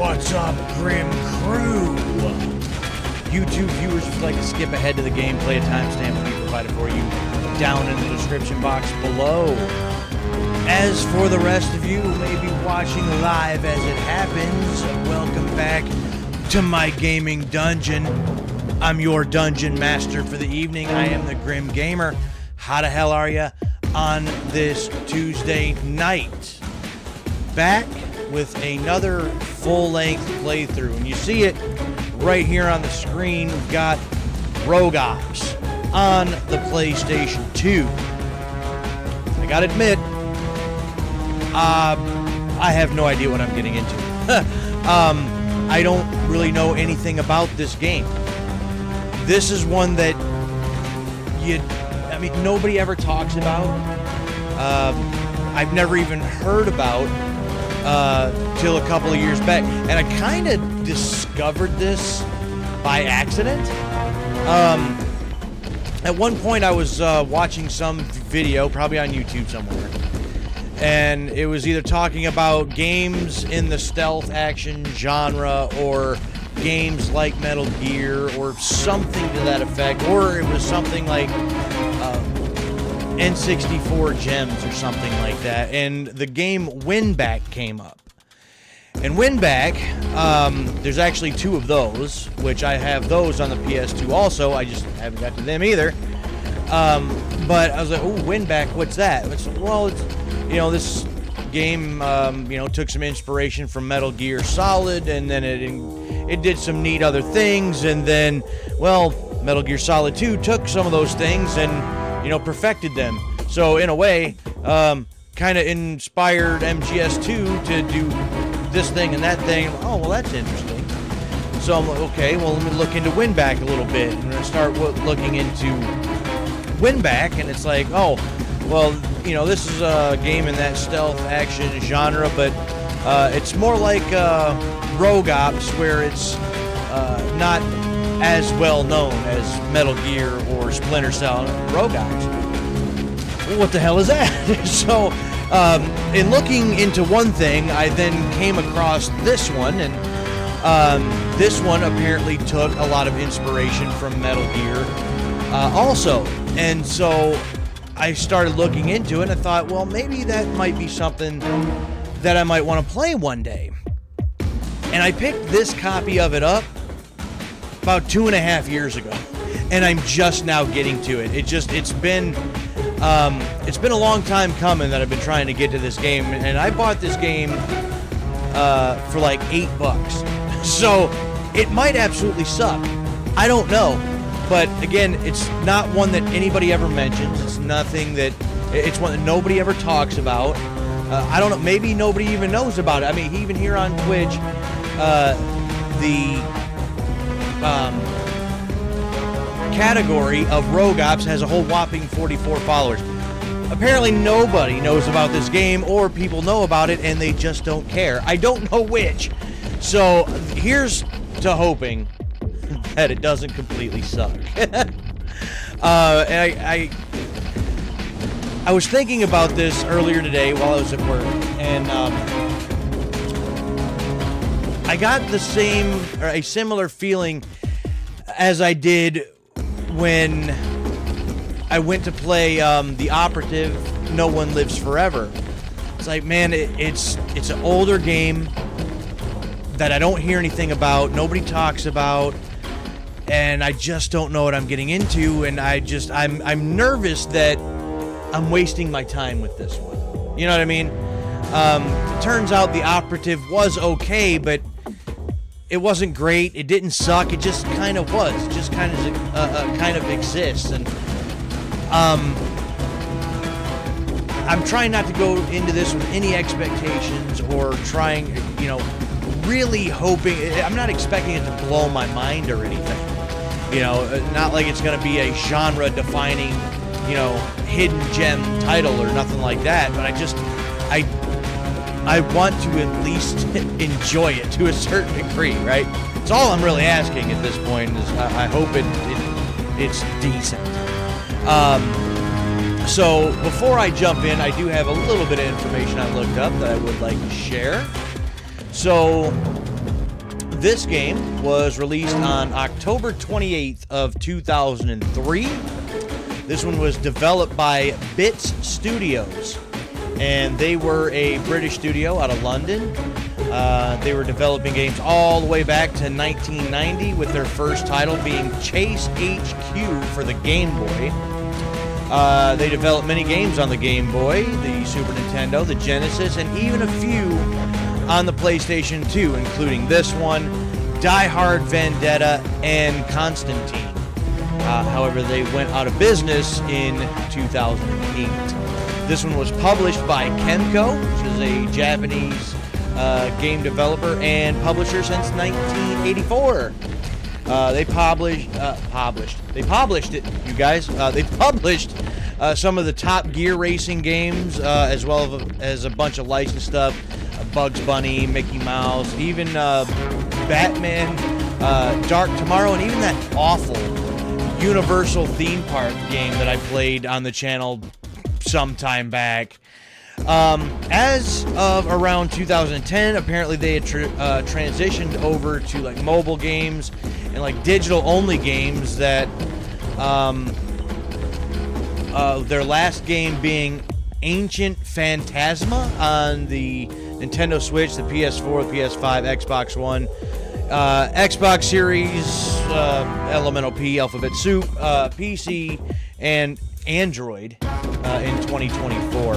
What's up, Grim Crew? YouTube viewers, if you'd like to skip ahead to the gameplay, a timestamp will be provided for you down in the description box below. As for the rest of you who may be watching live as it happens, welcome back to my gaming dungeon. I'm your dungeon master for the evening. I am the Grim Gamer. How the hell are ya on this Tuesday night? Back with another full-length playthrough, and you see it right here on the screen. We've got Rogue Ops on the PlayStation 2. I gotta admit, I have no idea what I'm getting into. I don't really know anything about this game. This is one that nobody ever talks about. I've never even heard about till a couple of years back, and I kind of discovered this by accident. At one point I was watching some video, probably on YouTube somewhere, and it was either talking about games in the stealth action genre or games like Metal Gear or something to that effect, or it was something like N64 Gems or something like that, and the game Winback came up. And Winback, there's actually two of those, which I have those on the PS2 also. I just haven't got to them either. But I was like, oh, Winback, what's that? It's this game, took some inspiration from Metal Gear Solid, and then it did some neat other things, and then, Metal Gear Solid 2 took some of those things and perfected them. So in a way, kind of inspired MGS2 to do this thing and that thing. Oh, well, that's interesting. So I'm like, okay, well, let me look into Winback a little bit, and I start looking into Winback, and it's like, oh, well, this is a game in that stealth action genre, but it's more like Rogue Ops, where it's not as well known as Metal Gear or Splinter Cell. Rogue Ops, what the hell is that? So in looking into one thing, I then came across this one, and this one apparently took a lot of inspiration from Metal Gear also, and so I started looking into it, and I thought, well, maybe that might be something that I might want to play one day. And I picked this copy of it up about 2.5 years ago, and I'm just now getting to it. It's been a long time coming that I've been trying to get to this game, and I bought this game for like $8. So it might absolutely suck. I don't know, but again, it's not one that anybody ever mentions. It's one that nobody ever talks about. I don't know. Maybe nobody even knows about it. I mean, even here on Twitch, the category of Rogue Ops has a whole whopping 44 followers. Apparently nobody knows about this game, or people know about it and they just don't care. I don't know which. So here's to hoping that it doesn't completely suck. I was thinking about this earlier today while I was at work, and I got a similar feeling as I did when I went to play the Operative No One Lives Forever. It's like, man, it's an older game that I don't hear anything about, nobody talks about, and I just don't know what I'm getting into, and I'm nervous that I'm wasting my time with this one. You know what I mean? It turns out the Operative was okay, but it wasn't great. It didn't suck. It just kind of was. It just kind of exists. And I'm trying not to go into this with any expectations or trying, really hoping. I'm not expecting it to blow my mind or anything. Not like it's going to be a genre-defining, hidden gem title or nothing like that. But I want to at least enjoy it to a certain degree, right? It's all I'm really asking at this point. Is I hope it's decent. So before I jump in, I do have a little bit of information I looked up that I would like to share. So This game was released on October 28th of 2003. This one was developed by Bits Studios, and they were a British studio out of London. They were developing games all the way back to 1990, with their first title being Chase HQ for the Game Boy. They developed many games on the Game Boy, the Super Nintendo, the Genesis, and even a few on the PlayStation 2, including this one, Die Hard, Vendetta, and Constantine. However, they went out of business in 2008. This one was published by Kemco, which is a Japanese game developer and publisher since 1984. They published it, you guys. They published some of the Top Gear racing games, as well as a bunch of licensed stuff. Bugs Bunny, Mickey Mouse, even Batman, Dark Tomorrow, and even that awful Universal theme park game that I played on the channel some time back. As of around 2010, apparently they had transitioned over to like mobile games and like digital only games, that their last game being Ancient Phantasma on the Nintendo Switch, the PS4, the PS5, Xbox One, Xbox Series, Elemental P, Alphabet Soup, PC, and Android in 2024.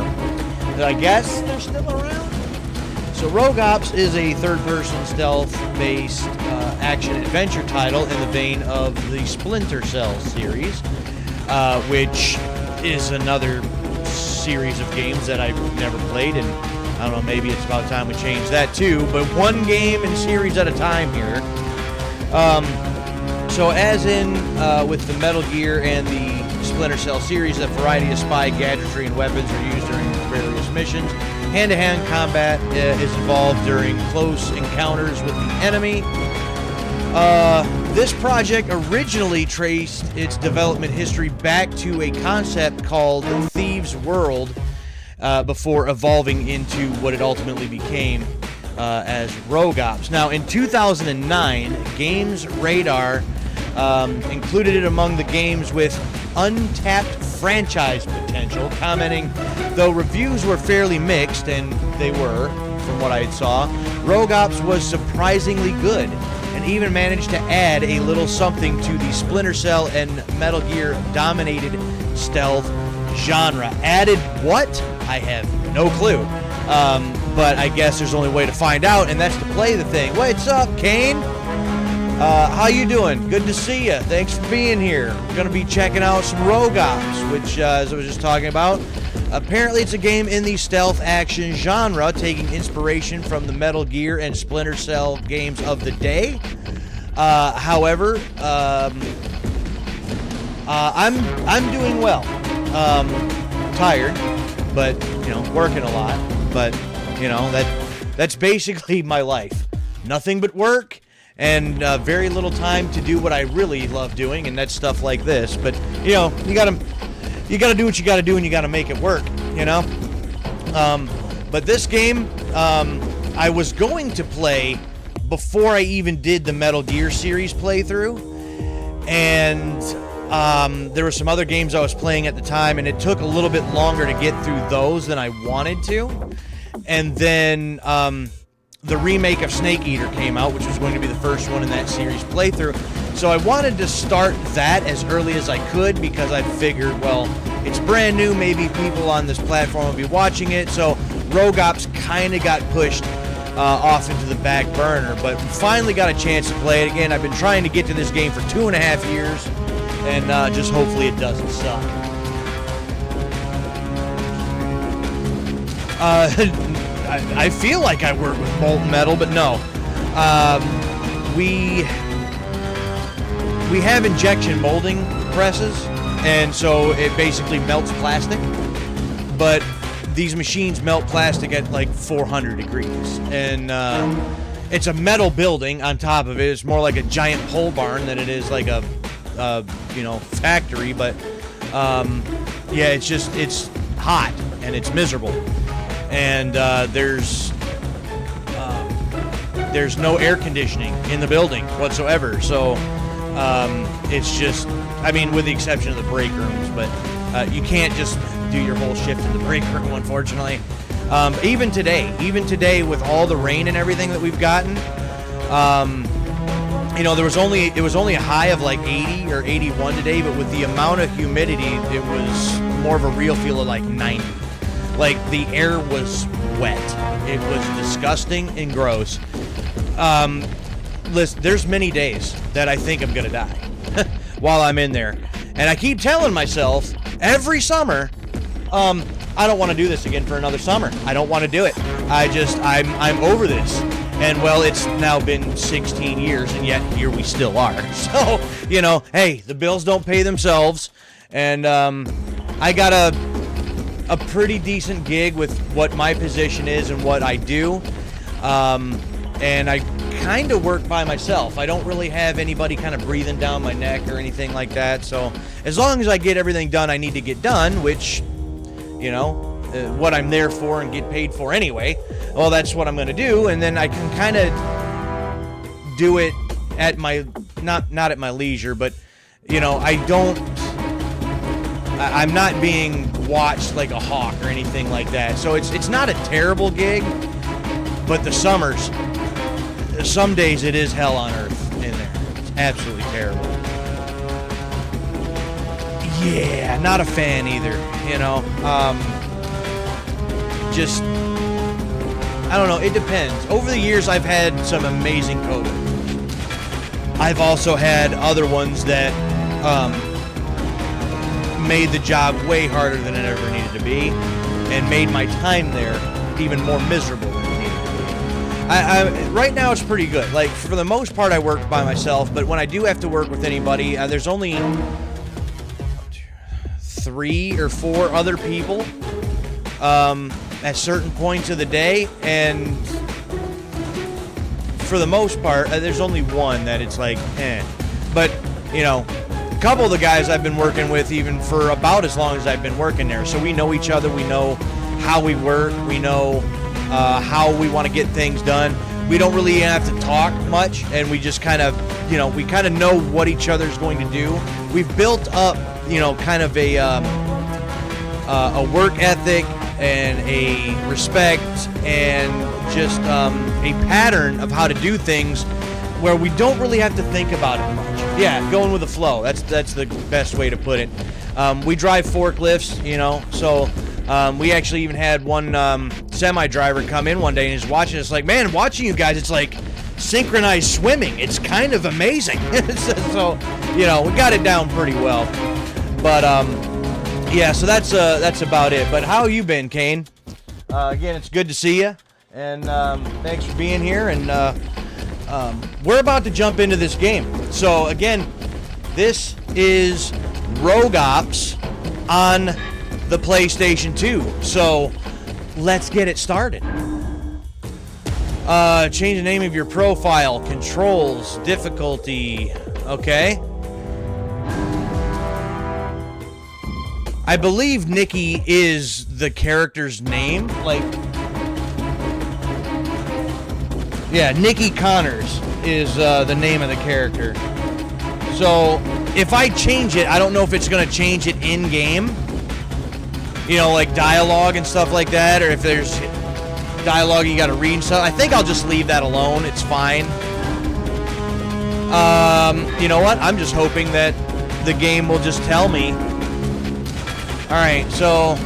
I guess they're still around. So Rogue Ops is a third-person stealth-based action-adventure title in the vein of the Splinter Cell series, which is another series of games that I've never played, and I don't know, maybe it's about time we change that too, but one game and series at a time here. So as in with the Metal Gear and the Splinter Cell series, a variety of spy gadgetry and weapons are used during various missions. Hand-to-hand combat is involved during close encounters with the enemy. This project originally traced its development history back to a concept called Thieves' World, before evolving into what it ultimately became as Rogue Ops. Now, in 2009, Games Radar included it among the games with untapped franchise potential, commenting, though reviews were fairly mixed, and they were, from what I saw, Rogue Ops was surprisingly good, and even managed to add a little something to the Splinter Cell and Metal Gear dominated stealth genre. Added what? I have no clue. But I guess there's only a way to find out, and that's to play the thing. What's up, Kane? How you doing? Good to see you. Thanks for being here. We're going to be checking out some Rogue Ops, which, as I was just talking about, apparently it's a game in the stealth action genre, taking inspiration from the Metal Gear and Splinter Cell games of the day. However, I'm doing well. Tired, but working a lot. But that's basically my life. Nothing but work, and very little time to do what I really love doing, and that's stuff like this. But you gotta do what you gotta do, and you gotta make it work. But this game, I was going to play before I even did the Metal Gear series playthrough, and there were some other games I was playing at the time, and it took a little bit longer to get through those than I wanted to. And then the remake of Snake Eater came out, which was going to be the first one in that series playthrough. So I wanted to start that as early as I could, because I figured, well, it's brand new, maybe people on this platform will be watching it. So Rogue Ops kind of got pushed off into the back burner, but finally got a chance to play it again. I've been trying to get to this game for 2.5 years, and just hopefully it doesn't suck. I feel like I work with molten metal, but no. We have injection molding presses, and so it basically melts plastic. But these machines melt plastic at like 400 degrees, and it's a metal building on top of it. It's more like a giant pole barn than it is like a factory. But yeah, it's hot and it's miserable. And there's there's no air conditioning in the building whatsoever. So it's just, I mean, with the exception of the break rooms, but you can't just do your whole shift in the break room, unfortunately. Even today with all the rain and everything that we've gotten, you know, it was only a high of like 80 or 81 today, but with the amount of humidity, it was more of a real feel of like 90. Like the air was wet. It was disgusting and gross. Listen, there's many days that I think I'm gonna die while I'm in there, and I keep telling myself every summer, I don't want to do this again for another summer. I don't want to do it. I'm over this. And well, it's now been 16 years, and yet here we still are. So, you know, hey, the bills don't pay themselves, and I got a pretty decent gig with what my position is and what I do, and I kind of work by myself. I don't really have anybody kind of breathing down my neck or anything like that. So as long as I get everything done I need to get done, which, you know, what I'm there for and get paid for anyway, well, that's what I'm going to do, and then I can kind of do it at my, not at my leisure, but, you know, I'm not being watched like a hawk or anything like that. So it's not a terrible gig, but the summers, some days it is hell on earth in there. It's absolutely terrible. Yeah, not a fan either, you know. Just, I don't know, it depends. Over the years, I've had some amazing coworkers. I've also had other ones that made the job way harder than it ever needed to be, and made my time there even more miserable than it needed to be. Right now, it's pretty good. Like, for the most part, I work by myself, but when I do have to work with anybody, there's only 3 or 4 other people at certain points of the day, and for the most part, there's only one that it's like, eh. But, you know, a couple of the guys I've been working with even for about as long as I've been working there, so we know each other, we know how we work, we know how we want to get things done. We don't really have to talk much, and we just kind of, you know, we kind of know what each other's going to do. We've built up, you know, kind of a work ethic and a respect and just a pattern of how to do things where we don't really have to think about it much. Yeah, going with the flow. That's the best way to put it. We drive forklifts, you know, so we actually even had one semi-driver come in one day and he's watching us like, man, watching you guys, it's like synchronized swimming. It's kind of amazing. So, you know, we got it down pretty well. But, yeah, so that's about it. But how you been, Kane? Again, it's good to see you, and thanks for being here. And we're about to jump into this game. So again, this is Rogue Ops on the PlayStation 2. So let's get it started. Change the name of your profile, controls, difficulty. Okay. I believe Nikki is the character's name. Like, yeah, Nikki Connors is the name of the character. So if I change it, I don't know if it's going to change it in-game. You know, like dialogue and stuff like that, or if there's dialogue you got to read and stuff. I think I'll just leave that alone. It's fine. You know what? I'm just hoping that the game will just tell me. Alright, so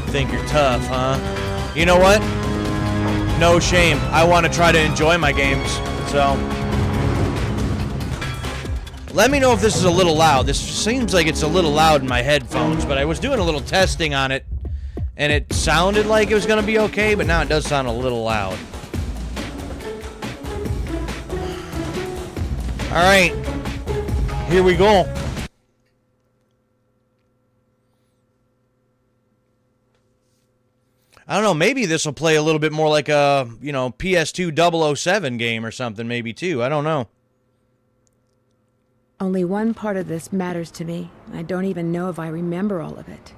think you're tough, huh? You know what? No shame. I want to try to enjoy my games, so let me know if this is a little loud. This seems like it's a little loud in my headphones, but I was doing a little testing on it, and it sounded like it was going to be okay, but now it does sound a little loud. Alright. Here we go. I don't know, maybe this will play a little bit more like a, you know, PS2 007 game or something, maybe too. I don't know. Only one part of this matters to me. I don't even know if I remember all of it.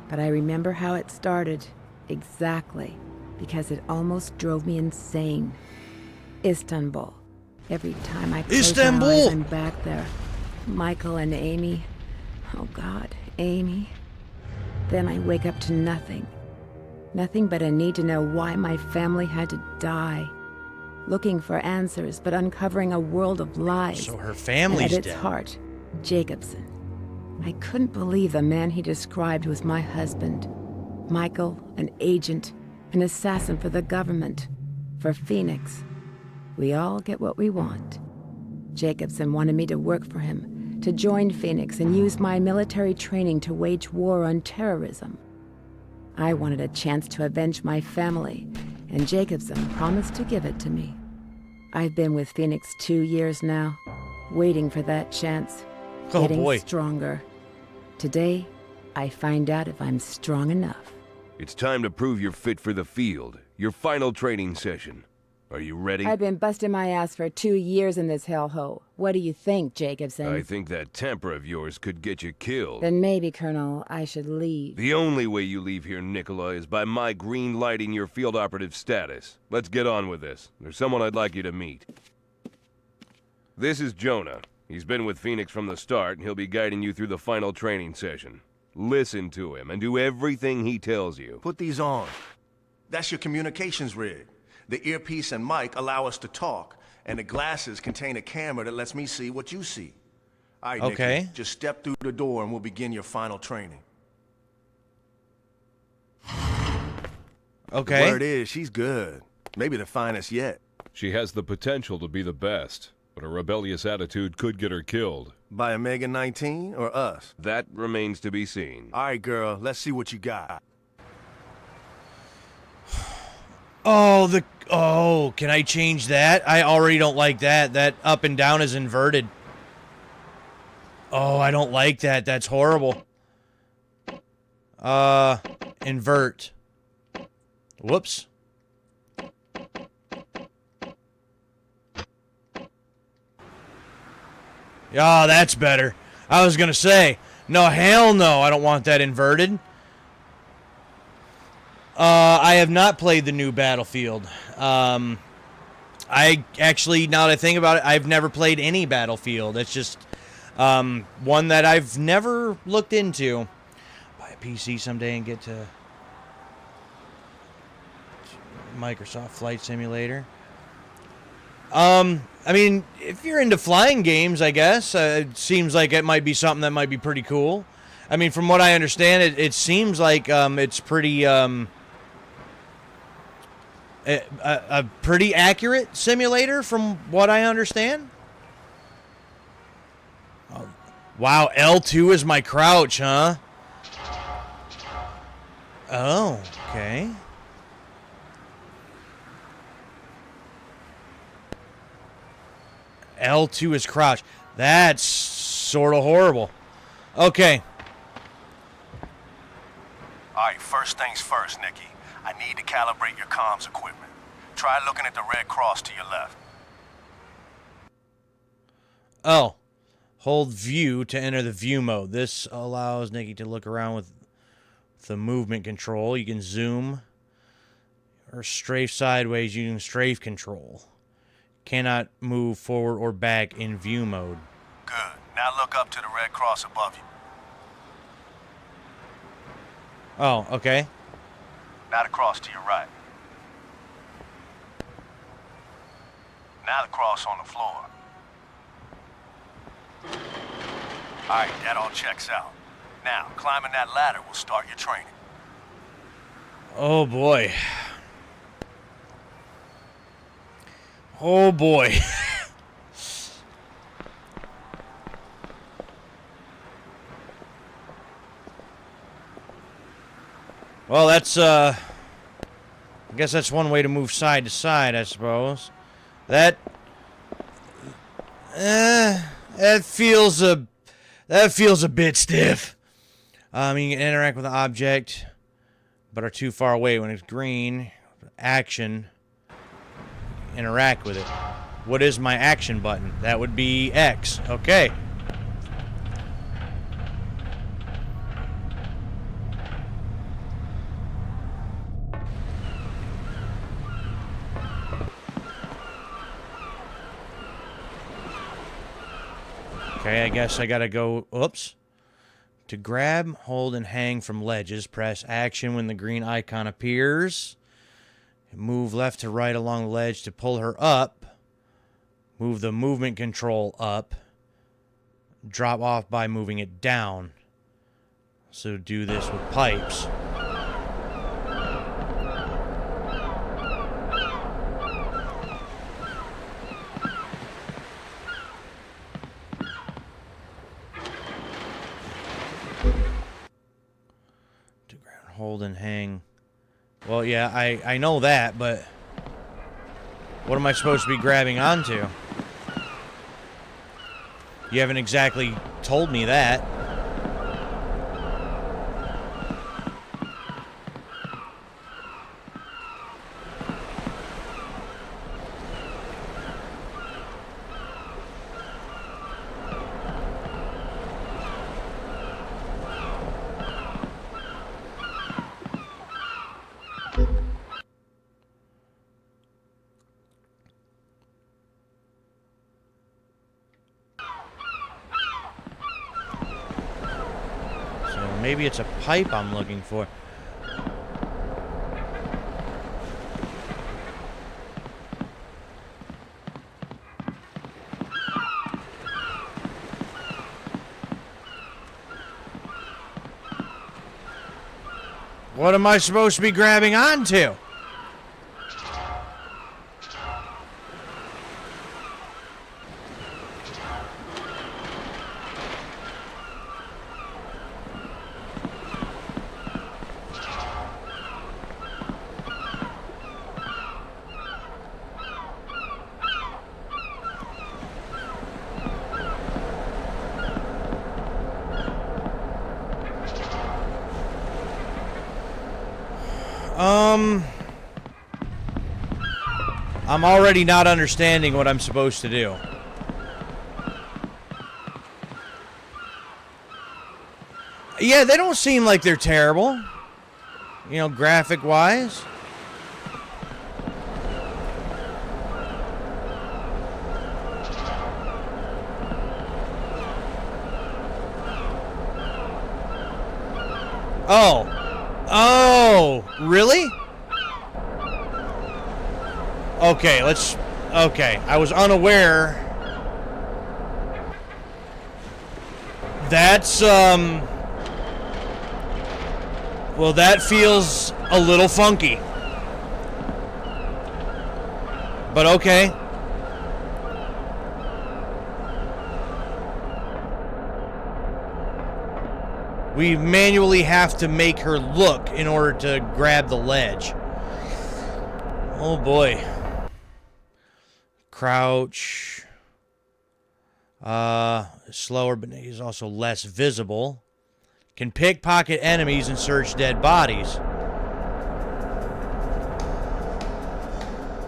But I remember how it started. Exactly. because it almost drove me insane. Istanbul. Every time I close my Istanbul! eyes, I'm back there. Michael and Amy. Oh God, Amy. Then I wake up to nothing. Nothing but a need to know why my family had to die. Looking for answers, but uncovering a world of lies. So her family's and at its dead. heart, Jacobson. I couldn't believe the man he described was my husband. Michael, an agent, an assassin for the government, for Phoenix. We all get what we want. Jacobson wanted me to work for him, to join Phoenix and use my military training to wage war on terrorism. I wanted a chance to avenge my family, and Jacobson promised to give it to me. I've been with Phoenix 2 years now, waiting for that chance, Oh, getting boy. stronger. Today, I find out if I'm strong enough. It's time to prove you're fit for the field. Your final training session. Are you ready? I've been busting my ass for 2 years in this hellhole. What do you think, Jacobson? I think that temper of yours could get you killed. Then maybe, Colonel, I should leave. The only way you leave here, Nicola, is by my green lighting your field operative status. Let's get on with this. There's someone I'd like you to meet. This is Jonah. He's been with Phoenix from the start, and he'll be guiding you through the final training session. Listen to him and do everything he tells you. Put these on. That's your communications rig. The earpiece and mic allow us to talk, and the glasses contain a camera that lets me see what you see. All right, Okay. Nikki, just step through the door and we'll begin your final training. Okay. The word is, she's good. Maybe the finest yet. She has the potential to be the best, but a rebellious attitude could get her killed. By a Mega 19 or us? That remains to be seen. All right, girl, let's see what you got. Oh, can I change that? I already don't like that. That up and down is inverted. Oh, I don't like that. That's horrible. Invert. Whoops. Oh, that's better. I was gonna say, no, hell no, I don't want that inverted. I have not played the new Battlefield. I actually, now that I think about it, I've never played any Battlefield. It's just one that I've never looked into. Buy a PC someday and get to Microsoft Flight Simulator. I mean, if you're into flying games, I guess, it seems like it might be something that might be pretty cool. I mean, from what I understand, it seems like it's pretty... A pretty accurate simulator from what I understand. Oh, wow, L2 is my crouch, huh? Oh, okay. L2 is crouch. That's sort of horrible. Okay. All right, first things first, Nikki. I need to calibrate your comms equipment. Try looking at the red cross to your left. Oh. Hold view to enter the view mode. This allows Nikki to look around with the movement control. You can zoom or strafe sideways using strafe control. Cannot move forward or back in view mode. Good. Now look up to the red cross above you. Oh, okay. Now the cross to your right. Now the cross on the floor. All right, that all checks out. Now, climbing that ladder will start your training. Oh, boy. Oh, boy. Well, that's, I guess that's one way to move side to side, I suppose. That feels a bit stiff. You can interact with the object, but are too far away. When it's green, action, interact with it. What is my action button? That would be X. Okay. Okay, I guess I gotta go... Oops. To grab, hold, and hang from ledges, press action when the green icon appears. Move left to right along the ledge to pull her up. Move the movement control up. Drop off by moving it down. So do this with pipes. Hold and hang. Well, yeah, I know that, but what am I supposed to be grabbing onto? You haven't exactly told me that. Maybe it's a pipe I'm looking for. What am I supposed to be grabbing onto? I'm already not understanding what I'm supposed to do. Yeah, they don't seem like they're terrible. You know, graphic-wise. Oh. Oh, really? Okay, okay, I was unaware. That's, well, that feels a little funky. But okay. We manually have to make her look in order to grab the ledge. Oh boy. Crouch. Slower, but he's also less visible. Can pickpocket enemies and search dead bodies.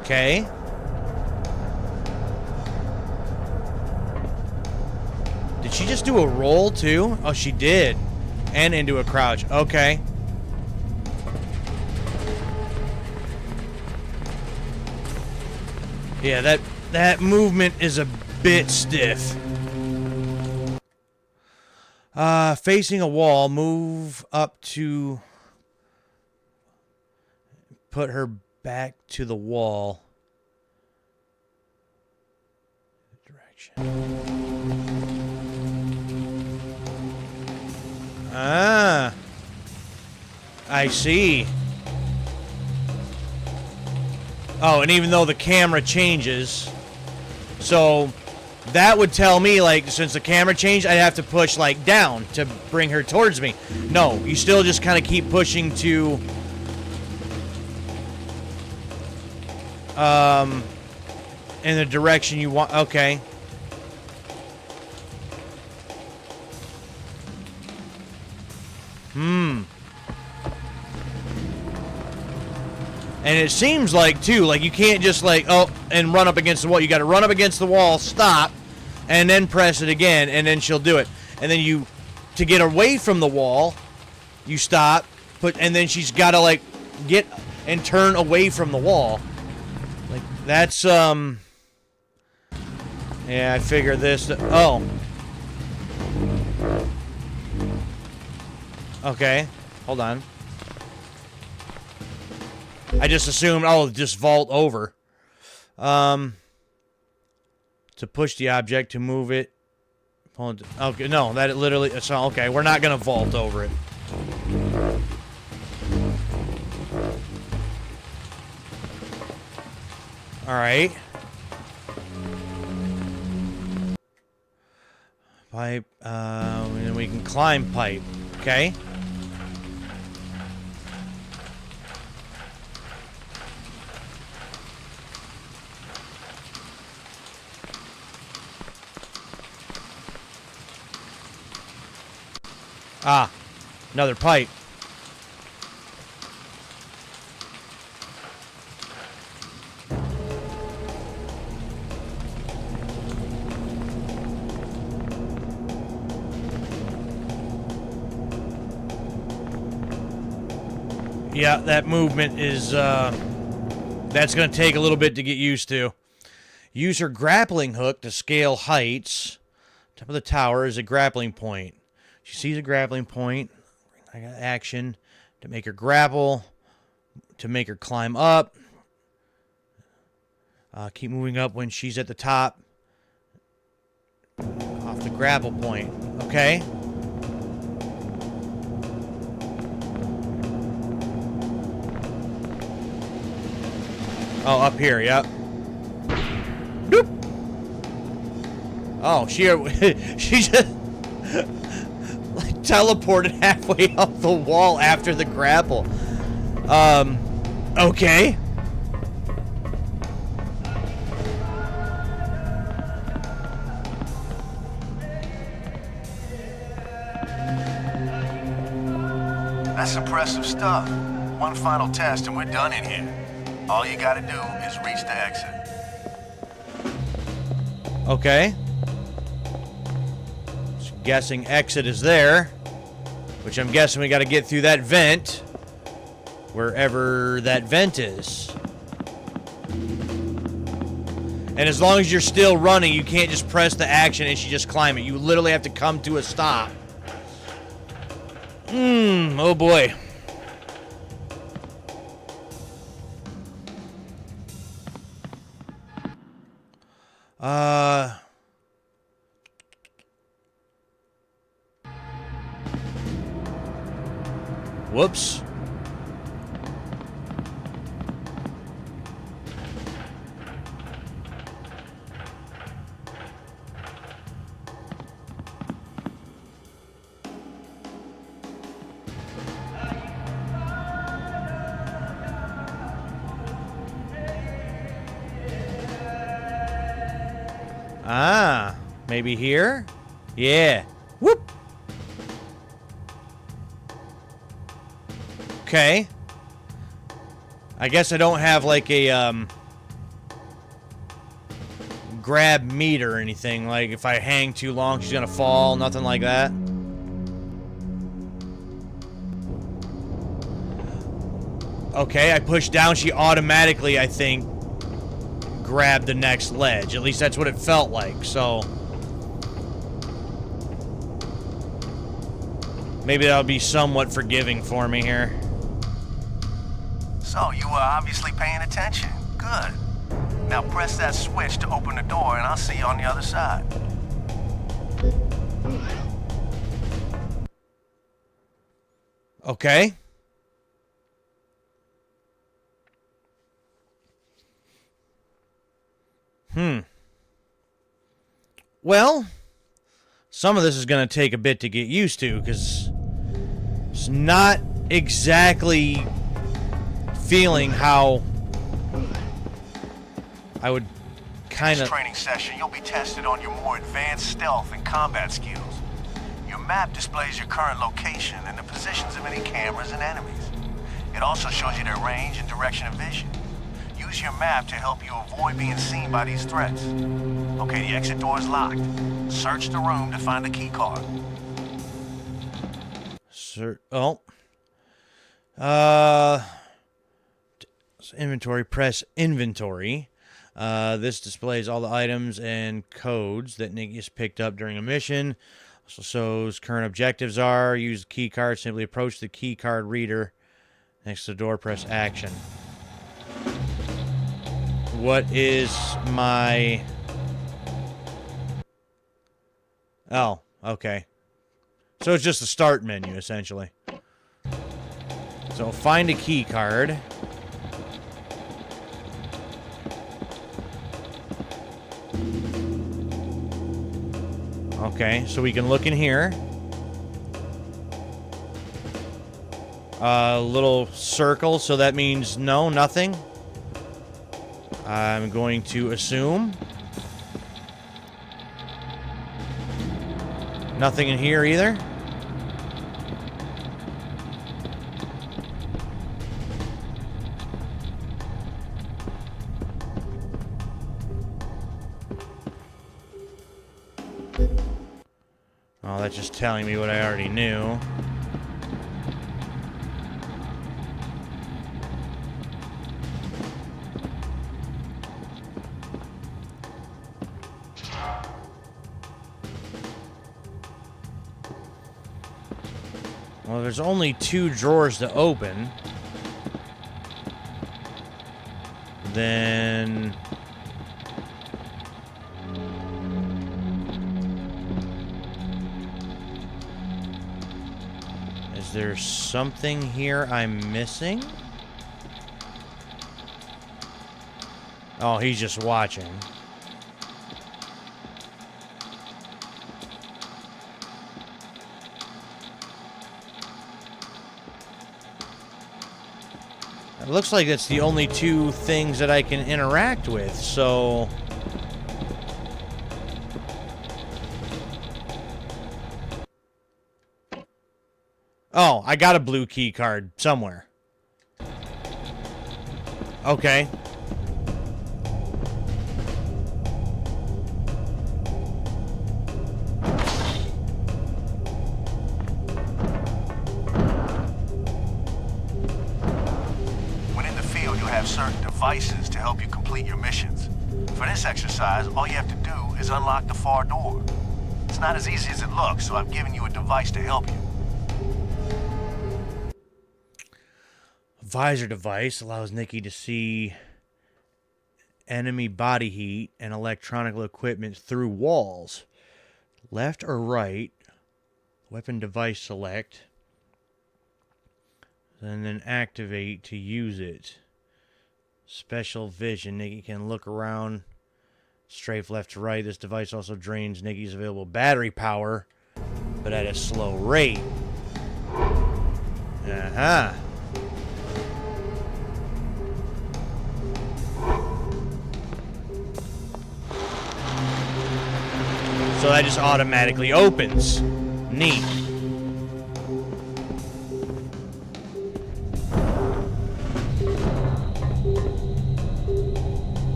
Okay. Did she just do a roll too? Oh, she did. And into a crouch. Okay. Yeah, that movement is a bit stiff. Facing a wall, move up to put her back to the wall. Direction. Ah. I see. Oh, and even though the camera changes, so that would tell me, like, since the camera changed, I'd have to push, like, down to bring her towards me. No, you still just kind of keep pushing to, in the direction you want. Okay. And it seems like, too, like you can't just like, oh, and run up against the wall. You got to run up against the wall, stop, and then press it again, and then she'll do it. And then you, to get away from the wall, you stop, and then she's got to like get and turn away from the wall. Like that's, yeah, I figure this, oh. Okay. Hold on. I just assumed, oh, just vault over. To push the object, to move it. Okay, no, that literally, so, okay, we're not going to vault over it. Alright. Pipe, and we can climb pipe, okay? Ah, another pipe. Yeah, that movement is, that's going to take a little bit to get used to. Use her grappling hook to scale heights. Top of the tower is a grappling point. She sees a grappling point. I got action to make her grapple, to make her climb up. Keep moving up when she's at the top. Off the grapple point. Okay. Oh, up here, yep. Doop. Oh, she just like teleported halfway up the wall after the grapple. Okay. That's impressive stuff. One final test and we're done in here. All you gotta do is reach the exit. Okay. So guessing exit is there. Which I'm guessing we gotta get through that vent. Wherever that vent is. And as long as you're still running, you can't just press the action and she just climb it. You literally have to come to a stop. Oh boy. Whoops. Ah, maybe here? Yeah. Whoop. Okay. I guess I don't have like a grab meter or anything. Like if I hang too long, she's gonna fall. Nothing like that. Okay, I push down. She automatically, I think, grabbed the next ledge. At least that's what it felt like. So maybe that'll be somewhat forgiving for me here. So, you were obviously paying attention. Good. Now press that switch to open the door and I'll see you on the other side. Okay. Well, some of this is going to take a bit to get used to because it's not exactly feeling how I would kind This of... training session, you'll be tested on your more advanced stealth and combat skills. Your map displays your current location and the positions of any cameras and enemies. It also shows you their range and direction of vision. Use your map to help you avoid being seen by these threats. Okay, the exit door is locked. Search the room to find the key card. Inventory, press inventory. This displays all the items and codes that Nick has picked up during a mission. So his current objectives are use the key card, simply approach the key card reader next to the door, press action. What is my... Oh, okay. So it's just the start menu, essentially. So find a key card. Okay, so we can look in here. A little circle, so that means no, nothing. I'm going to assume. Nothing in here either. Oh, that's just telling me what I already knew. Well, there's only 2 drawers to open. Then... is there something here I'm missing? Oh, he's just watching. It looks like that's the only 2 things that I can interact with, so... Oh, I got a blue key card somewhere. Okay. When in the field, you'll have certain devices to help you complete your missions. For this exercise, all you have to do is unlock the far door. It's not as easy as it looks, so I've given you a device to help you. Visor device allows Nikki to see enemy body heat and electronic equipment through walls. Left or right, weapon device select, and then activate to use it. Special vision, Nikki can look around, strafe left to right. This device also drains Nikki's available battery power, but at a slow rate. Uh-huh. So that just automatically opens. Neat.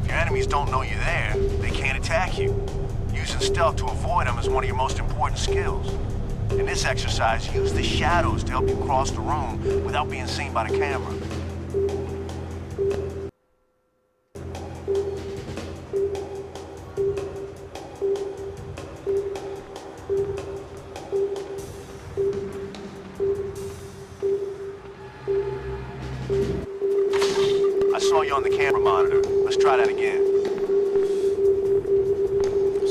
If your enemies don't know you're there, they can't attack you. Using stealth to avoid them is one of your most important skills. In this exercise, use the shadows to help you cross the room without being seen by the camera. I saw you on the camera monitor. Let's try that again.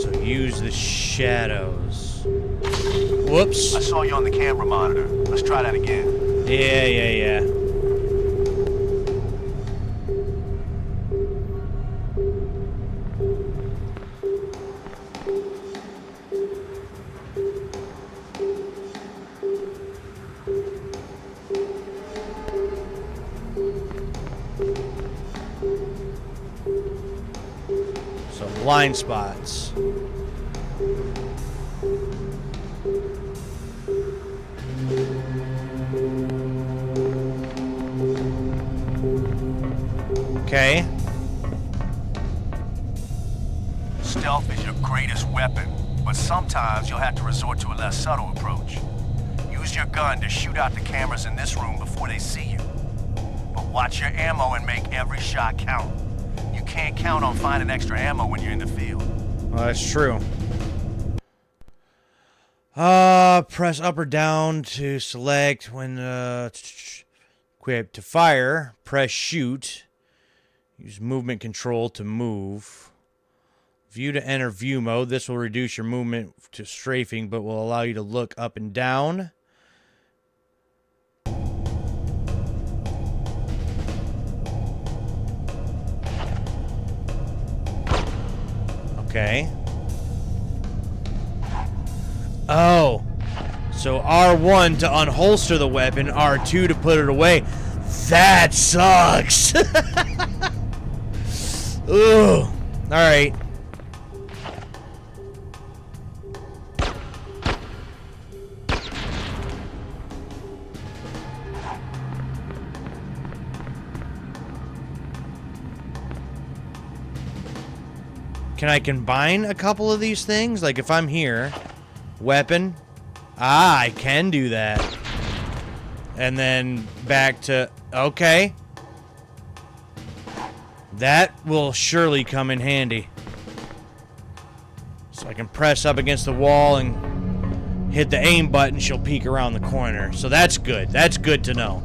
So use the shadows. Whoops. I saw you on the camera monitor. Let's try that again. Yeah. So blind spots. Okay. Stealth is your greatest weapon, but sometimes you'll have to resort to a less subtle approach. Use your gun to shoot out the cameras in this room before they see you. But watch your ammo and make every shot count. You can't count on finding extra ammo when you're in the field. Well, that's true. Press up or down to select when equip to fire. Press shoot. Use movement control to move. View to enter view mode. This will reduce your movement to strafing, but will allow you to look up and down. Okay. Oh. So R1 to unholster the weapon, R2 to put it away. That sucks. Ooh. Alright. Can I combine a couple of these things? Like if I'm here, weapon. Ah, I can do that. And then back to, okay. That will surely come in handy. So I can press up against the wall and hit the aim button, she'll peek around the corner. So that's good. That's good to know.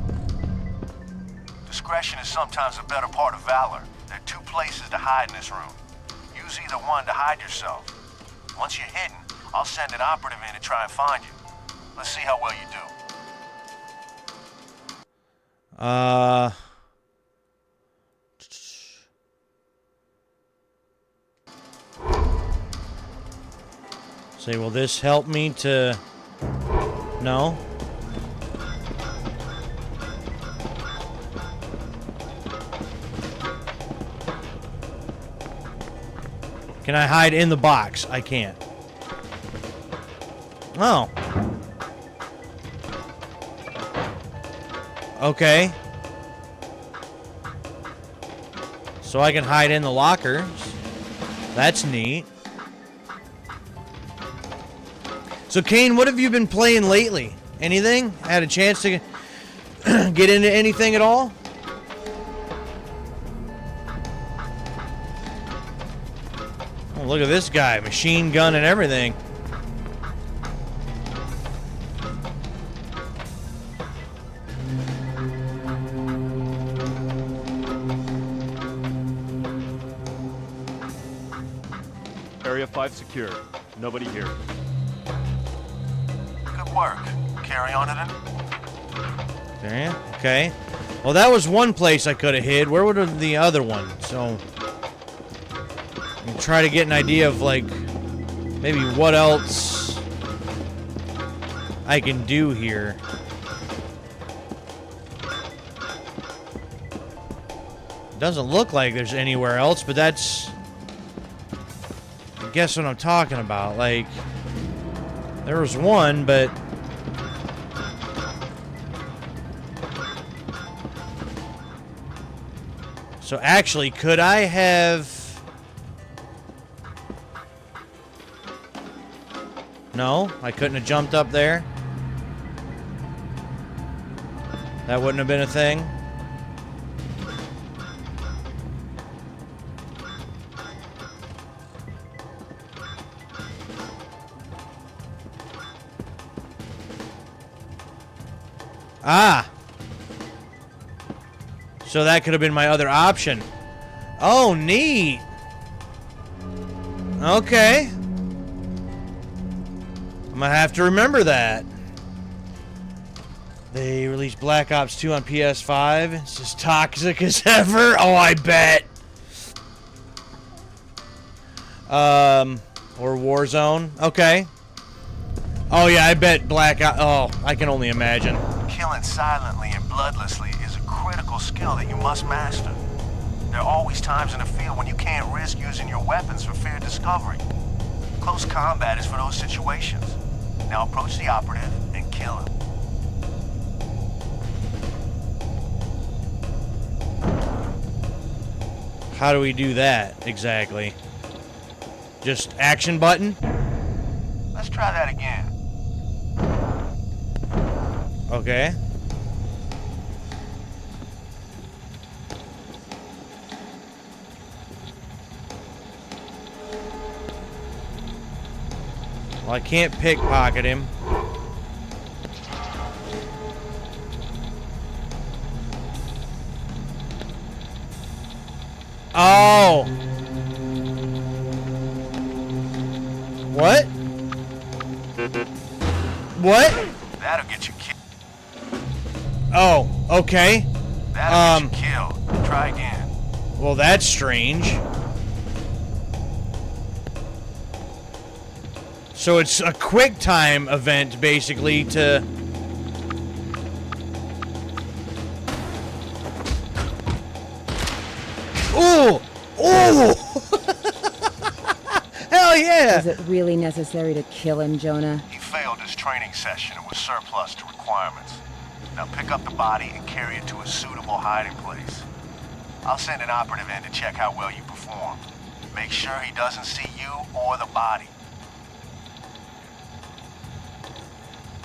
Discretion is sometimes a better part of valor. There are 2 places to hide in this room. Use either one to hide yourself. Once you're hidden, I'll send an operative in to try and find you. Let's see how well you do. Say, will this help me to... No? Can I hide in the box? I can't. Oh. Okay. So I can hide in the lockers. That's neat. So, Kane, what have you been playing lately? Anything? Had a chance to get into anything at all? Oh, look at this guy. Machine gun and everything. Area 5 secure. Nobody here. Good work. Carry on it then. Okay. Well, that was one place I could have hid. Where would the other one? So... and try to get an idea of, like, maybe what else I can do here. Doesn't look like there's anywhere else, but that's, I guess, what I'm talking about. Like, there was one, but... so actually, could I have... No, I couldn't have jumped up there. That wouldn't have been a thing. Ah! So that could have been my other option. Oh, neat! Okay. I'm gonna have to remember that. They released Black Ops 2 on PS5. It's as toxic as ever. Oh, I bet. Or Warzone. Okay. Oh, yeah, I bet Black Ops... oh, I can only imagine. Killing silently and bloodlessly is a critical skill that you must master. There are always times in the field when you can't risk using your weapons for fear of discovery. Close combat is for those situations. Now approach the operative and kill him. How do we do that, exactly? Just action button? Let's try that again. Okay. Well, I can't pickpocket him. Oh! What? What? That'll get you killed. Oh, okay. That'll get you killed. Try again. Well, that's strange. So it's a quick time event, basically, to... Ooh! Ooh! Hell yeah! Is it really necessary to kill him, Jonah? He failed his training session and was surplus to requirements. Now pick up the body and carry it to a suitable hiding place. I'll send an operative in to check how well you performed. Make sure he doesn't see you or the body.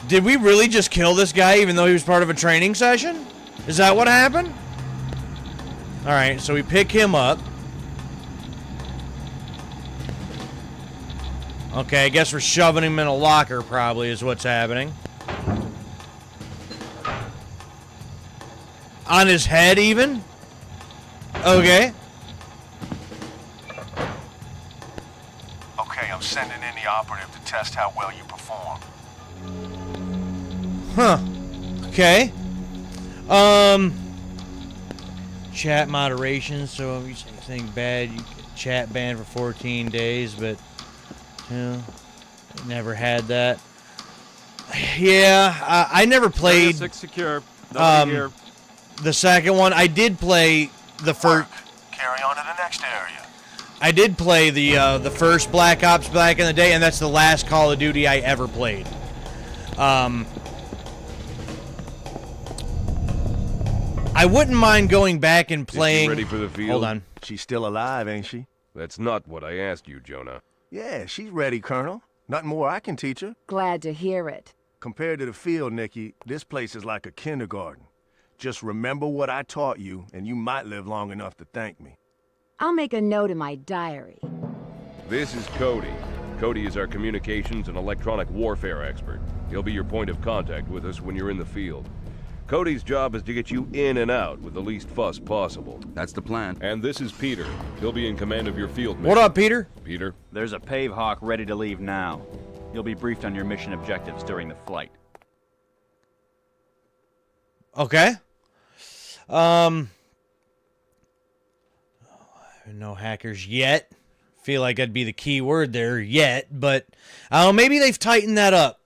Did we really just kill this guy even though he was part of a training session? Is that what happened? Alright, so we pick him up. Okay, I guess we're shoving him in a locker probably is what's happening. On his head even? Okay. Okay, I'm sending in the operative to test how well you perform. Huh. Okay. Chat moderation, so if you say anything bad, you get chat banned for 14 days, but never had that. Yeah, I never Area played 6 secure. Nobody here. the second one. I did play the first. Carry on to the next area. I did play the first Black Ops back in the day, and that's the last Call of Duty I ever played. I wouldn't mind going back and playing. Is she ready for the field? Hold on. She's still alive, ain't she? That's not what I asked you, Jonah. Yeah, she's ready, Colonel. Nothing more I can teach her. Glad to hear it. Compared to the field, Nikki, this place is like a kindergarten. Just remember what I taught you, and you might live long enough to thank me. I'll make a note in my diary. This is Cody. Cody is our communications and electronic warfare expert. He'll be your point of contact with us when you're in the field. Cody's job is to get you in and out with the least fuss possible. That's the plan. And this is Peter. He'll be in command of your field mission. What up, Peter? Peter? There's a Pave Hawk ready to leave now. You'll be briefed on your mission objectives during the flight. Okay. No hackers yet. Feel like that'd be the key word there, yet, but maybe they've tightened that up,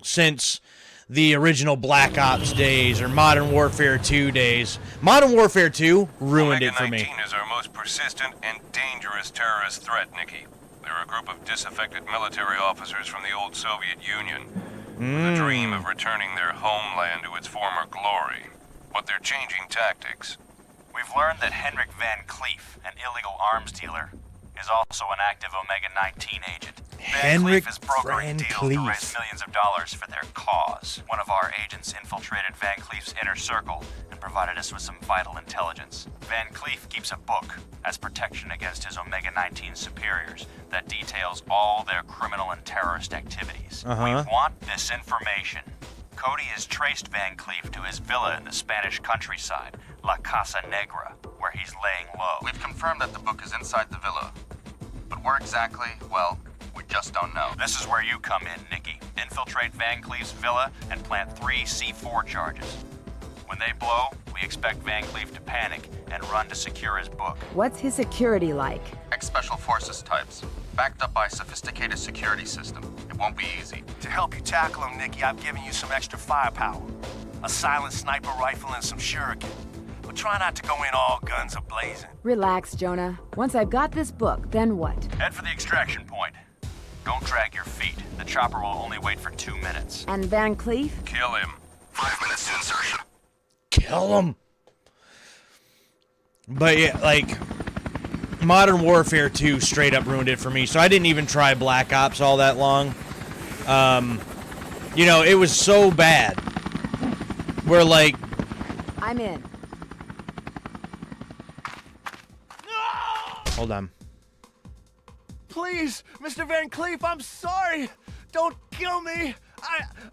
since the original Black Ops days or Modern Warfare 2 days. Modern Warfare 2 ruined it for me. Omega-19 is our most persistent and dangerous terrorist threat, Nikki. They're a group of disaffected military officers from the old Soviet Union with a dream of returning their homeland to its former glory. But they're changing tactics. We've learned that Henrik Van Cleef, an illegal arms dealer, is also an active Omega-19 agent. Henrik Van Cleef is brokering Van deals Cleef. to raise millions of dollars for their cause. One of our agents infiltrated Van Cleef's inner circle and provided us with some vital intelligence. Van Cleef keeps a book as protection against his Omega-19 superiors that details all their criminal and terrorist activities. We want this information. Cody has traced Van Cleef to his villa in the Spanish countryside, La Casa Negra, where he's laying low. We've confirmed that the book is inside the villa. But where exactly, well, we just don't know. This is where you come in, Nikki. Infiltrate Van Cleef's villa and plant 3 C4 charges. When they blow, we expect Van Cleef to panic and run to secure his book. What's his security like? Ex-Special Forces types, backed up by a sophisticated security system. It won't be easy. To help you tackle him, Nikki, I've given you some extra firepower. A silent sniper rifle and some shuriken. But try not to go in all guns a-blazing. Relax, Jonah. Once I've got this book, then what? Head for the extraction point. Don't drag your feet. The chopper will only wait for 2 minutes. And Van Cleef? Kill him. 5 minutes to insertion. Kill him. But yeah, Modern Warfare 2 straight up ruined it for me, so I didn't even try Black Ops all that long. It was so bad. Where I'm in. hold on. Please, Mr. Van Cleef, I'm sorry. Don't kill me.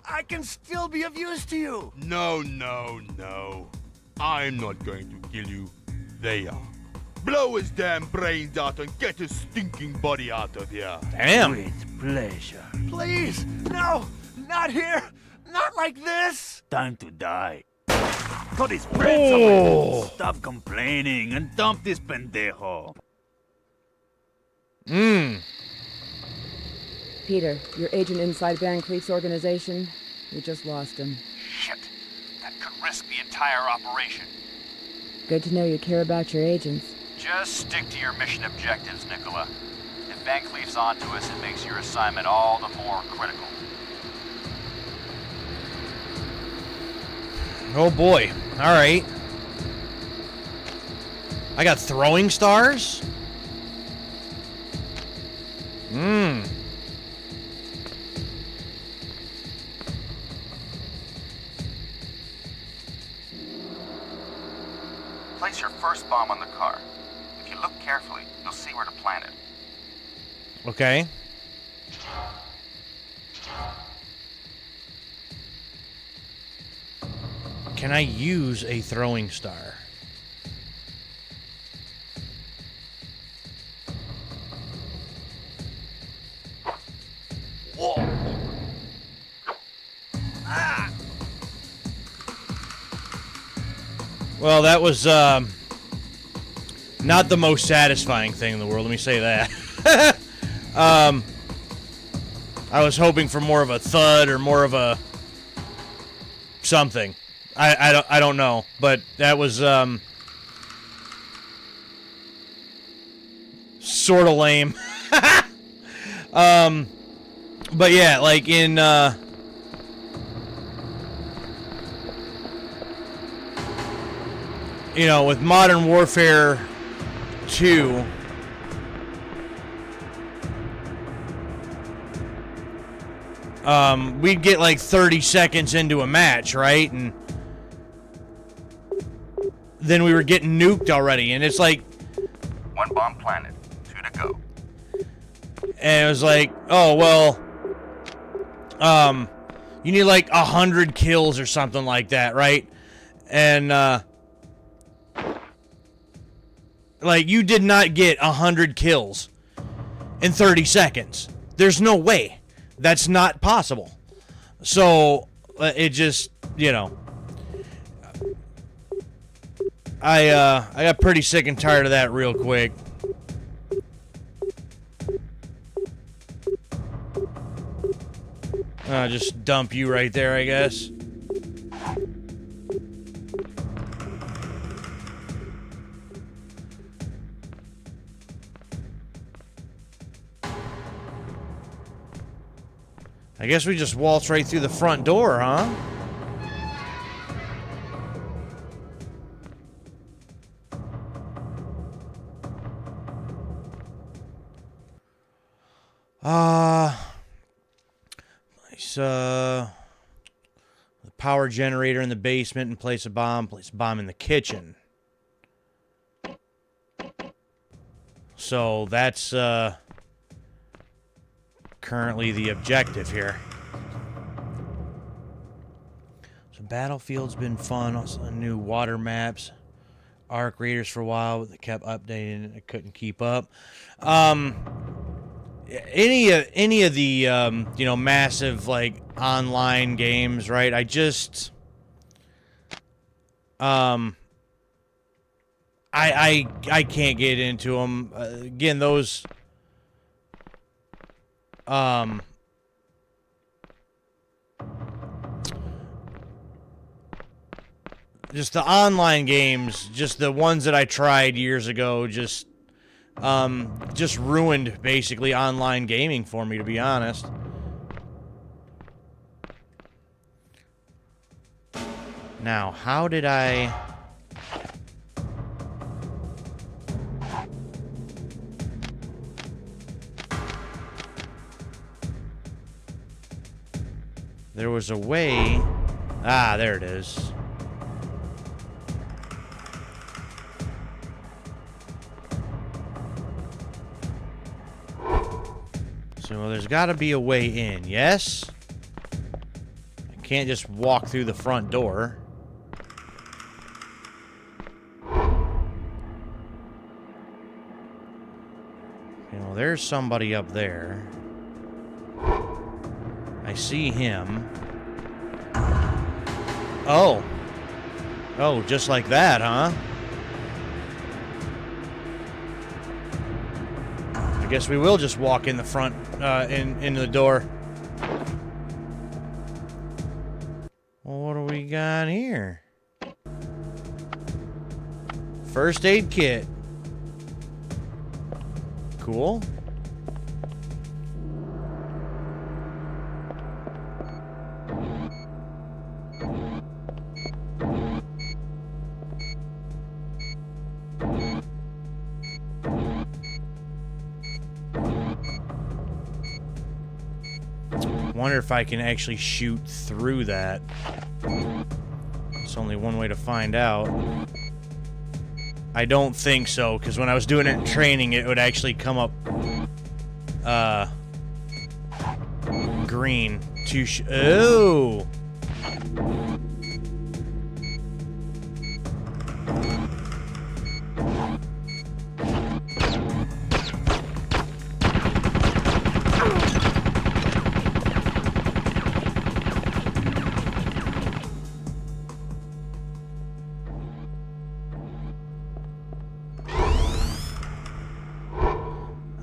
I can still be of use to you. No. I'm not going to kill you. They are. Blow his damn brains out and get his stinking body out of here. Damn. With pleasure. Please, no, not here. Not like this. Time to die. Put his friends away. Stop complaining and dump this pendejo. Peter, your agent inside Van Cleef's organization, we just lost him. Shit. That could risk the entire operation. Good to know you care about your agents. Just stick to your mission objectives, Nicola. If Van Cleef's onto us, it makes your assignment all the more critical. Oh boy. Alright. I got throwing stars? Place your first bomb on the car. If you look carefully, you'll see where to plant it. Okay. Can I use a throwing star? Well, that was not the most satisfying thing in the world, let me say that. I was hoping for more of a thud or more of a something. I don't know, but that was sort of lame. But yeah, like in you know, with Modern Warfare 2, we'd get like 30 seconds into a match, right? And then we were getting nuked already, and it's like... One bomb planted. 2 to go. And it was like, oh, well... you need like 100 kills or something like that, right? And, like, you did not get 100 kills in 30 seconds. There's no way. That's not possible. So, it just, you know... I got pretty sick and tired of that real quick. Just dump you right there, I guess. I guess we just waltz right through the front door, huh? The power generator in the basement and place a bomb in the kitchen. So that's currently the objective here. So Battlefield's been fun. Also new water maps. Arc readers for a while, but they kept updating and I couldn't keep up. Any of the you know, massive like online games, right? I just I can't get into them. Again, those just the online games, just the ones that I tried years ago, just ruined basically online gaming for me, to be honest. Now, how did I... There was a way... Ah, there it is. So there's got to be a way in, yes? I can't just walk through the front door. You know, there's somebody up there. I see him. Oh. Oh, just like that, huh? I guess we will just walk in the front, into the door. Well, what do we got here? First aid kit. Cool. Wonder if I can actually shoot through that. There's only one way to find out. I don't think so, because when I was doing it in training, it would actually come up green to oh!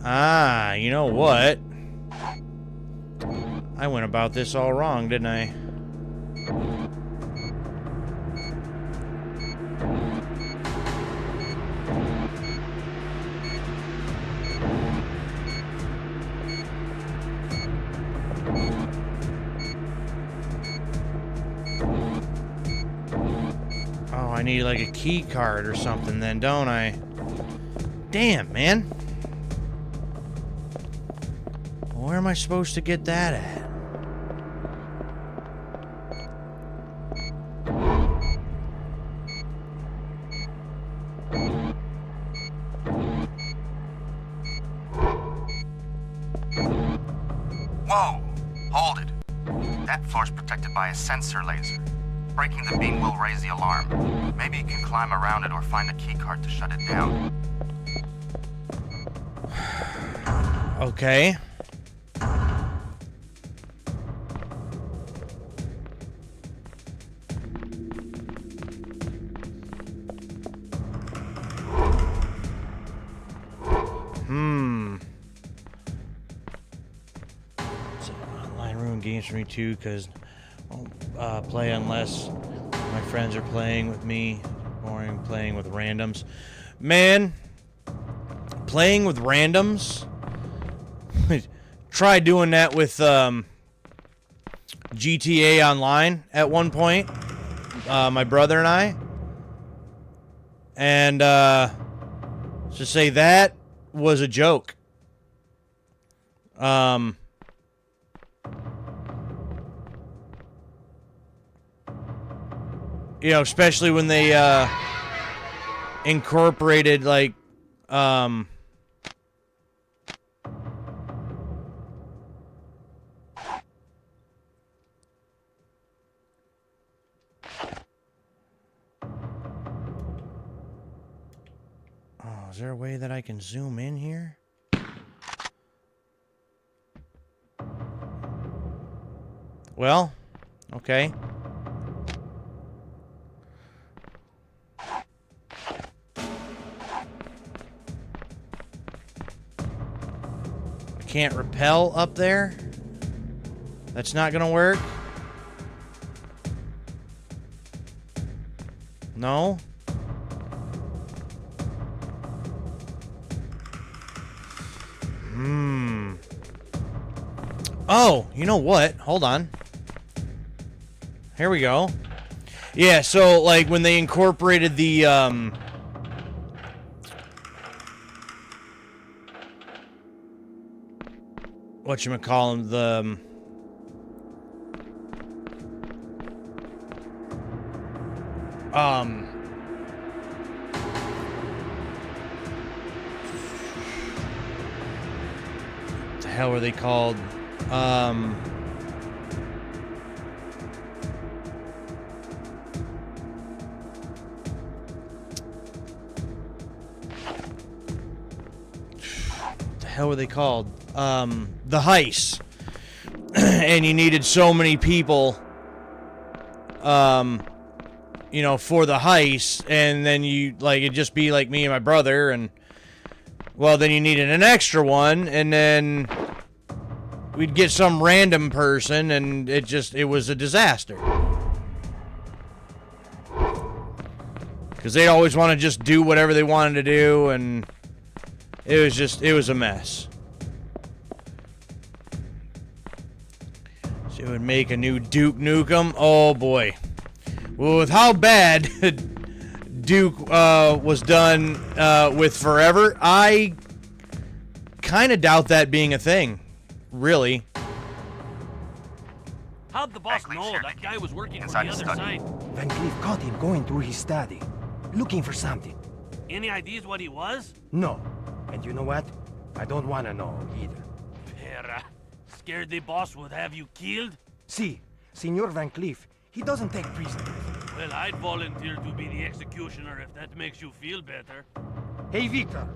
Ah, you know what? I went about this all wrong, didn't I? Oh, I need like a key card or something then, don't I? Damn, man. Where am I supposed to get that at? Whoa! Hold it. That floor's protected by a sensor laser. Breaking the beam will raise the alarm. Maybe you can climb around it or find a keycard to shut it down. Okay. So, online ruin games for me too, because I won't play unless my friends are playing with me, or I'm playing with randoms. Man, playing with randoms. Try doing that with GTA Online at one point. My brother and I. And to say that was a joke. You know, especially when they incorporated like is there a way that I can zoom in here? Well, okay. I can't rappel up there? That's not gonna work? No? Oh, you know what? Hold on. Here we go. Yeah, so like when they incorporated the whatchamacallem, the hell were they called? The hell were they called? The heist. And you needed so many people, you know, for the heist, and then you, like, it'd just be like me and my brother, and, well, then you needed an extra one, and then we'd get some random person, and it was a disaster. Because they'd always want to just do whatever they wanted to do, and it was a mess. So it would make a new Duke Nukem. Oh boy. Well, with how bad Duke was done with Forever, I kind of doubt that being a thing. Really. How'd the boss know that guy was working for the other side? Van Cleef caught him going through his study, looking for something. Any ideas what he was? No. And you know what? I don't want to know either. Pera, scared the boss would have you killed? See, Senor Van Cleef, he doesn't take prisoners. Well, I'd volunteer to be the executioner if that makes you feel better. Hey, Victor,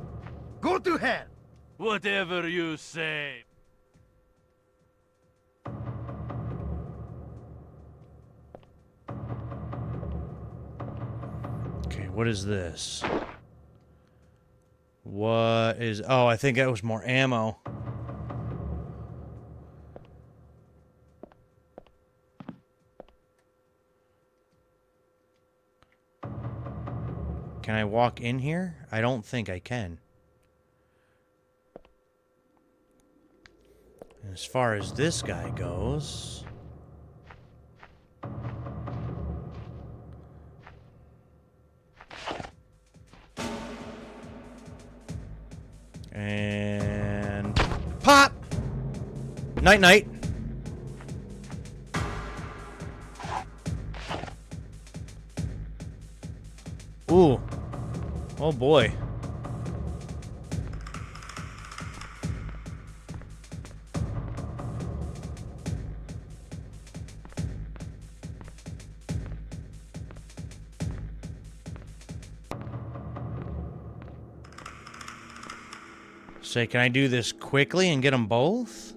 go to hell! Whatever you say. Okay, what is this? What is... Oh, I think that was more ammo. Can I walk in here? I don't think I can. As far as this guy goes... And... Pop! Night-night. Ooh. Oh boy. Say, can I do this quickly and get them both?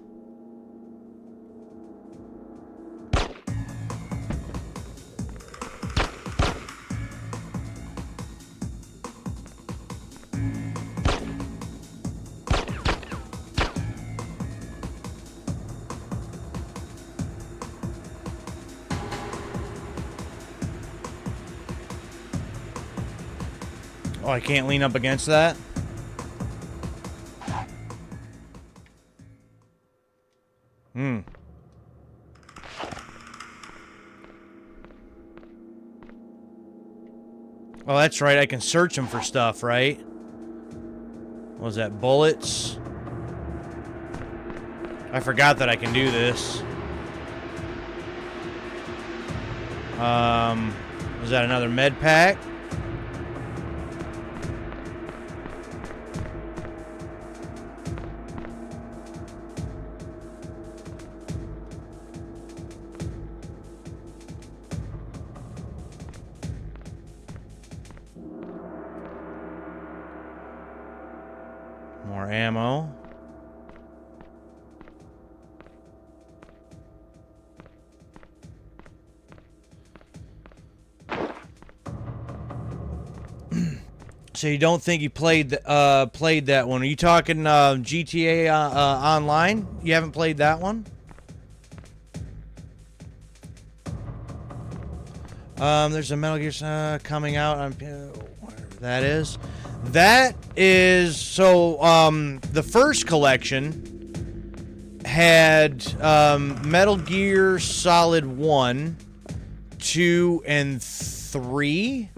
Oh, I can't lean up against that? Oh, that's right. I can search them for stuff, right? What was that? Bullets? I forgot that I can do this. Was that another med pack? More ammo. So you don't think you played that one? Are you talking GTA Online? You haven't played that one? There's a Metal Gear coming out on whatever that is. That is so. The first collection had Metal Gear Solid 1, 2, and 3.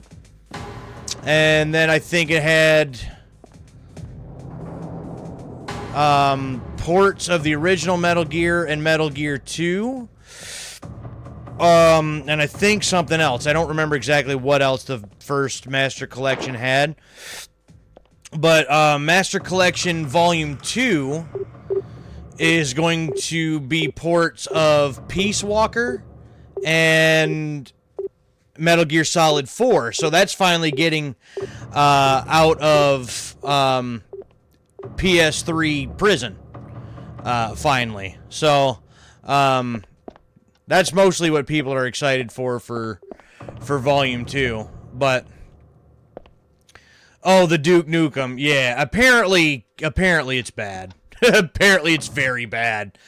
And then I think it had ports of the original Metal Gear and Metal Gear 2. And I think something else. I don't remember exactly what else the first Master Collection had. But Master Collection Volume 2 is going to be ports of Peace Walker and Metal Gear Solid 4. So that's finally getting out of PS3 prison. Finally. So that's mostly what people are excited for Volume 2. But oh, the Duke Nukem. Yeah, apparently it's bad. Apparently it's very bad.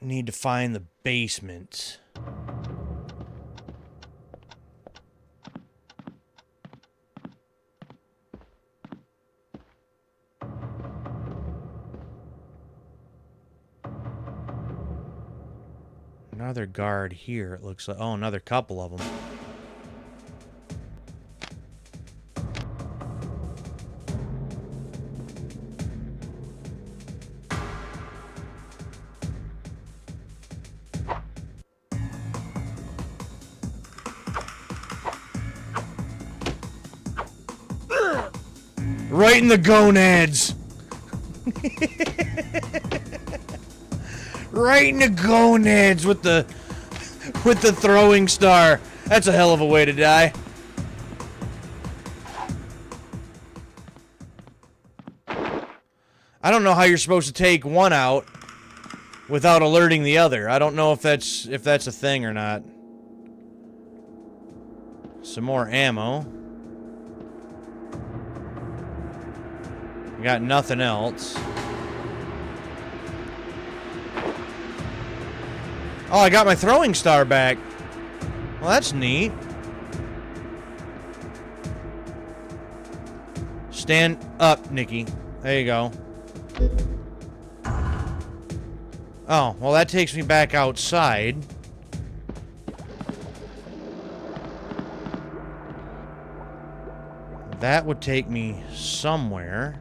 Need to find the basement. Another guard here, it looks like. Oh, another couple of them. Right in the gonads. Right in the gonads with the throwing star. That's a hell of a way to die. I don't know how you're supposed to take one out without alerting the other. I don't know if that's a thing or not. Some more ammo. Got nothing else. Oh, I got my throwing star back. Well, that's neat. Stand up, Nikki. There you go. Oh, well, that takes me back outside. That would take me somewhere.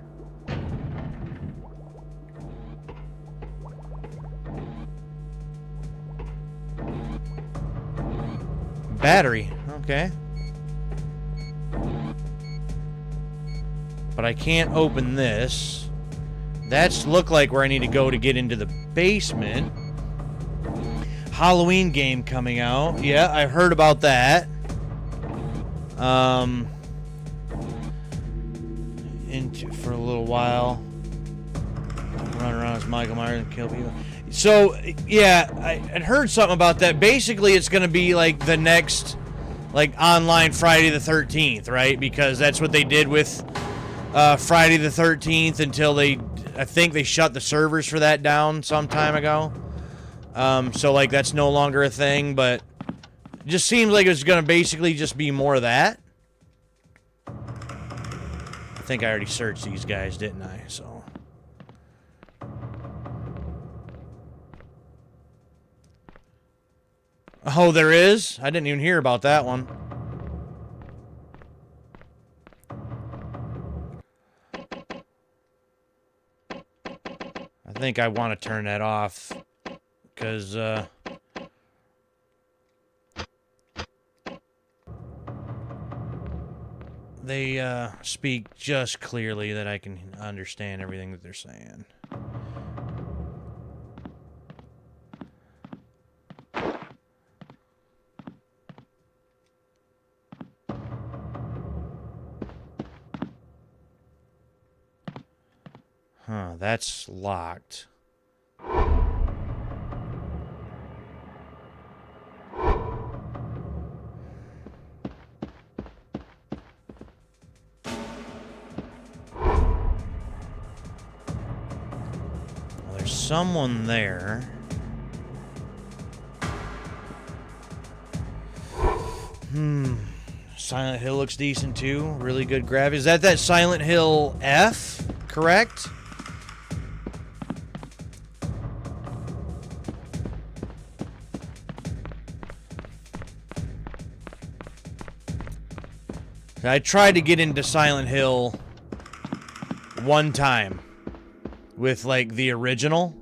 Battery, okay. But I can't open this. That's look like where I need to go to get into the basement. Halloween game coming out. Yeah, I heard about that. Into for a little while. Run around as Michael Myers and kill people. So, yeah, I had heard something about that. Basically, it's going to be like the next, like, online Friday the 13th, right? Because that's what they did with Friday the 13th until I think they shut the servers for that down some time ago. So, like, that's no longer a thing, but it just seems like it's going to basically just be more of that. I think I already searched these guys, didn't I? So. Oh, there is? I didn't even hear about that one. I think I want to turn that off because they speak just clearly that I can understand everything that they're saying. Huh, that's locked. Well, there's someone there. Silent Hill looks decent too. Really good grab. Is that Silent Hill F? Correct? I tried to get into Silent Hill one time with, like, the original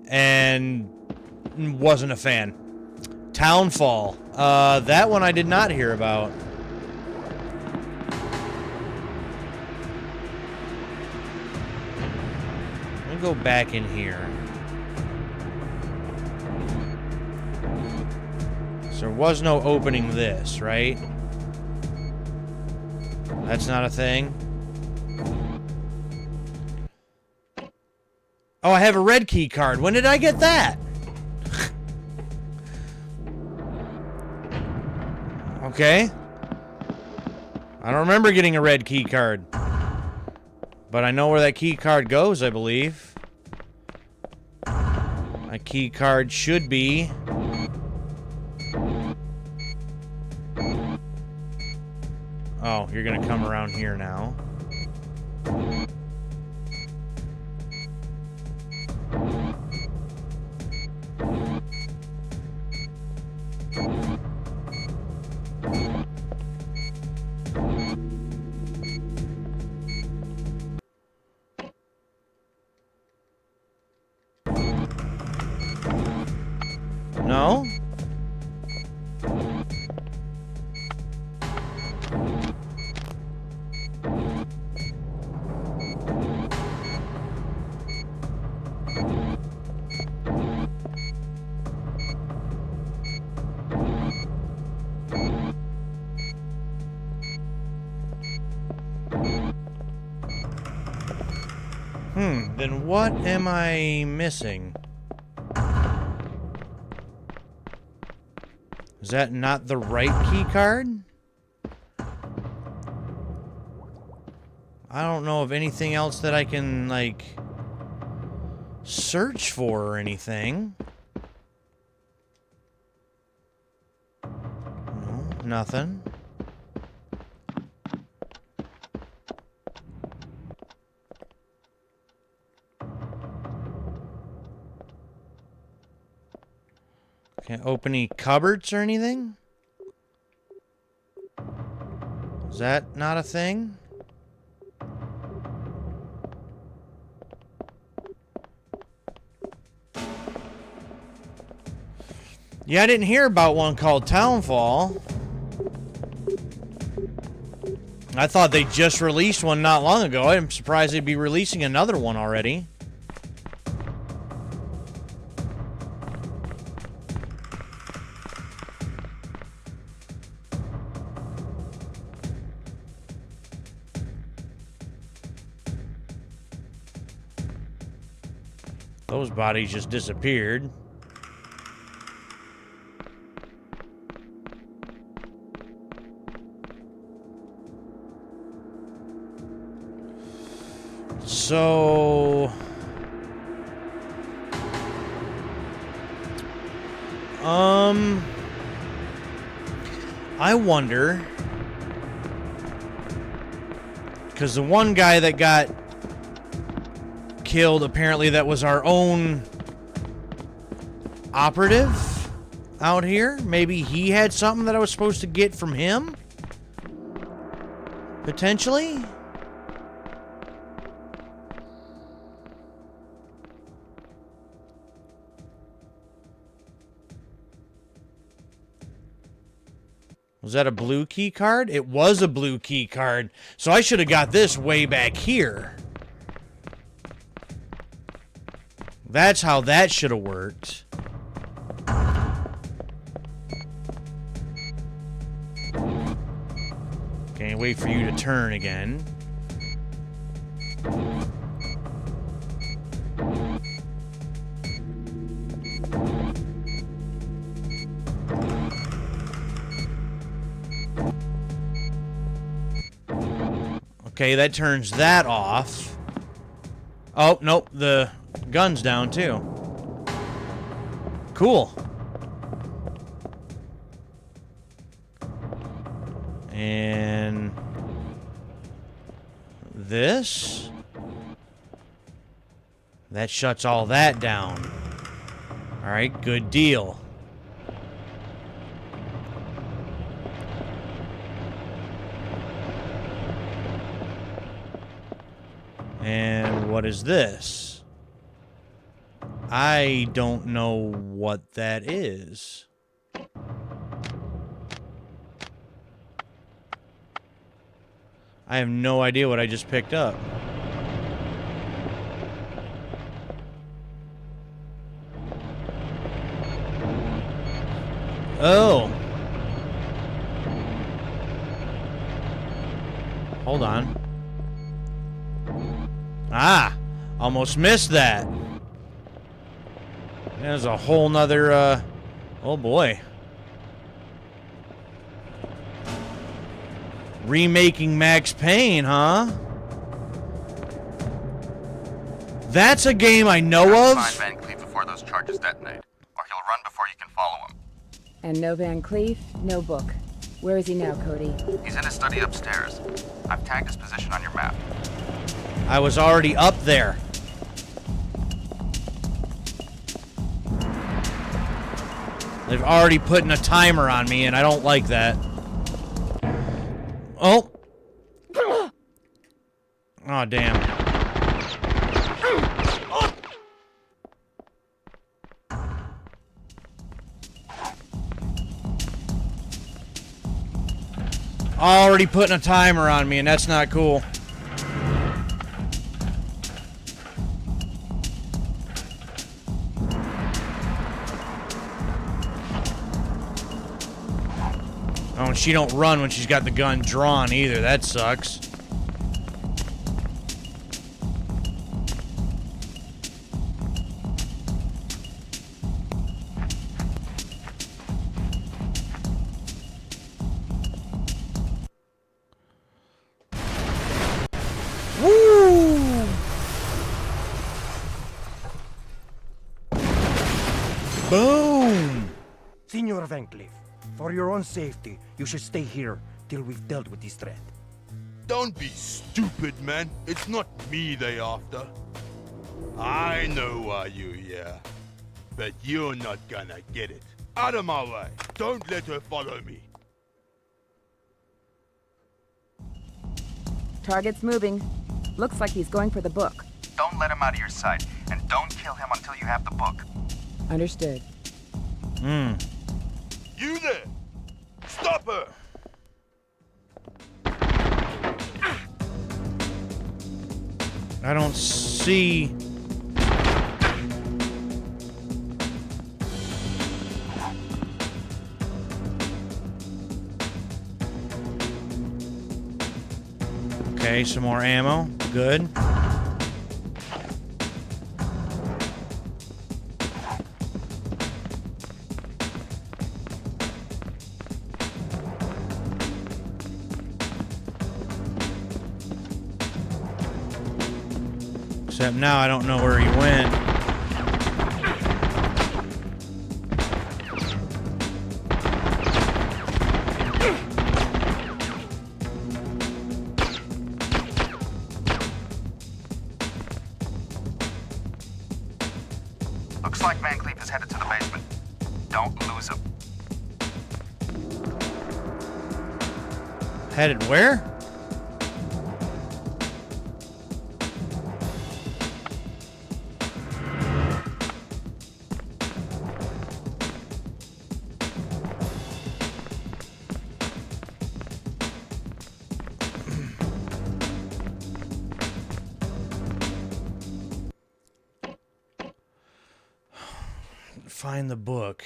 and wasn't a fan. Townfall. That one I did not hear about. go back in here. So there was no opening this, right? That's not a thing. Oh, I have a red key card. When did I get that? Okay. I don't remember getting a red key card. But I know where that key card goes, I believe. My key card should be... Oh, you're gonna come around here now. No? Then what am I missing? Is that not the right key card? I don't know of anything else that I can, like, search for or anything. No, nothing. Can't open any cupboards or anything? Is that not a thing? Yeah, I didn't hear about one called Townfall. I thought they just released one not long ago. I'm surprised they'd be releasing another one already. Those bodies just disappeared. So... I wonder... Because the one guy that got killed, apparently that was our own operative out here. Maybe he had something that I was supposed to get from him? Potentially? Was that a blue key card? It was a blue key card. So I should have got this way back here. That's how that should have worked. Okay, wait for you to turn again. Okay, that turns that off. Oh, nope, the gun's down too. Cool. And this, that shuts all that down. All right, good deal. And what is this? I don't know what that is. I have no idea what I just picked up. Oh. Hold on. Ah, almost missed that. There's a whole nother, oh boy. Remaking Max Payne, huh? That's a game I know of. Find Van Cleef before those charges detonate, or he'll run before you can follow him. And no Van Cleef, no book. Where is he now, Cody? He's in his study upstairs. I've tagged his position on your map. I was already up there. They've already put a timer on me, and I don't like that. Oh. Oh, damn. Already putting a timer on me, and that's not cool. Oh, and she don't run when she's got the gun drawn either. That sucks. Woo! Boom! Senor Van Cleef, for your own safety, you should stay here till we've dealt with this threat. Don't be stupid, man. It's not me they after. I know why you're here. But you're not gonna get it. Out of my way. Don't let her follow me. Target's moving. Looks like he's going for the book. Don't let him out of your sight, and don't kill him until you have the book. Understood. You there! Stop her! I don't see... Okay, some more ammo. Good. Except now I don't know where he went. Looks like Van Cleef is headed to the basement. Don't lose him. Headed where? Find the book.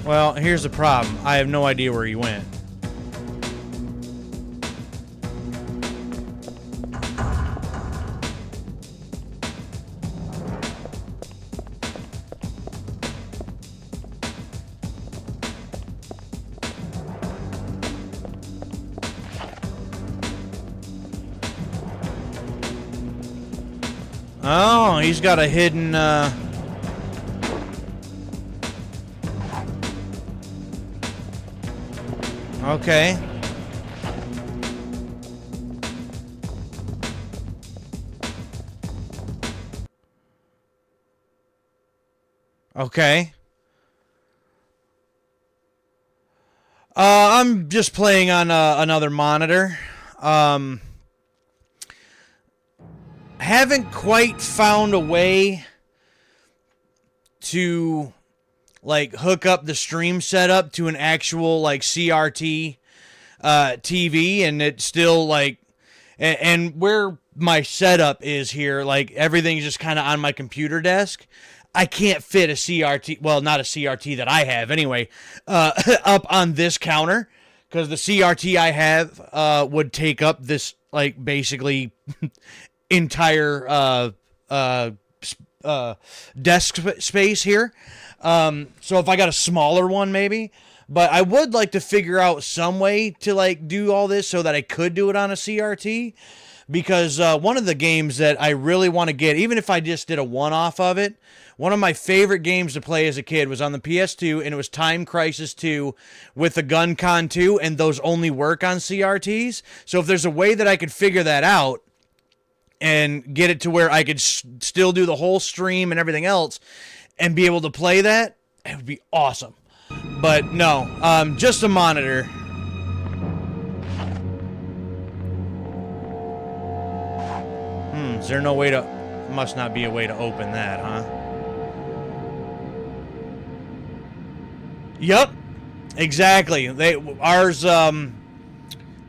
Well, here's the problem. I have no idea where he went. Oh, he's got a hidden, Okay. Okay. I'm just playing on another monitor. Haven't quite found a way to like hook up the stream setup to an actual like CRT TV, and it still like And where my setup is here, like everything's just kind of on my computer desk. I can't fit a CRT, well, not a CRT that I have anyway, up on this counter, because the CRT I have would take up this, like, basically entire desk space here. So if I got a smaller one, maybe. But I would like to figure out some way to, like, do all this so that I could do it on a CRT. Because one of the games that I really want to get, even if I just did a one-off of it, one of my favorite games to play as a kid was on the PS2, and it was Time Crisis 2 with the Gun Con 2, and those only work on CRTs. So if there's a way that I could figure that out and get it to where I could still do the whole stream and everything else and be able to play that, it would be awesome. But no, just a monitor. Is there no way to... Must not be a way to open that, huh? Yep, exactly. Ours, the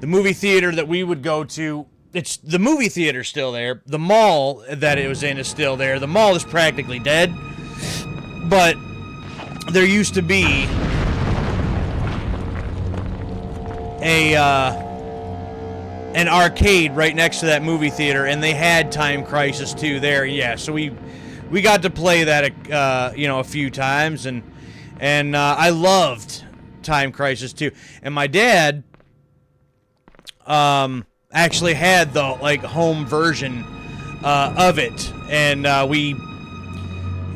movie theater that we would go to, it's the movie theater's still there. The mall that it was in is still there. The mall is practically dead. But there used to be an arcade right next to that movie theater, and they had Time Crisis 2 there. Yeah, so we got to play that a few times, and I loved Time Crisis 2. And my dad actually had the, like, home version of it, and we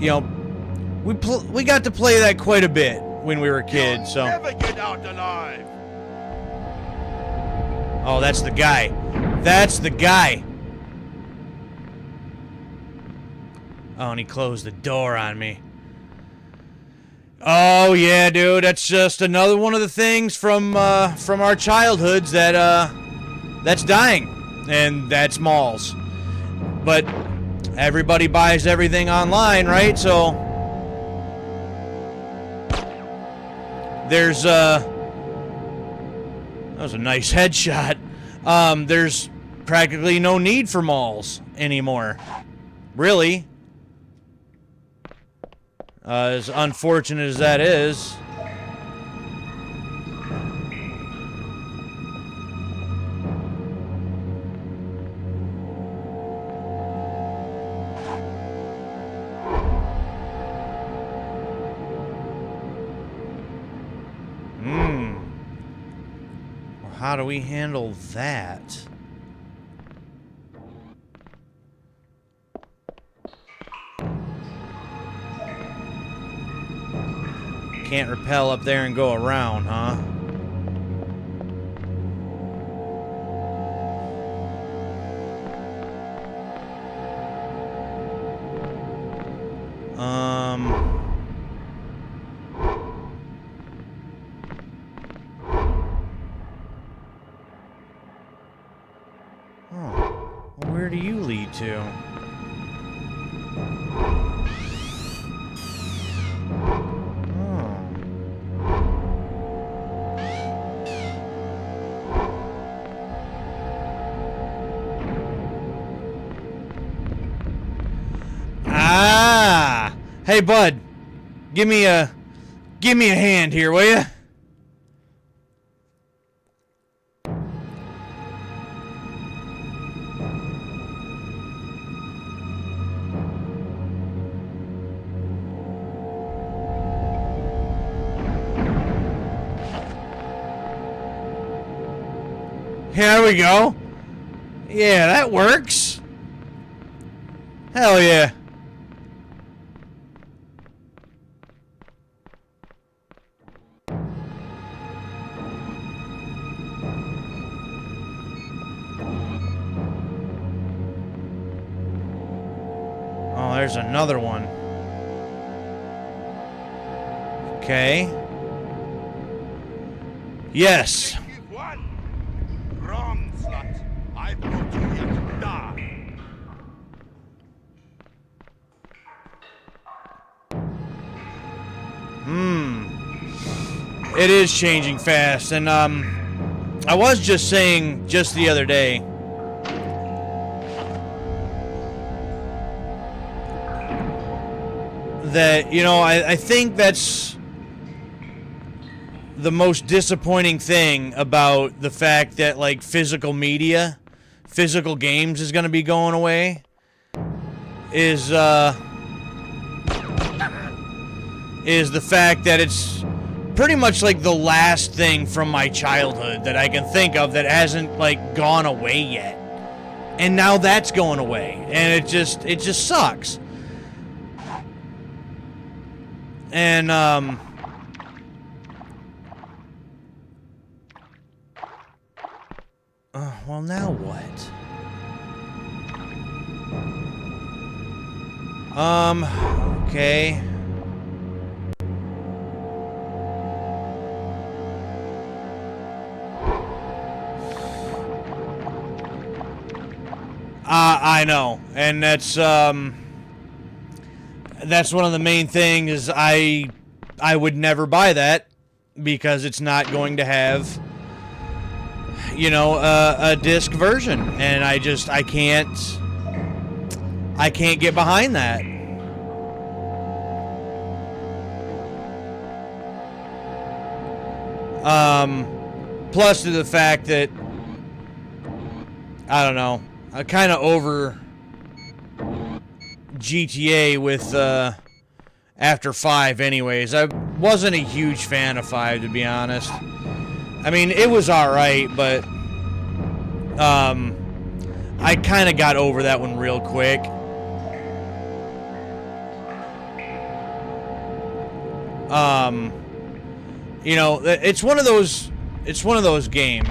got to play that quite a bit when we were kids. So never get out alive. Oh, that's the guy. That's the guy. Oh, and he closed the door on me. Oh yeah, dude. That's just another one of the things from our childhoods that's dying, and that's malls. But everybody buys everything online, right? So there's that was a nice headshot. There's practically no need for malls anymore. Really. As unfortunate as that is. How do we handle that? Can't rappel up there and go around, huh? Where do you lead to? Ah! Hey, bud. Give me a hand here, will you? Here we go. Yeah, that works. Hell yeah. Oh, there's another one. Okay. Yes. Wrong, slut. I brought you here to die. It is changing fast, and I was just saying just the other day that, you know, I think that's the most disappointing thing about the fact that, like, physical media, physical games is going to be going away, is the fact that it's pretty much like the last thing from my childhood that I can think of that hasn't, like, gone away yet. And now that's going away. And it just sucks. And, well, now what? Okay. I know. And that's one of the main things is I would never buy that because it's not going to have, you know, a disc version, and I can't get behind that. Plus to the fact that I don't know, I kind of over GTA with after 5 anyways. I wasn't a huge fan of 5, to be honest. I mean, it was alright, but I kind of got over that one real quick. You know, it's one of those games.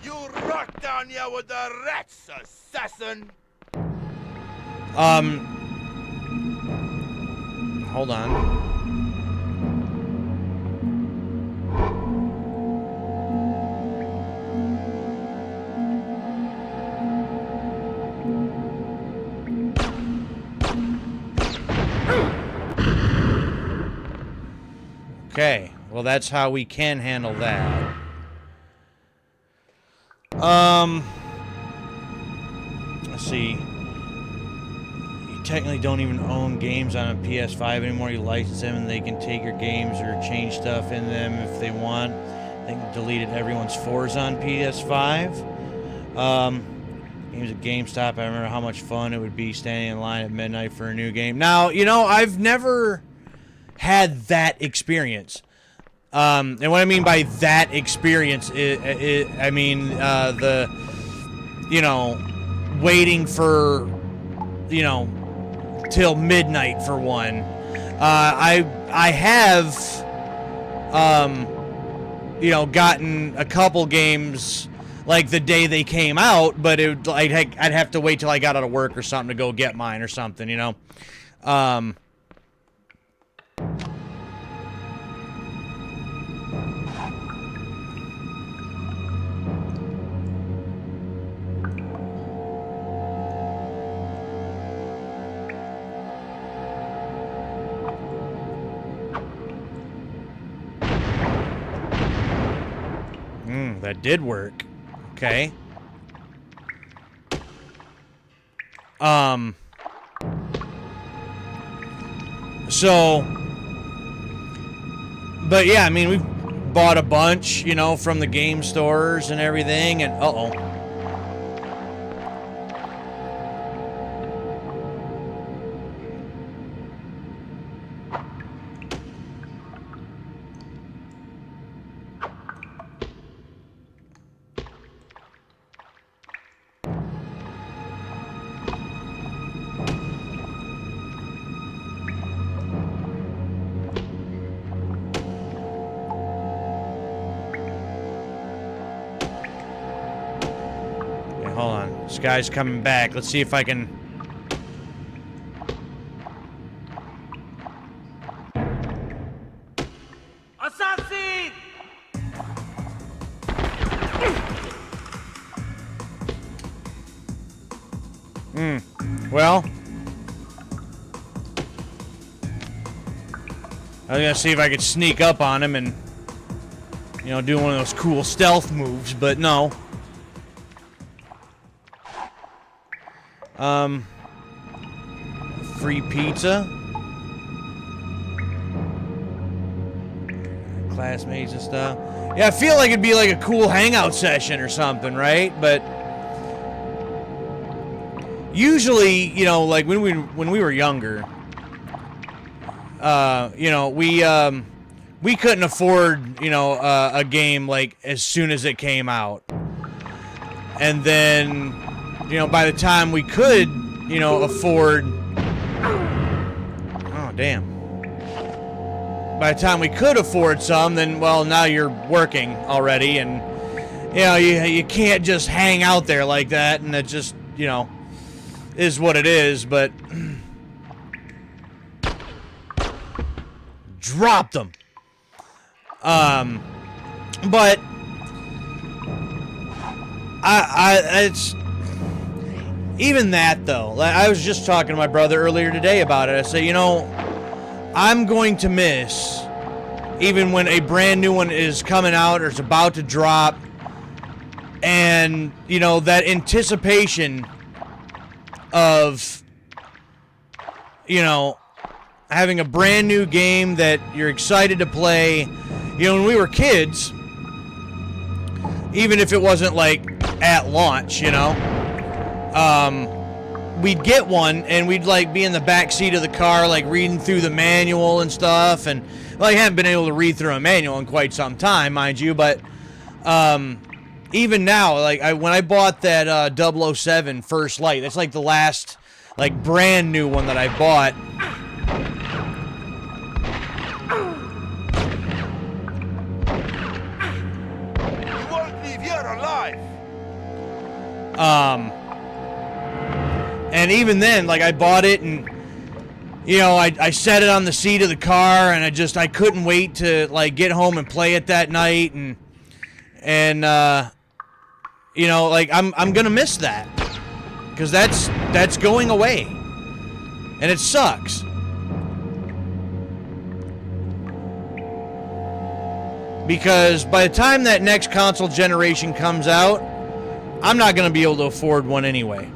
You rock down here with the rats, assassin. Hold on. Okay, well that's how we can handle that. Let's see. You technically don't even own games on a PS5 anymore. You license them and they can take your games or change stuff in them if they want. I think they deleted everyone's Forza on PS5. Games at GameStop, I remember how much fun it would be standing in line at midnight for a new game. Now, you know, I've never had that experience. And what I mean by that experience I mean the, you know, waiting for, you know, till midnight for one. I have you know, gotten a couple games like the day they came out, but I'd have to wait till I got out of work or something to go get mine or something, you know. That did work. Okay. So, but yeah, I mean, we've bought a bunch, you know, from the game stores and everything, and uh-oh. Hold on. This guy's coming back. Let's see if I can... Assassin! Well... I was gonna see if I could sneak up on him and... you know, do one of those cool stealth moves, but no. Free pizza. Classmates and stuff. Yeah, I feel like it'd be like a cool hangout session or something, right? But usually, you know, like when we were younger, you know, we couldn't afford, you know, a game like as soon as it came out. And then, you know, by the time we could, you know, afford... Oh, damn. By the time we could afford some, then, well, now you're working already, and, you know, you can't just hang out there like that, and it just, you know, is what it is, but... Dropped them. But... it's even that though. Like, I was just talking to my brother earlier today about it. I say, you know, I'm going to miss even when a brand new one is coming out or is about to drop, and you know that anticipation of, you know, having a brand new game that you're excited to play. You know, when we were kids, even if it wasn't like at launch, you know, we'd get one and we'd like be in the back seat of the car, like reading through the manual and stuff. And well, I haven't been able to read through a manual in quite some time, mind you, but even now, like when I bought that 007 First Light, that's like the last like brand new one that I bought. And even then, like I bought it and, you know, I set it on the seat of the car and I couldn't wait to like get home and play it that night. And you know, like I'm going to miss that because that's going away and it sucks. Because by the time that next console generation comes out, I'm not going to be able to afford one anyway.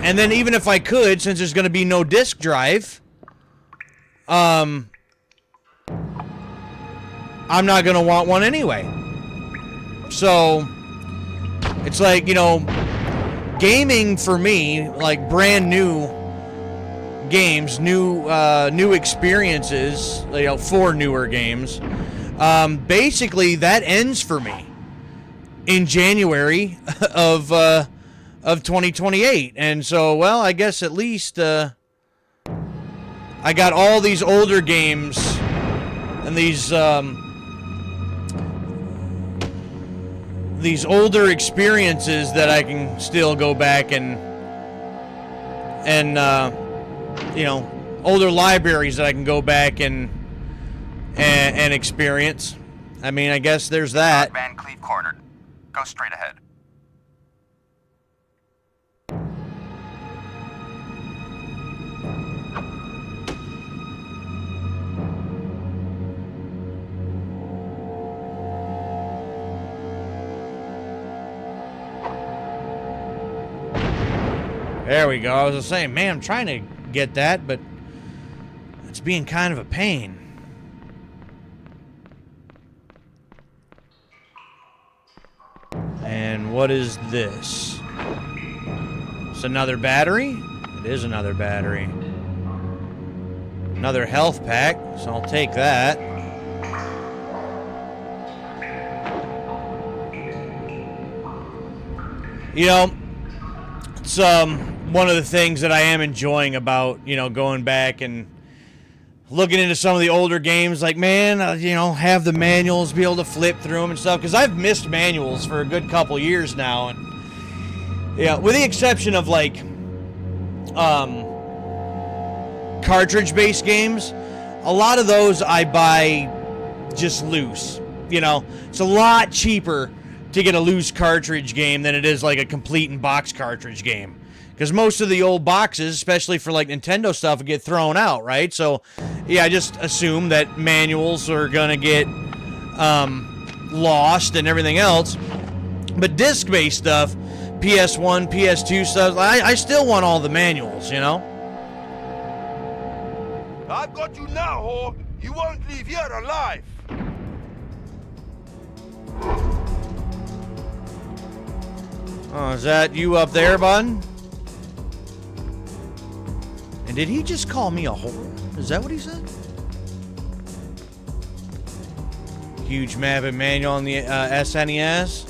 And then even if I could, since there's going to be no disk drive, I'm not going to want one anyway. So, it's like, you know, gaming for me, like brand new games, new experiences, you know, for newer games, basically that ends for me in January of 2028. And so, well, I guess at least I got all these older games and these older experiences that I can still go back and you know, older libraries that I can go back and experience. I mean, I guess there's that. Van Cleef cornered. Go straight ahead. There we go. I was just saying, man, I'm trying to get that, but it's being kind of a pain. And what is this? It's another battery? It is another battery. Another health pack, so I'll take that. You know, it's one of the things that I am enjoying about, you know, going back and looking into some of the older games. Like, man, you know, have the manuals, be able to flip through them and stuff, because I've missed manuals for a good couple years now. And yeah, with the exception of like cartridge-based games, a lot of those I buy just loose. You know, it's a lot cheaper to get a loose cartridge game than it is like a complete in box cartridge game. Because most of the old boxes, especially for like Nintendo stuff, would get thrown out, right? So, yeah, I just assume that manuals are gonna get lost and everything else. But disc-based stuff, PS1, PS2 stuff. I still want all the manuals, you know? I've got you now, whore. You won't leave here alive. Oh, is that you up there, bud? And did he just call me a whore? Is that what he said? Huge map and manual on the SNES.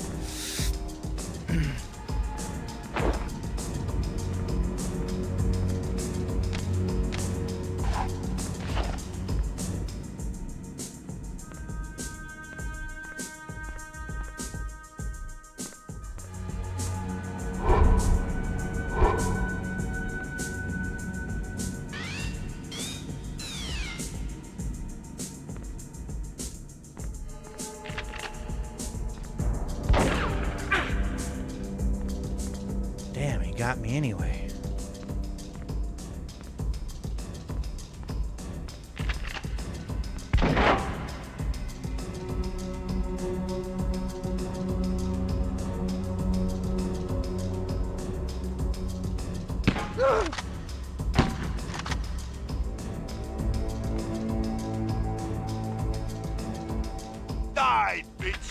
Damn, he got me anyway. Die, bitch.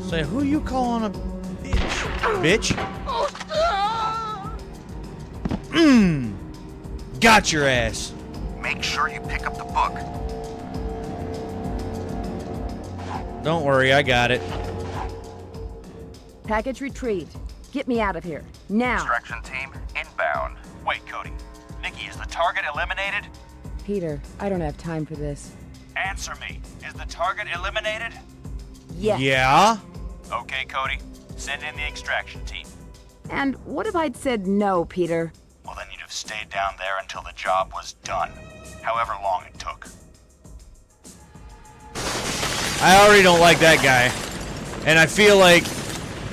Say, who you calling a bitch? Mmm. Got your ass. Make sure you pick up the book. Don't worry, I got it. Package retrieved. Get me out of here. Now. Extraction team, inbound. Wait, Cody. Nikki, is the target eliminated? Peter, I don't have time for this. Answer me. Is the target eliminated? Yes. Yeah? Okay, Cody. Send in the extraction team. And what if I'd said no, Peter? Well, then you'd have stayed down there until the job was done. However long it took. I already don't like that guy. And I feel like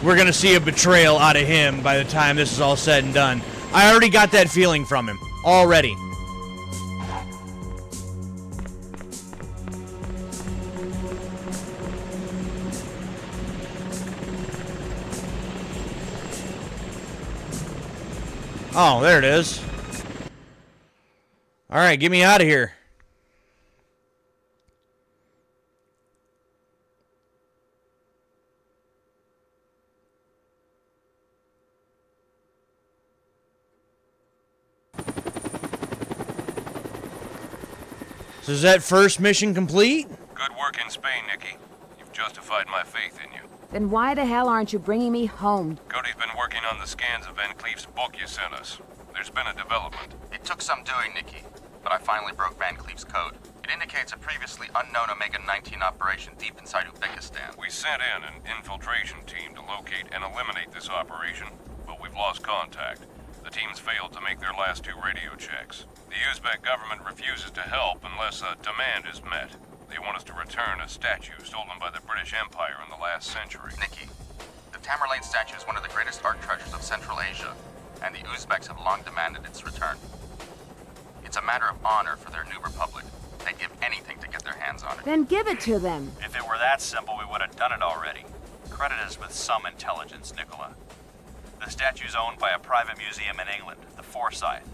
we're gonna see a betrayal out of him by the time this is all said and done. I already got that feeling from him. Already. Oh, there it is. Alright, get me out of here. So is that first mission complete? Good work in Spain, Nikki. You've justified my faith in you. Then why the hell aren't you bringing me home? Cody's been working on the scans of Van Cleef's book you sent us. There's been a development. It took some doing, Nikki, but I finally broke Van Cleef's code. It indicates a previously unknown Omega-19 operation deep inside Uzbekistan. We sent in an infiltration team to locate and eliminate this operation, but we've lost contact. The teams failed to make their last 2 radio checks. The Uzbek government refuses to help unless a demand is met. They want us to return a statue stolen by the British Empire in the last century. Nikki, the Tamerlane statue is one of the greatest art treasures of Central Asia, and the Uzbeks have long demanded its return. It's a matter of honor for their new republic. They'd give anything to get their hands on it. Then give it to them. If it were that simple, we would have done it already. Credit us with some intelligence, Nicola. The statue's owned by a private museum in England, the Forsyth,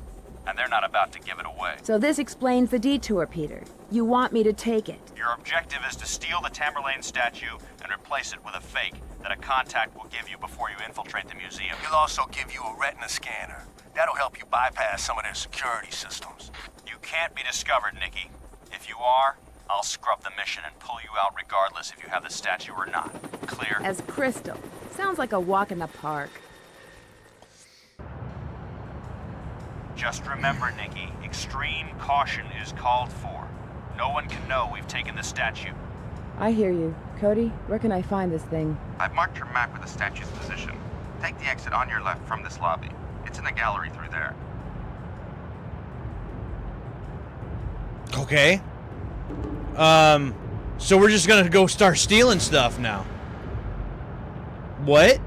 and they're not about to give it away. So this explains the detour, Peter. You want me to take it. Your objective is to steal the Tamerlane statue and replace it with a fake that a contact will give you before you infiltrate the museum. He'll also give you a retina scanner. That'll help you bypass some of their security systems. You can't be discovered, Nikki. If you are, I'll scrub the mission and pull you out regardless if you have the statue or not. Clear? As crystal. Sounds like a walk in the park. Just remember, Nikki, extreme caution is called for. No one can know we've taken the statue. I hear you. Cody, where can I find this thing? I've marked your map with the statue's position. Take the exit on your left from this lobby. It's in the gallery through there. Okay. So we're just gonna go start stealing stuff now. What?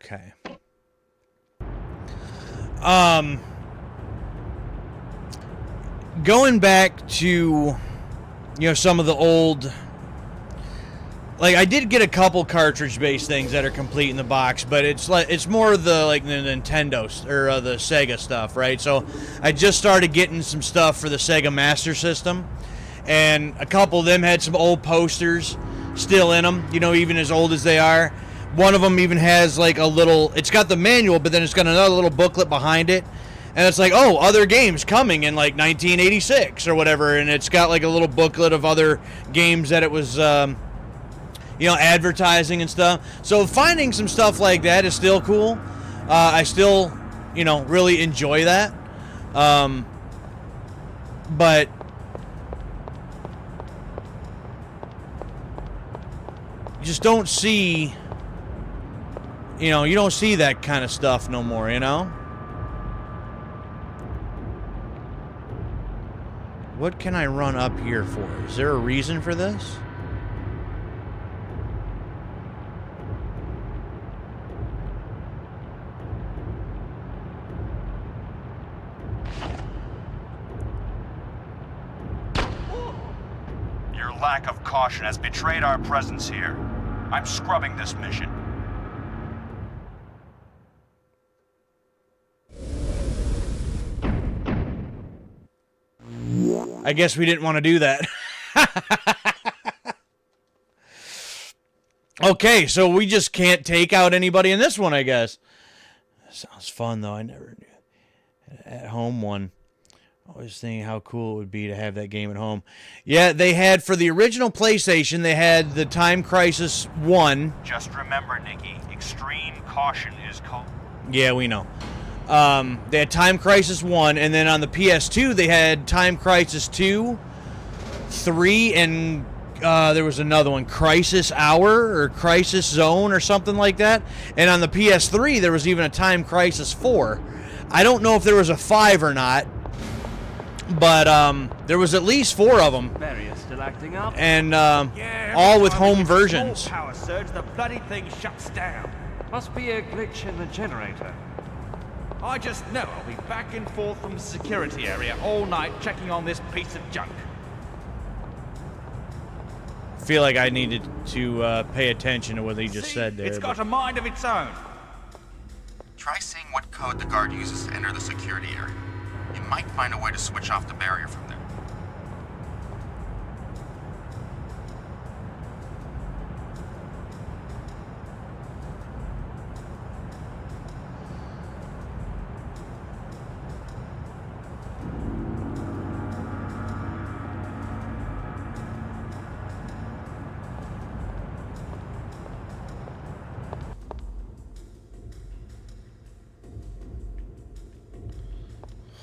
Okay. Going back to, some of the old, like, I did get a couple cartridge-based things that are complete in the box, but it's more the Nintendo or the Sega stuff, right? So I just started getting some stuff for the Sega Master System, and a couple of them had some old posters still in them, even as old as they are. One of them even has like a little, it's got the manual, but then it's got another little booklet behind it. And it's like, oh, other games coming in like 1986 or whatever. And it's got like a little booklet of other games that it was, advertising and stuff. So finding some stuff like that is still cool. I still, really enjoy that. But you just don't see, you don't see that kind of stuff no more, What can I run up here for? Is there a reason for this? Your lack of caution has betrayed our presence here. I'm scrubbing this mission. I guess we didn't want to do that. Okay, so we just can't take out anybody in this one, I guess. Sounds fun, though. I never knew. At home one. Always thinking how cool it would be to have that game at home. Yeah, they had, for the original PlayStation, they had the Time Crisis 1. Just remember, Nikki, extreme caution is called. Yeah, we know. They had Time Crisis 1, and then on the PS2, they had Time Crisis 2, 3, and there was another one, Crisis Hour, or Crisis Zone, or something like that. And on the PS3, there was even a Time Crisis 4. I don't know if there was a 5 or not, but there was at least 4 of them. Barrier's still acting up. And all with home versions. Power surge, the bloody thing shuts down. Must be a glitch in the generator. I just know I'll be back and forth from the security area all night checking on this piece of junk. I feel like I needed to pay attention to what he just said there. It's got a mind of its own. Try seeing what code the guard uses to enter the security area. You might find a way to switch off the barrier from there.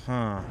Huh.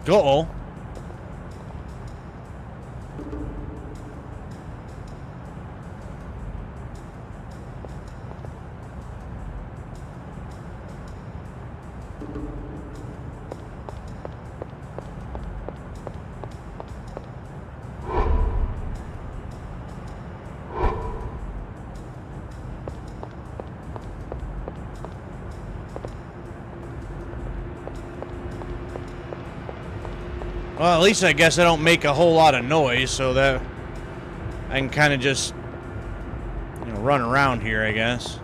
Uh-oh. Well, at least I guess I don't make a whole lot of noise, so that I can kind of just, run around here, I guess.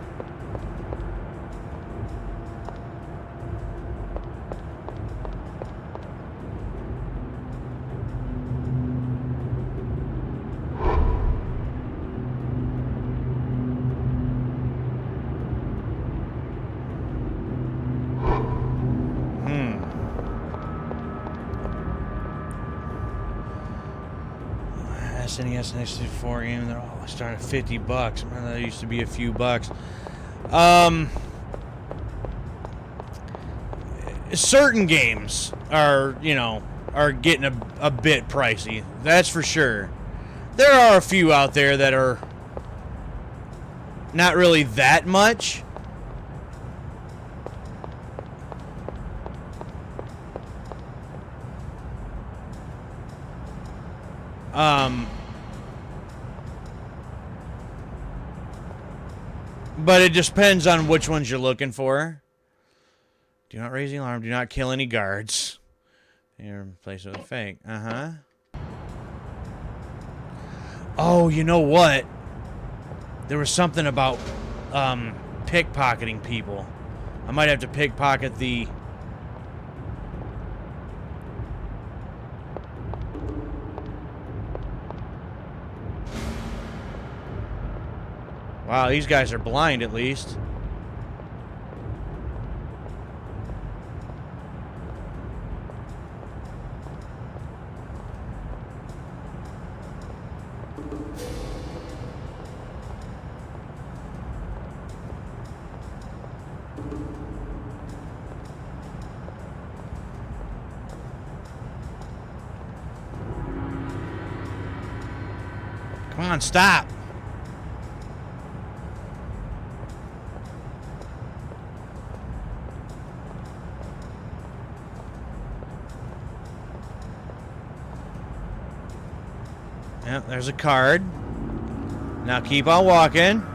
SNES and N64 game, they're all starting at $50. Man, that used to be a few bucks. Certain games are, you know, are getting a bit pricey. That's for sure. There are a few out there that are not really that much. But it just depends on which ones you're looking for. Do not raise the alarm. Do not kill any guards. Here, replace it with fake. Uh-huh. Oh, you know what? There was something about pickpocketing people. I might have to pickpocket the... Wow, these guys are blind at least. Come on, stop. Yep, there's a card. Now keep on walking.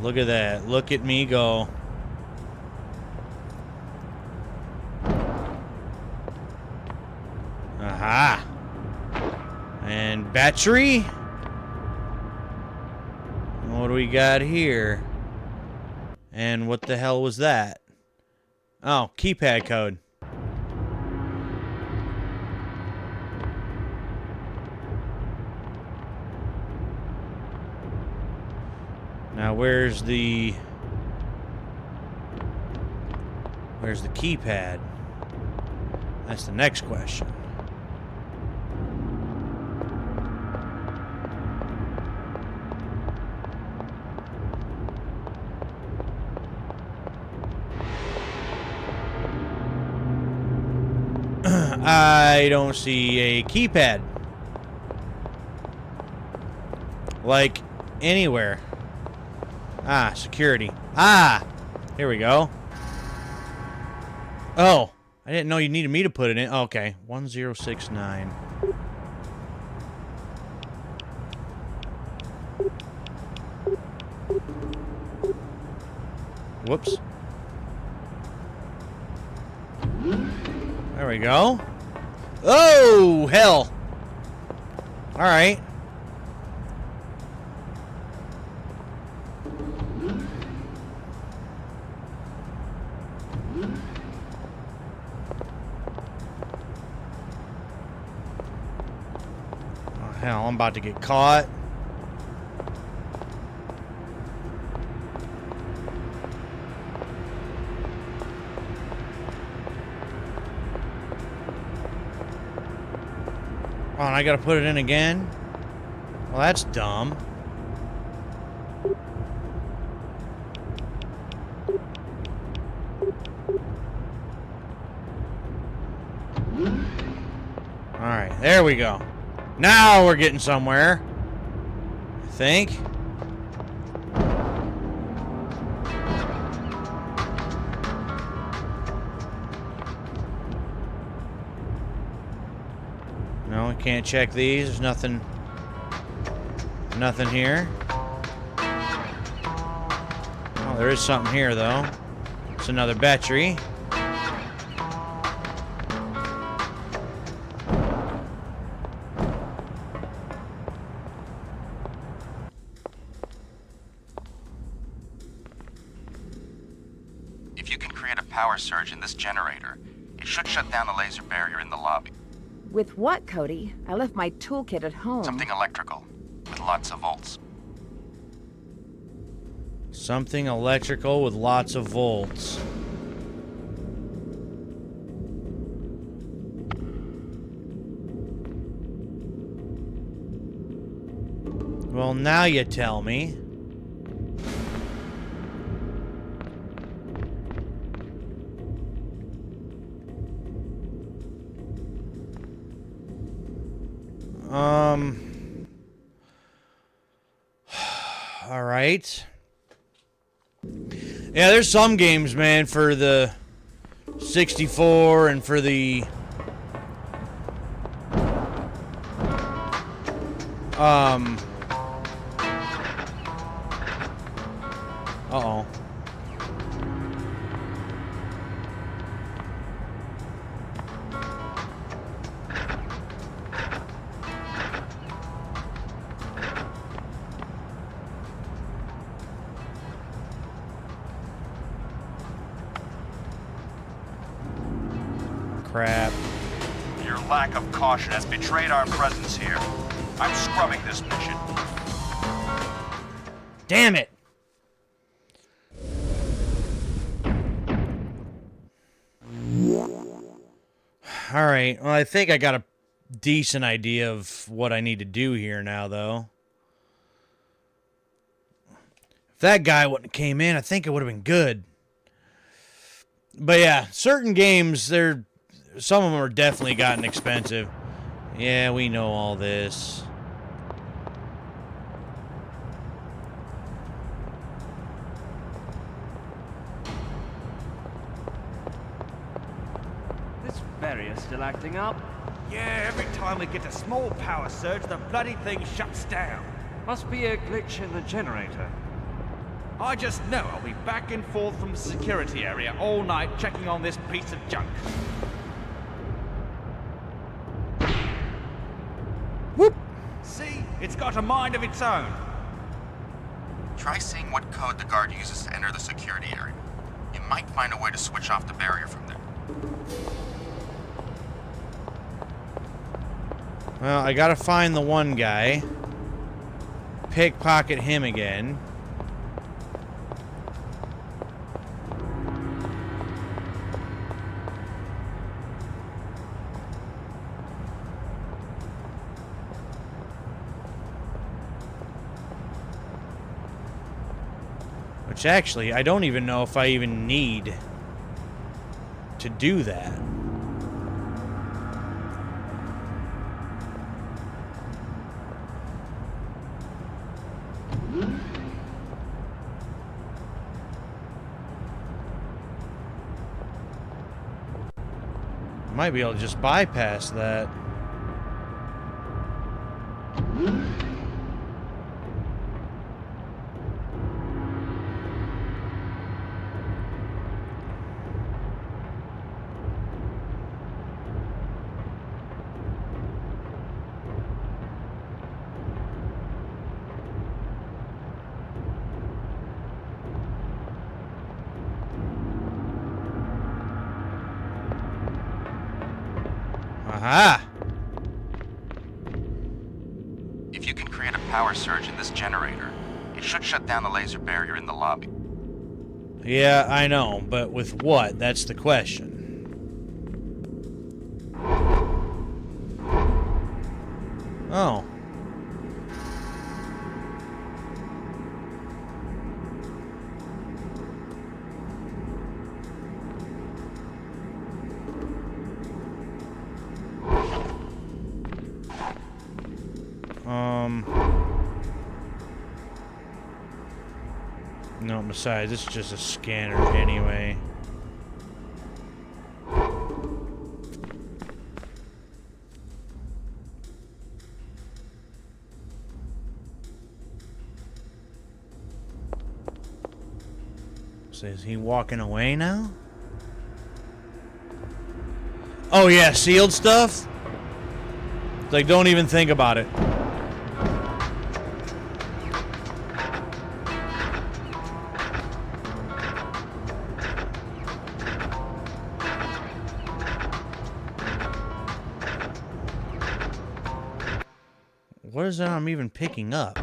Look at that. Look at me go. Aha. And battery. What do we got here? And what the hell was that? Oh, keypad code. Now where's the keypad? That's the next question. I don't see a keypad. Like anywhere. Ah, security. Ah! Here we go. Oh, I didn't know you needed me to put it in. Okay, 1069. Whoops. There we go. Oh, hell. All right. Oh, hell, I'm about to get caught. Oh, and I gotta put it in again? Well, that's dumb. Alright, there we go. Now we're getting somewhere. I think. No, we can't check these. There's nothing here. Oh, there is something here, though. It's another battery. If you can create a power surge in this generator, it should shut down the laser barrier in the lobby. With what, Cody? I left my toolkit at home. Something electrical, with lots of volts. Something electrical with lots of volts. Well, now you tell me. All right. Yeah, there's some games, man, for the 64 and for the uh-oh. Crap. Your lack of caution has betrayed our presence here. I'm scrubbing this mission. Damn it. All right. Well, I think I got a decent idea of what I need to do here now, though. If that guy wouldn't have came in, I think it would have been good. But yeah, certain games, some of them are definitely gotten expensive. Yeah, we know all this. This barrier's still acting up. Yeah, every time we get a small power surge, the bloody thing shuts down. Must be a glitch in the generator. I just know I'll be back and forth from the security area all night checking on this piece of junk. Whoop! See? It's got a mind of its own. Try seeing what code the guard uses to enter the security area. You might find a way to switch off the barrier from there. Well, I gotta find the one guy. Pickpocket him again. Which actually, I don't even know if I even need to do that. Might be able to just bypass that. Aha! If you can create a power surge in this generator, it should shut down the laser barrier in the lobby. Yeah, I know, but with what? That's the question. Oh. No, besides, it's just a scanner anyway. So is he walking away now? Oh yeah, sealed stuff? It's like, don't even think about it. what is that I'm even picking up?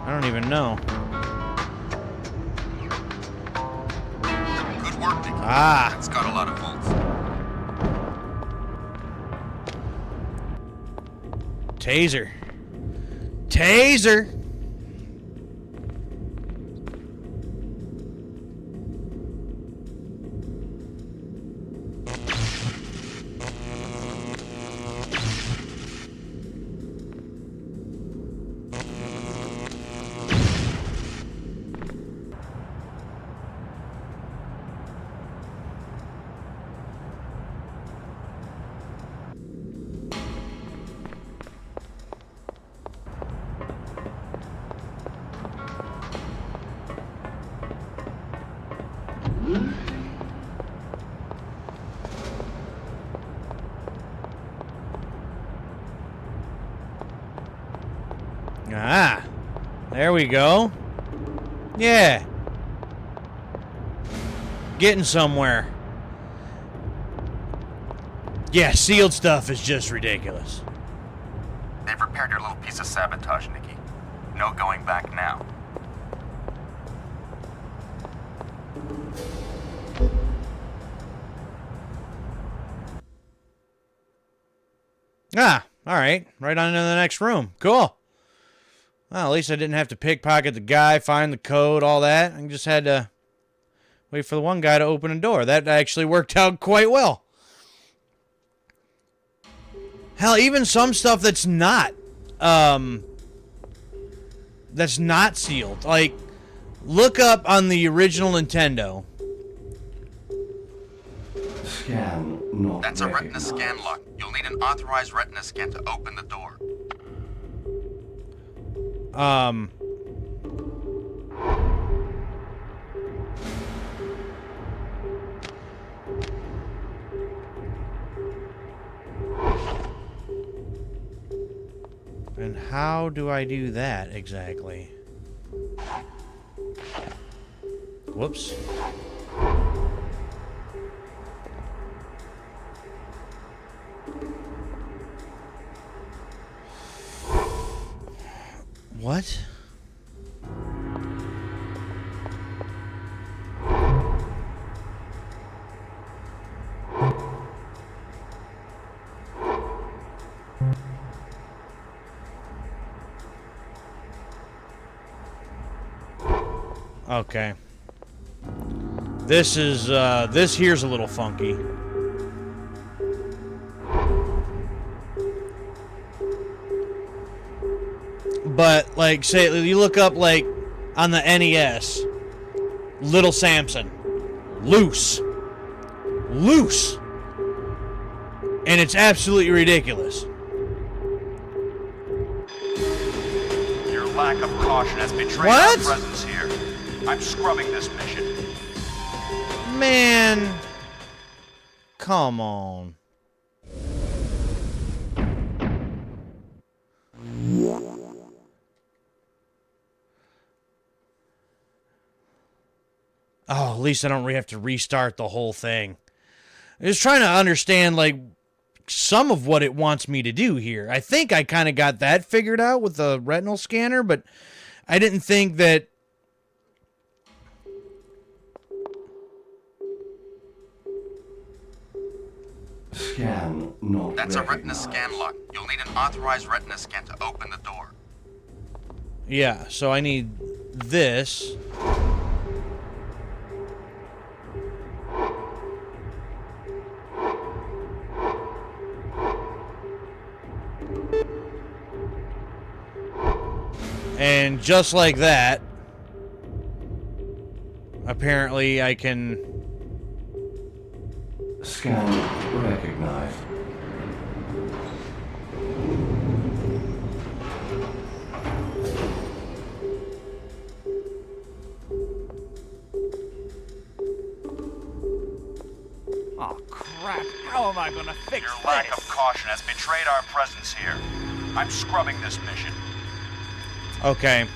I don't even know. Good work, Nicky. Ah. That's got a lot of volts. Taser. Taser! Ah, there we go. Yeah. Getting somewhere. Yeah, sealed stuff is just ridiculous. They've repaired your little piece of sabotage, Nicky. No going back now. Ah, all right. Right on into the next room. Cool. Well, at least I didn't have to pickpocket the guy, find the code, all that. I just had to wait for the one guy to open a door. That actually worked out quite well. Hell, even some stuff that's not sealed. Like, look up on the original Nintendo. Scan not That's a retina recognized. scan lock. You'll need an authorized retina scan to open the door. And how do I do that exactly? Whoops. What? Okay. This is, this here's a little funky. But, like, say, you look up, like, on the NES, Little Samson. Loose. Loose. And it's absolutely ridiculous. Your lack of caution has betrayed What? our presence here. I'm scrubbing this mission. Man. Come on. Oh, at least I don't have to restart the whole thing. I was trying to understand, like, some of what it wants me to do here. I think I kind of got that figured out with the retinal scanner, but I didn't think that... Scan not That's a retina recognized. scan lock. You'll need an authorized retina scan to open the door. Yeah, so I need this. And just like that, apparently I can... Scan recognized. Oh, crap. How am I gonna fix Your this? lack of caution has betrayed our presence here. I'm scrubbing this mission. Okay.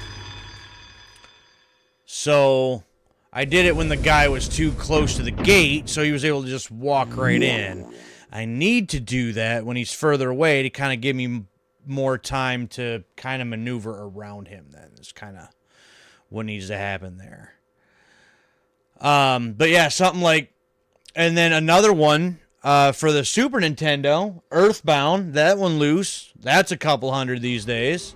So, I did it when the guy was too close to the gate, so he was able to just walk right in. I need to do that when he's further away to kind of give me more time to kind of maneuver around him. Then is kind of what needs to happen there. But yeah, something like, and then another one for the Super Nintendo, Earthbound, that one loose. That's a couple $100 these days.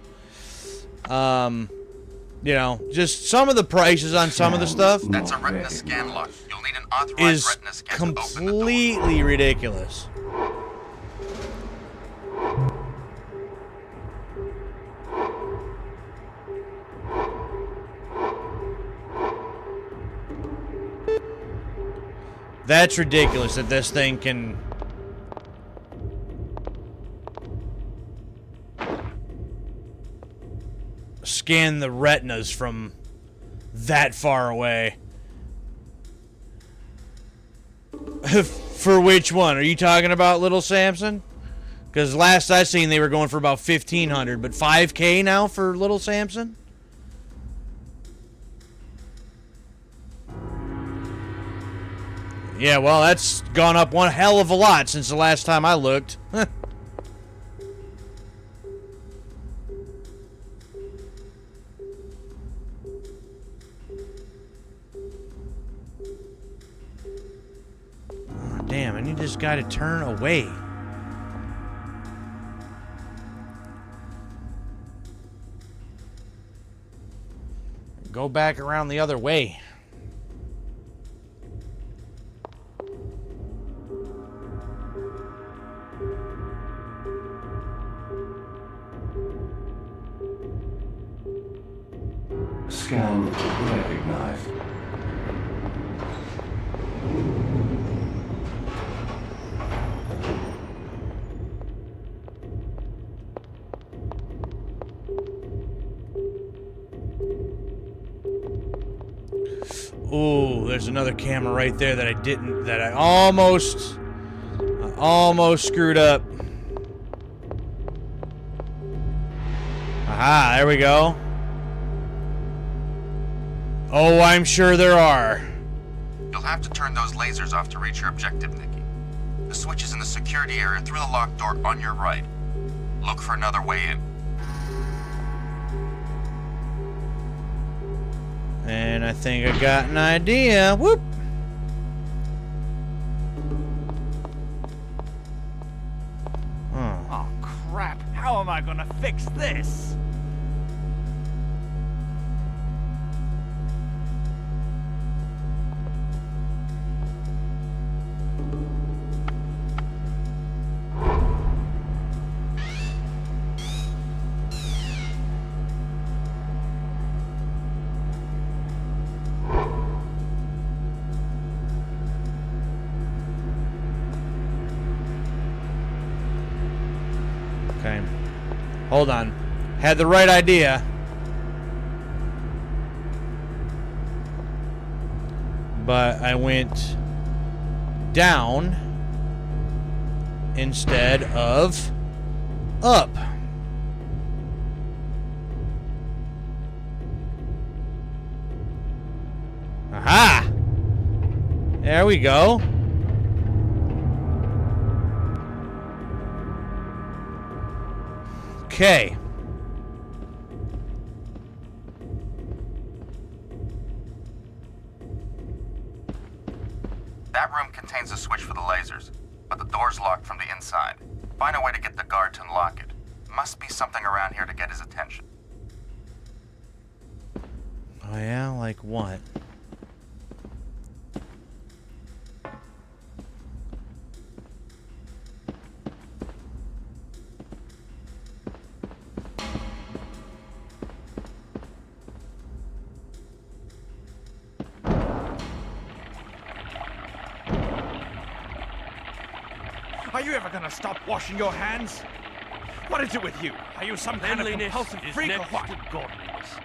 You know, just some of the prices on some of the stuff. That's a retina scan lock. You'll need an authorized retina scan to open the door. Completely ridiculous. That's ridiculous that this thing can... scan the retinas from that far away. For which one? Are you talking about Little Samson? Because last I seen they were going for about $1,500, but $5K now for Little Samson? Yeah, well, that's gone up one hell of a lot since the last time I looked. Damn, I need this guy to turn away. Go back around the other way. Scan recognized. Ooh, there's another camera right there that I almost screwed up. Aha, there we go. Oh, I'm sure there are. You'll have to turn those lasers off to reach your objective, Nikki. The switch is in the security area through the locked door on your right. Look for another way in. And I think I got an idea. Whoop! Oh, crap. How am I gonna fix this? Okay. Hold on. Had the right idea. But I went down instead of up. Aha! There we go. Okay. That room contains a switch for the lasers, but the door's locked from the inside. Find a way to get the guard to unlock it. Must be something around here to get his attention. Oh yeah, like what? Are you ever gonna stop washing your hands? What is it with you? Are you some kind of Cleanliness compulsive is freak or next what? to godliness.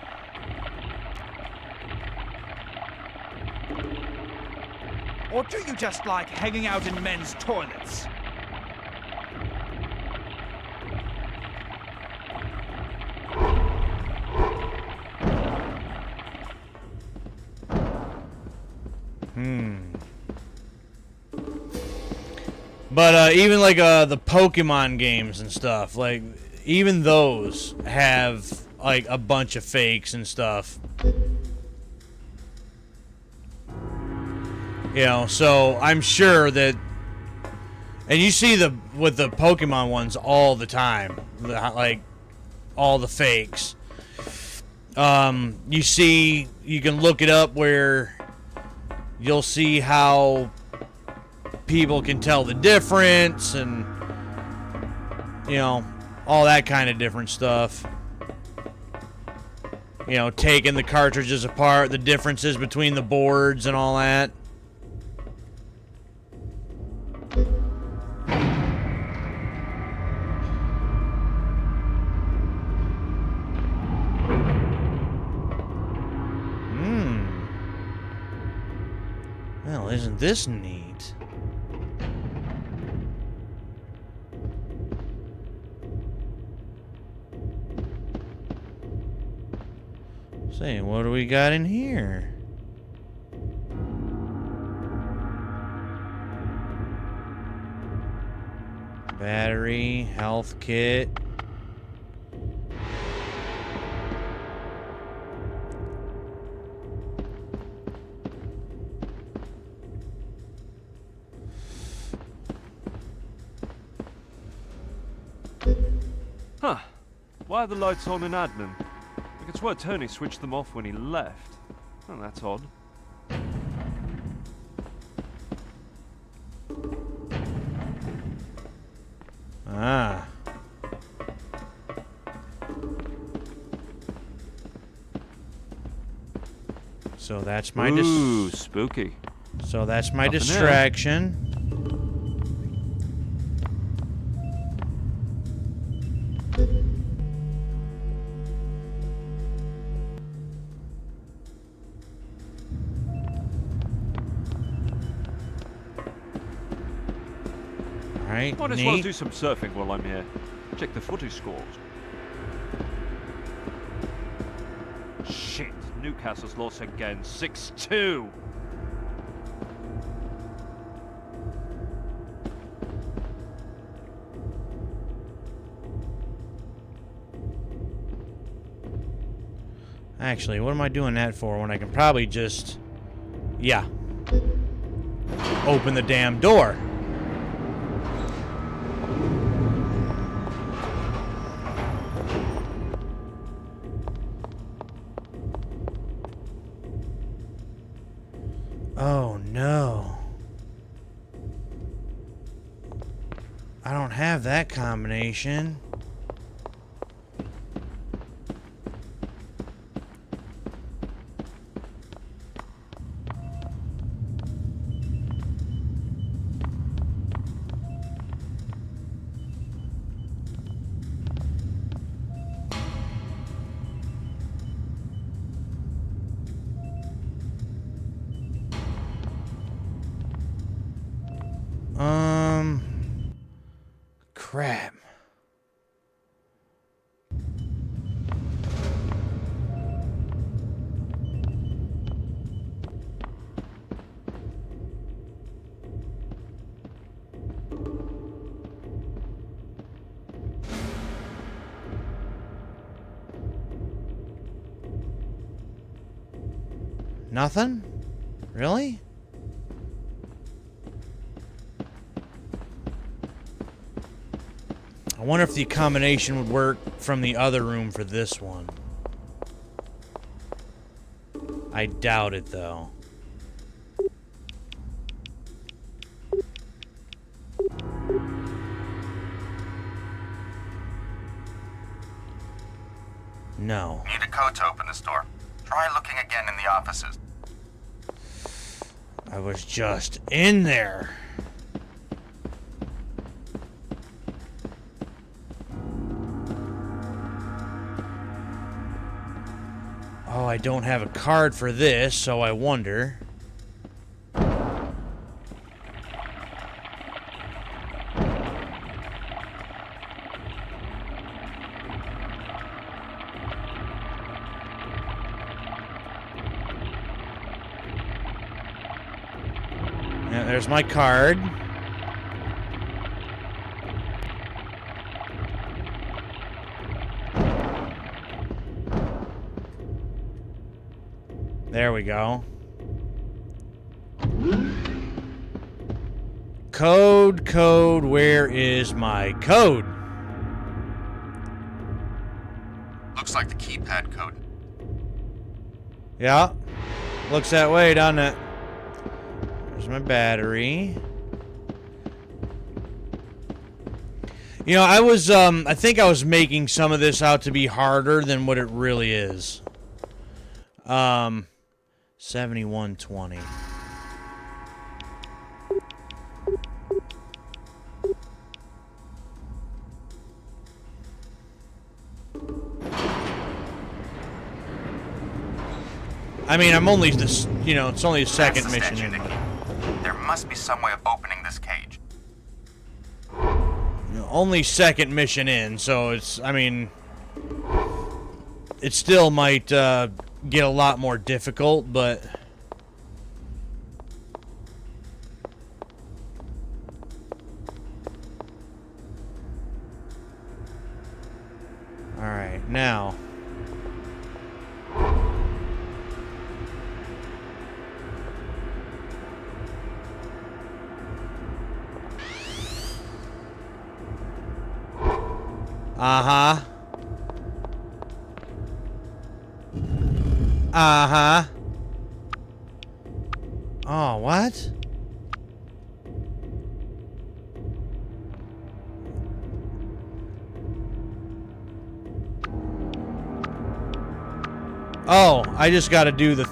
Or do you just like hanging out in men's toilets? But even like the Pokemon games and stuff, like even those have like a bunch of fakes and stuff. You know, so I'm sure that, and you see with the Pokemon ones all the time, like all the fakes. You can look it up where you'll see how people can tell the difference and, you know, all that kind of different stuff. You know, taking the cartridges apart, the differences between the boards and all that. Well, isn't this neat? Say, what do we got in here? Battery, health kit. Huh. Why are the lights on in admin? I could swear Tony switched them off when he left. Oh, that's odd. Ah. So that's my Ooh, spooky. So that's my Nothing distraction. Alright, Might as well do some surfing while I'm here. Check the footy scores. Shit, Newcastle's lost again. 6-2. Actually, what am I doing that for when I can probably just... Yeah. Open the damn door. Oh no. I don't have that combination. Crap. Nothing? Really? I wonder if the combination would work from the other room for this one. I doubt it, though. No. Need a code to open this door. Try looking again in the offices. I was just in there. Oh, I don't have a card for this, so I wonder. there's my card. There we go. Code, where is my code? Looks like the keypad code. Yeah. Looks that way, doesn't it? There's my battery. You know, I think I was making some of this out to be harder than what it really is. 7120. I mean, I'm only this, you know, it's only a second mission in. There must be some way of opening this cage. You know, only second mission in, so it's, I mean, it still might get a lot more difficult, but all right, now. Uh-huh. Uh-huh. Oh, what? Oh, I just gotta do the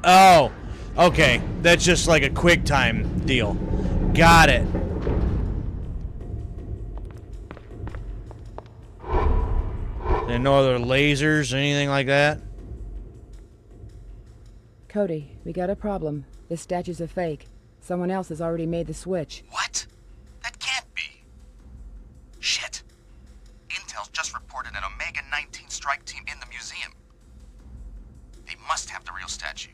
oh, okay. That's just like a quick time deal. Got it. And no other lasers or anything like that? Cody, we got a problem. This statue's a fake. Someone else has already made the switch. What? That can't be. Shit. Intel's just reported an Omega-19 strike team in the museum. They must have the real statue.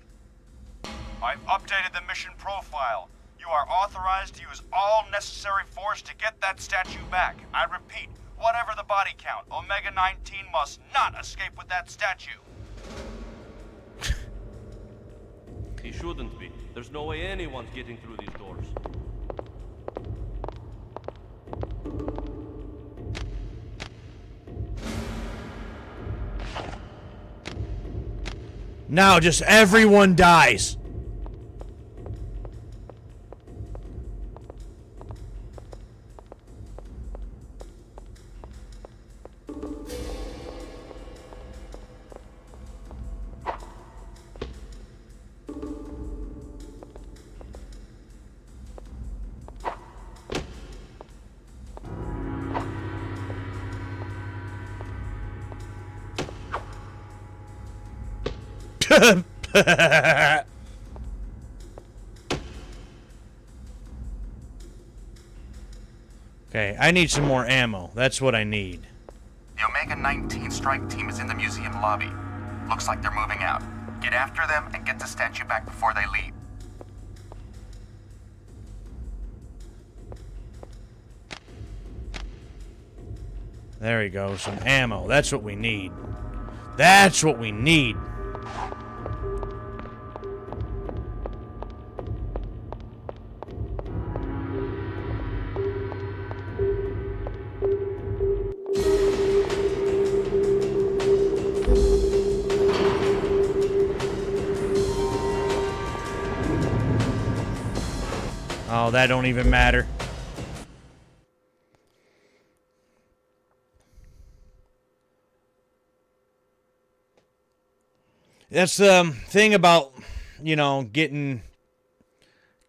I've updated the mission profile. You are authorized to use all necessary force to get that statue back. I repeat, whatever the body count, Omega-19 must not escape with that statue. He shouldn't be. There's no way anyone's getting through these doors. Now just everyone dies. Okay, I need some more ammo. That's what I need. The Omega-19 strike team is in the museum lobby. Looks like they're moving out. Get after them and get the statue back before they leave. There we go, some ammo. That's what we need. That's what we need. Oh, that don't even matter. That's the thing about, you know, getting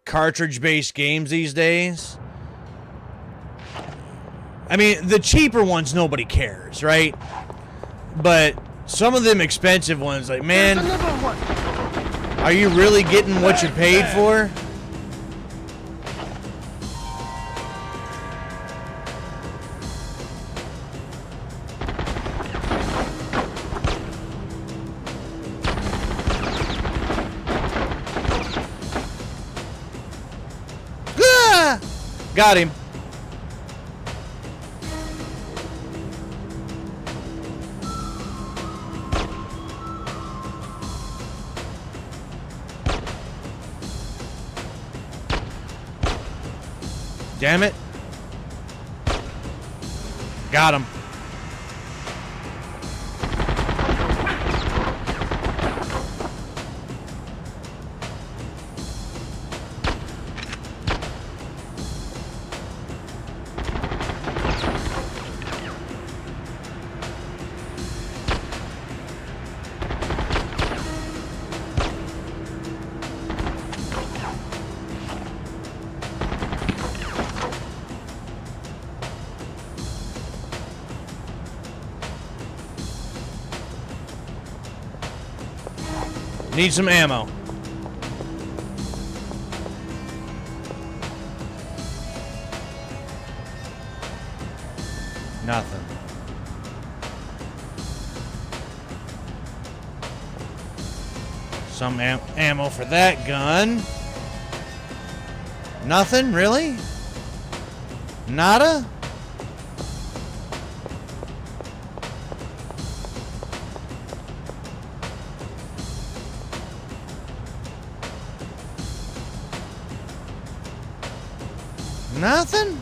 cartridge-based games these days. I mean, the cheaper ones, nobody cares, right? But some of them expensive ones, like, man, are you really getting what you paid for? Got him. Damn it. Got him. Need some ammo. Nothing. Some ammo for that gun. Nothing, really? Nada? Nothing?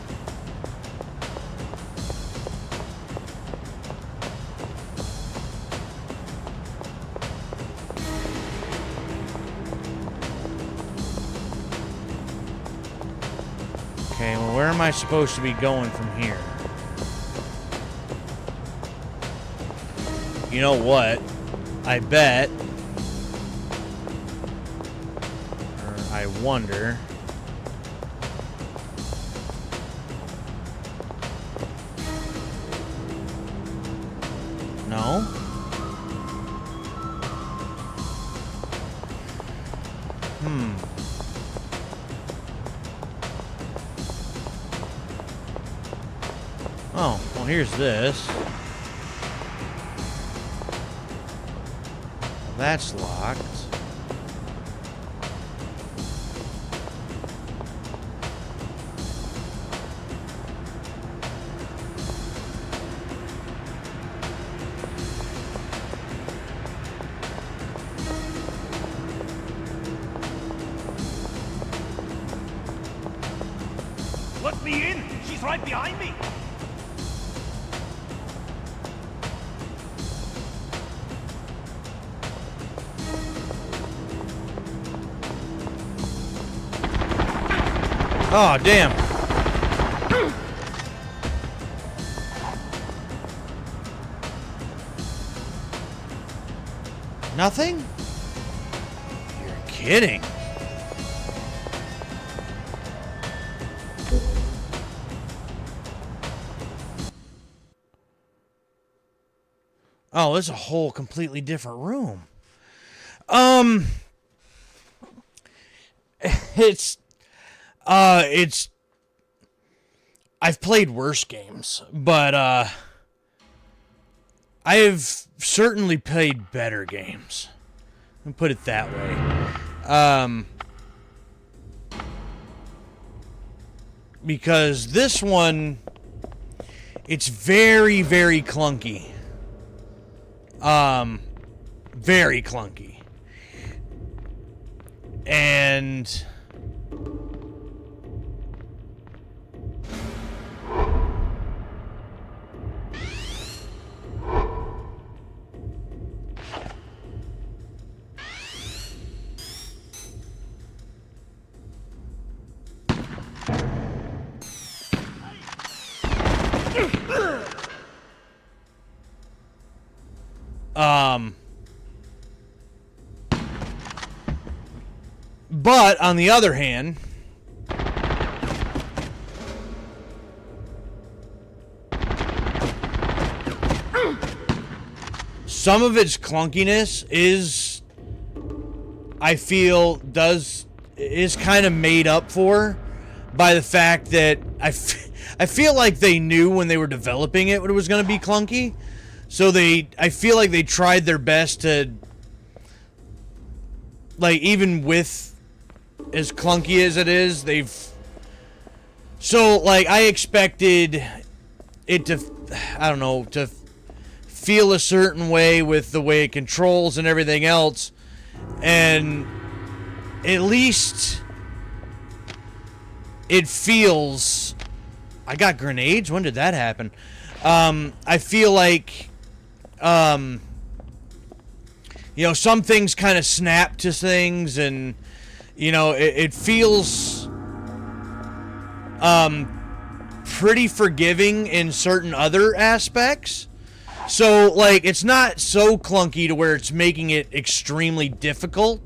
Okay, well, where am I supposed to be going from here? You know what? I bet, or I wonder. No. Oh, well, here's this. Well, that's locked. Let me in! She's right behind me! Oh, damn. Nothing? You're kidding. Oh, this is a whole completely different room. It's I've played worse games, but I have certainly played better games. I'll put it that way. Because this one, it's very, very clunky. Very clunky. And but on the other hand, some of its clunkiness is, I feel, is kind of made up for by the fact that I feel like they knew when they were developing it was going to be clunky. So I feel like they tried their best to, like, even with as clunky as it is, So, like, I expected it to, I don't know, to feel a certain way with the way it controls and everything else. And at least it feels... I got grenades? When did that happen? I feel like, you know, some things kind of snap to things, and, you know, it feels pretty forgiving in certain other aspects. So, like, it's not so clunky to where it's making it extremely difficult.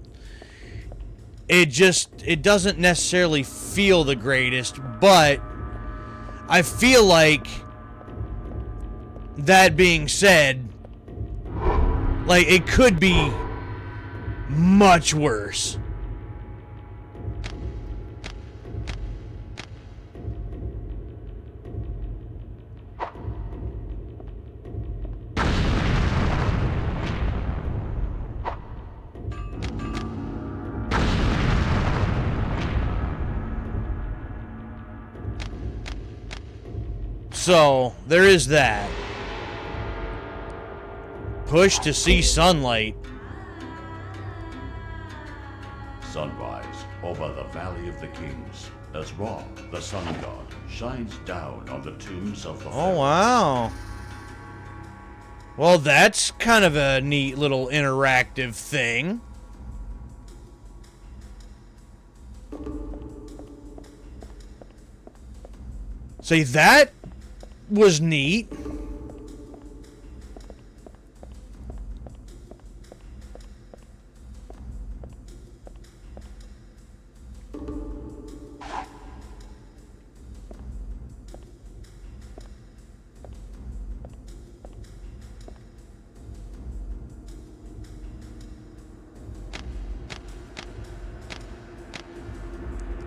It doesn't necessarily feel the greatest, but I feel like, that being said, like, it could be much worse. So, there is that. Push to see sunlight. Sunrise over the Valley of the Kings, as Ra, the sun god, shines down on the tombs of the Oh, wow. Well, that's kind of a neat little interactive thing. See, that was neat.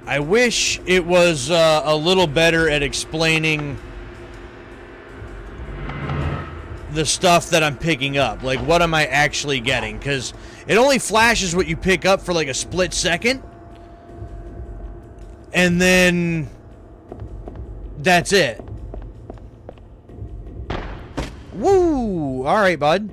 I wish it was a little better at explaining the stuff that I'm picking up. Like, what am I actually getting? Because it only flashes what you pick up for like a split second. And then that's it. Woo! All right, bud.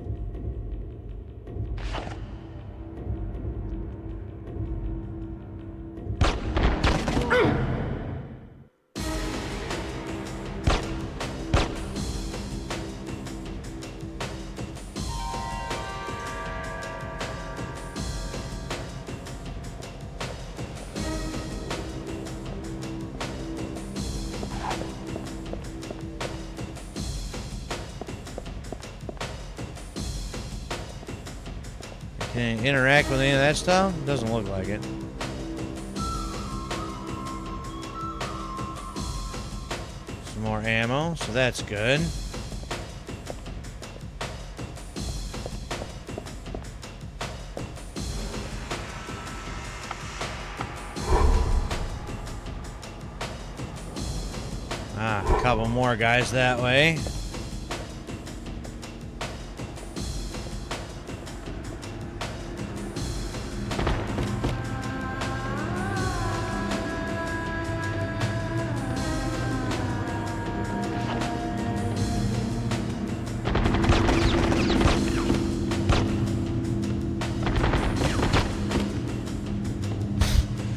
Can I interact with any of that stuff? Doesn't look like it. Some more ammo, so that's good. Ah, a couple more guys that way.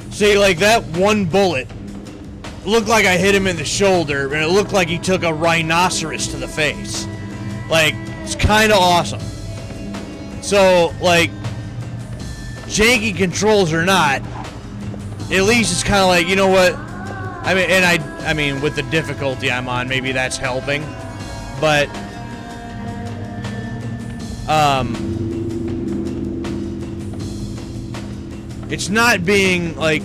See, like, that one bullet looked like I hit him in the shoulder, and it looked like he took a rhinoceros to the face. Like, it's kind of awesome. So, like, janky controls or not, at least it's kind of like, you know what? I mean, and I mean, with the difficulty I'm on, maybe that's helping. But, it's not being, like,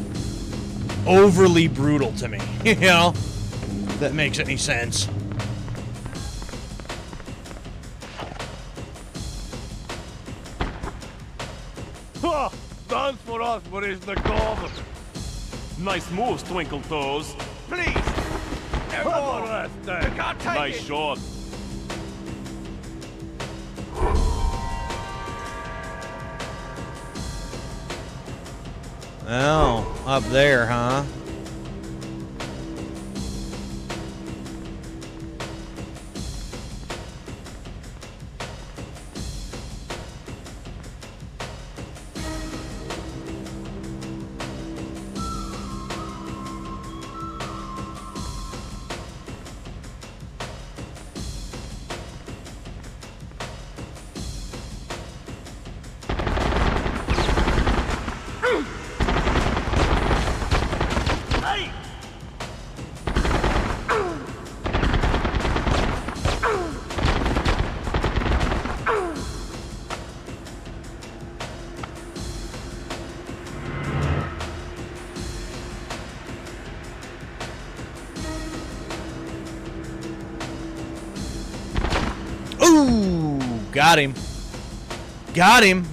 overly brutal to me, you know? If that makes any sense. Ha! Dance for us, where is the gob? Nice moves, Twinkle Toes. Please! Come on, can't take nice it. shot. Oh, up there, huh? Got him. Got him.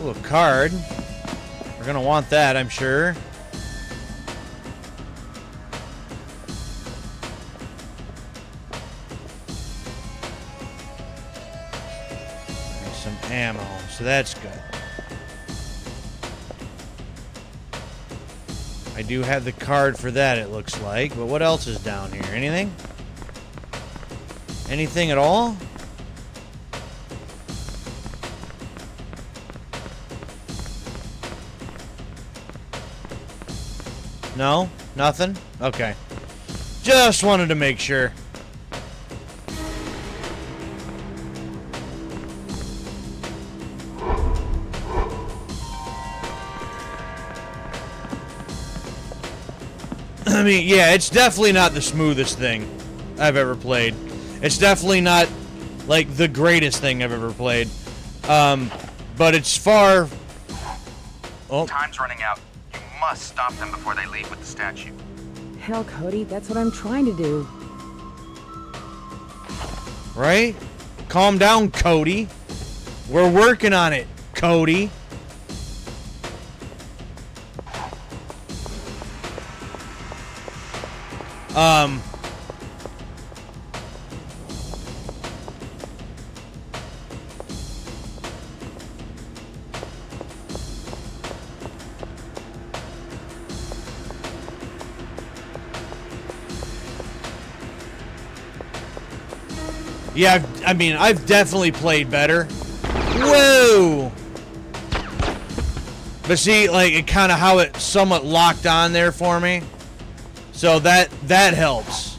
Ooh, a card. We're gonna want that, I'm sure. Some ammo, so that's good. I do have the card for that, it looks like, but what else is down here? Anything? Anything at all? No? Nothing? Okay. Just wanted to make sure. I mean, yeah, it's definitely not the smoothest thing I've ever played. It's definitely not, like, the greatest thing I've ever played. But it's far... Oh. Time's running out. You must stop them before they leave with the statue. Hell, Cody, that's what I'm trying to do. Right? Calm down, Cody. We're working on it, Cody. Yeah, I mean, I've definitely played better. Whoa! But see, like, it kind of how it somewhat locked on there for me. So that helps.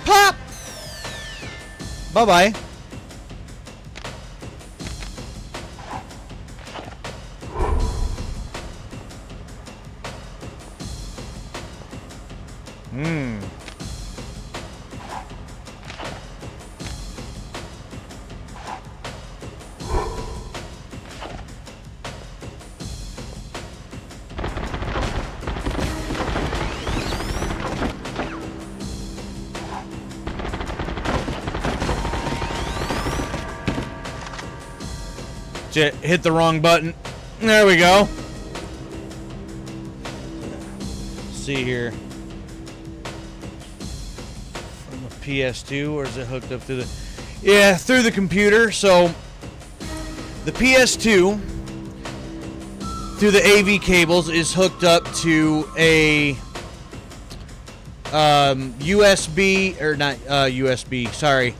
Pop! Bye-bye. Hit the wrong button. There we go. Let's see here. From the PS2, or is it hooked up through the... Yeah, through the computer. So, the PS2, through the AV cables, is hooked up to a USB, or not USB, sorry.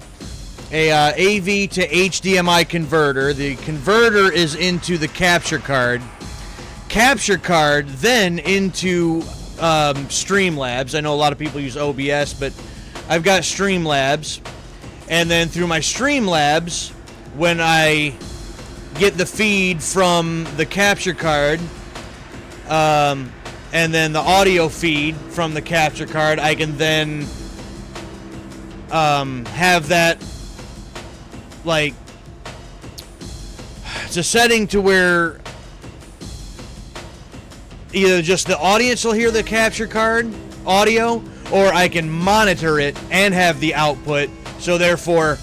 A AV to HDMI converter. The converter is into the capture card. Capture card then into Streamlabs. I know a lot of people use OBS, but I've got Streamlabs. And then through my Streamlabs, when I get the feed from the capture card, and then the audio feed from the capture card, I can then have that, like, it's a setting to where either just the audience will hear the capture card audio, or I can monitor it and have the output, so therefore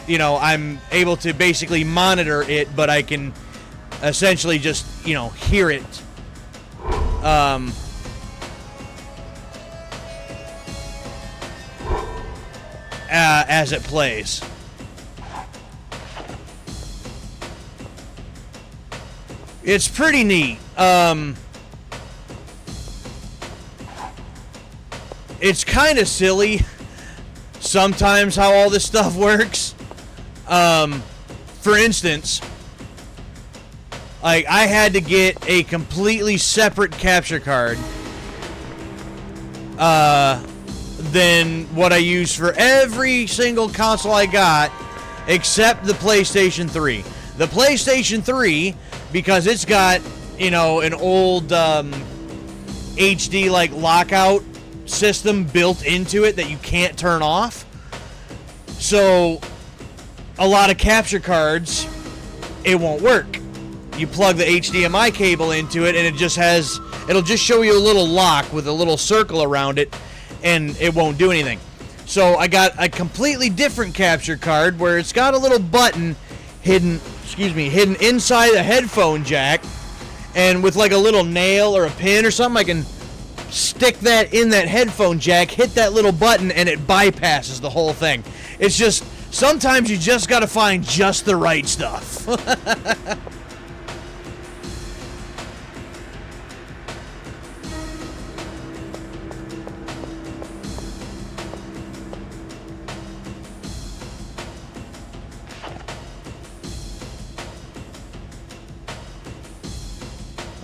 you know, I'm able to basically monitor it, but I can essentially just, you know, hear it as it plays. It's pretty neat. It's kind of silly sometimes how all this stuff works. For instance, like, I had to get a completely separate capture card than what I use for every single console I got except the PlayStation 3. The PlayStation 3, because it's got, you know, an old HD like lockout system built into it that you can't turn off. So a lot of capture cards, it won't work. You plug the HDMI cable into it and it'll just show you a little lock with a little circle around it, and it won't do anything. So I got a completely different capture card where it's got a little button hidden inside a headphone jack, and with like a little nail or a pin or something, I can stick that in that headphone jack, hit that little button, and it bypasses the whole thing. It's just, sometimes you just gotta find just the right stuff.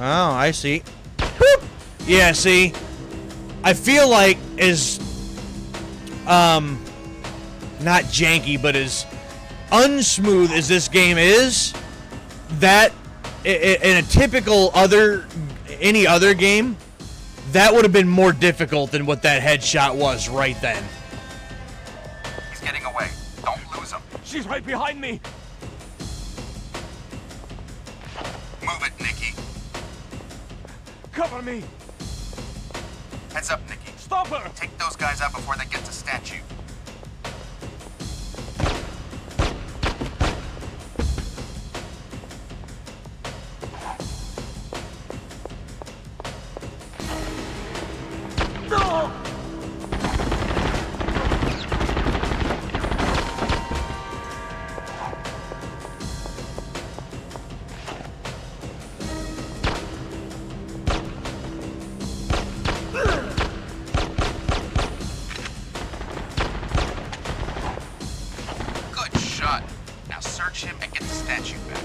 Oh, I see. Whoop. Yeah, see, I feel like as not janky, but as unsmooth as this game is, that in a typical any other game, that would have been more difficult than what that headshot was right then. He's getting away. Don't lose him. She's right behind me. Move it, Nikki. Cover me. Heads up, Nikki. Stop her. Take those guys out before they get to statue. No! Good shot. Now search him and get the statue back.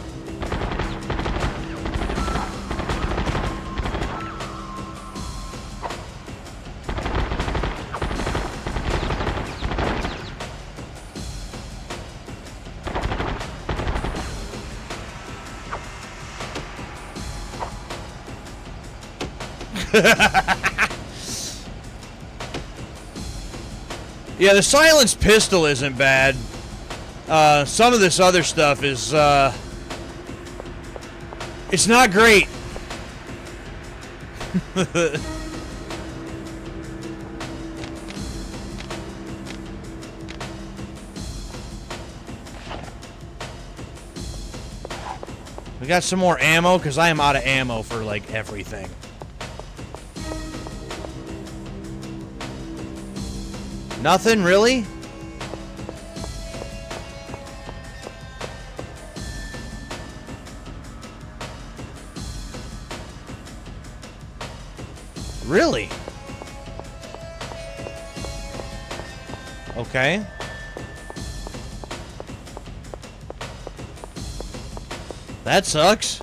Yeah, the silenced pistol isn't bad. Some of this other stuff is, it's not great. We got some more ammo, because I am out of ammo for, like, everything. Nothing, really? Really? Okay. That sucks.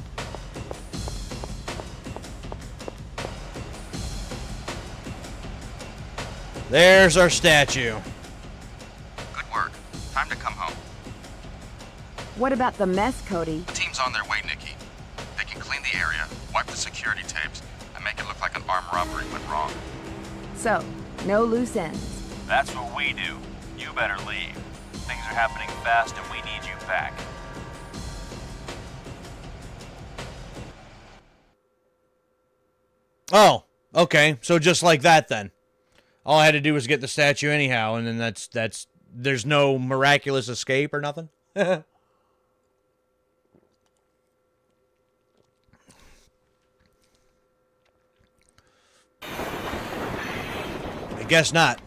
There's our statue. Good work. Time to come home. What about the mess, Cody? The team's on their way, Nikki. They can clean the area, wipe the security tapes, and make it look like an armed robbery went wrong. So, no loose ends. That's what we do. You better leave. Things are happening fast and we need you back. Oh, okay. So just like that then. All I had to do was get the statue anyhow, and then that's there's no miraculous escape or nothing? I guess not.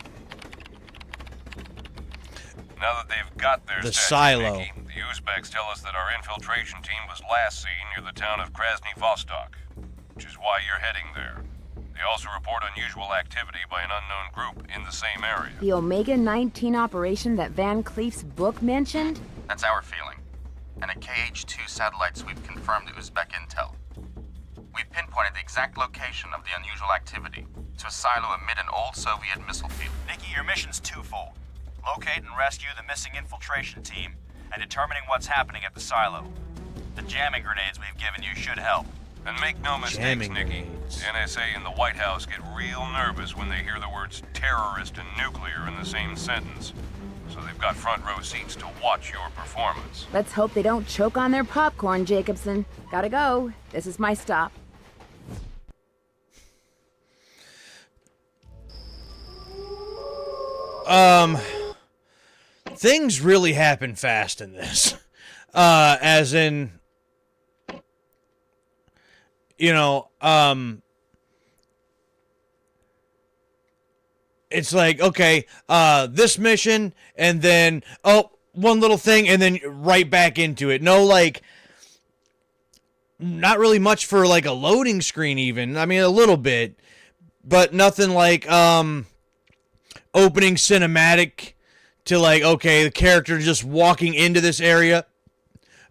Now that they've got their The statue, silo. Nikki, the Uzbeks tell us that our infiltration team was last seen near the town of Krasny Vostok, which is why you're heading there. They also report unusual activity by an unknown group in the same area. The Omega-19 operation that Van Cleef's book mentioned? That's our feeling. And a KH-2 satellite sweep confirmed the Uzbek intel. We've pinpointed the exact location of the unusual activity. It's a silo amid an old Soviet missile field. Nikki, your mission's twofold. Locate and rescue the missing infiltration team, and determining what's happening at the silo. The jamming grenades we've given you should help. And make no mistakes, Nikki. The NSA and the White House get real nervous when they hear the words terrorist and nuclear in the same sentence. So they've got front row seats to watch your performance. Let's hope they don't choke on their popcorn, Jacobson. Gotta go. This is my stop. Things really happen fast in this. As in, you know, it's like, okay, this mission, and then, oh, one little thing, and then right back into it. No, like, not really much for, like, a loading screen even. I mean, a little bit, but nothing like, opening cinematic to, like, okay, the character just walking into this area,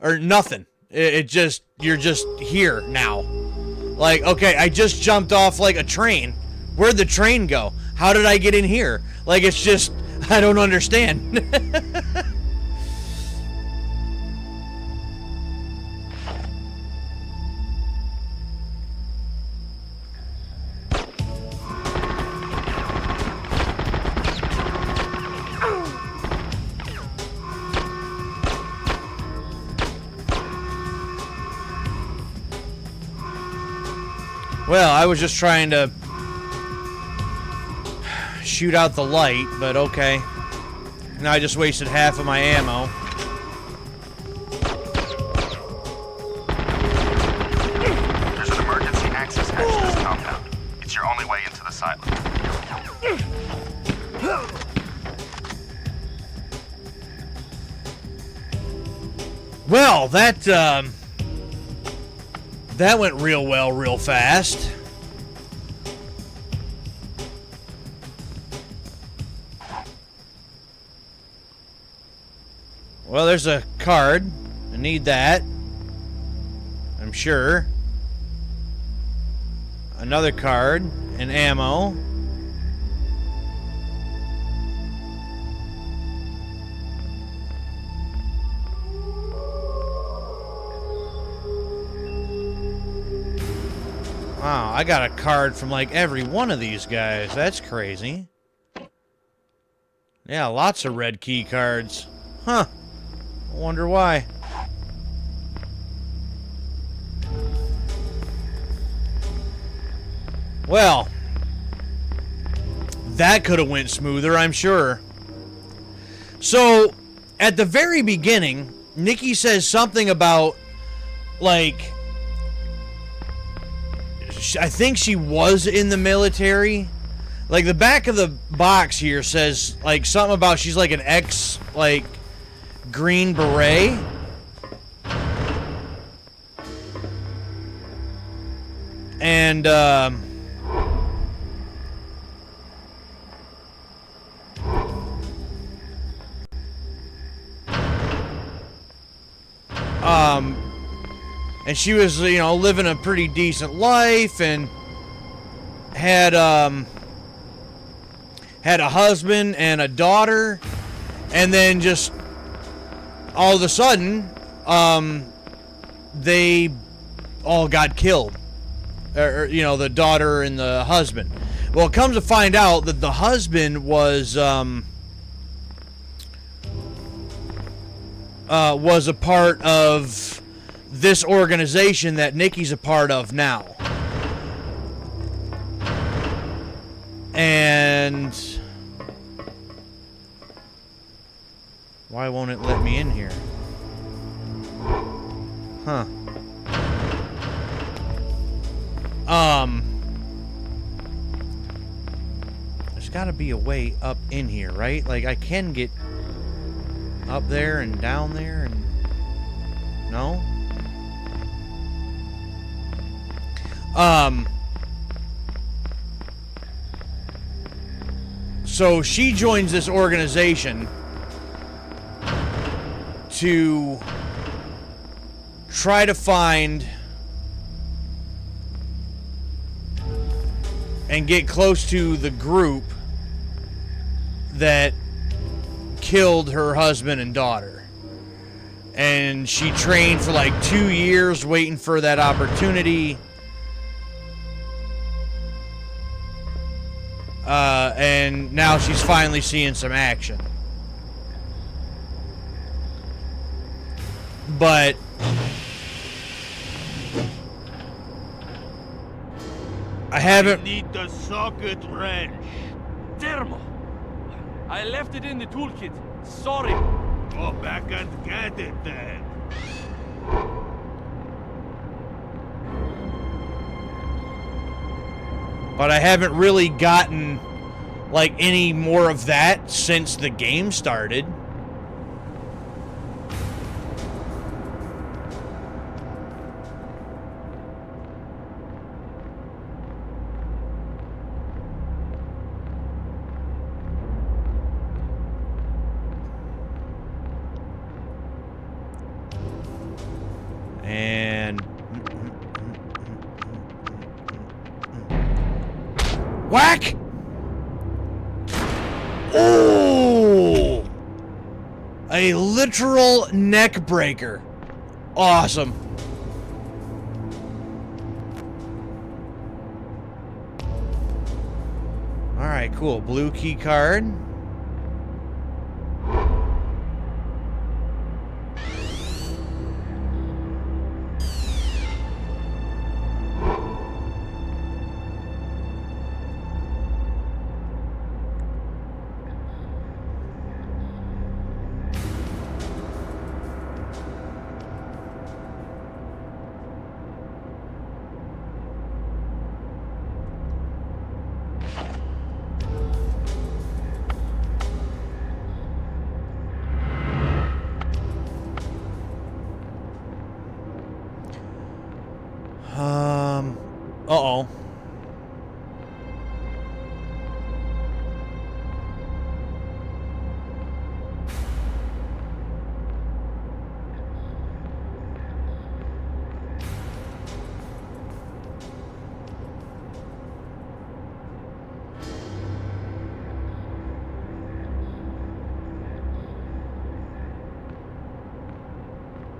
or nothing. It just, you're just here now. Like, okay, I just jumped off, like, a train. Where'd the train go? How did I get in here? Like, it's just, I don't understand. Well, I was just trying to shoot out the light, but okay. Now I just wasted half of my ammo. There's an emergency access hatch to this compound. It's your only way into the silo. Well, that went real well, real fast. Well, there's a card. I need that. I'm sure. Another card and ammo. Wow, I got a card from like every one of these guys. That's crazy. Yeah, lots of red key cards. Huh. I wonder why. Well, that could have went smoother, I'm sure. So, at the very beginning, Nikki says something about, like, I think she was in the military. Like, the back of the box here says, like, something about she's like an ex, like, Green Beret. And, and she was, you know, living a pretty decent life and had a husband and a daughter, and then just all of a sudden, they all got killed. Or, you know, the daughter and the husband. Well, it comes to find out that the husband was a part of this organization that Nikki's a part of now. And why won't it let me in here? Huh. There's gotta be a way up in here, right? Like, I can get up there and down there and... No? So she joins this organization to try to find and get close to the group that killed her husband and daughter. And she trained for like 2 years waiting for that opportunity. And now she's finally seeing some action. But I haven't. Need the socket wrench. Thermo! I left it in the toolkit. Sorry. Go back and get it then. But I haven't really gotten like any more of that since the game started. And whack! Oh! A literal neck breaker. Awesome. All right, cool. Blue key card. Uh-oh.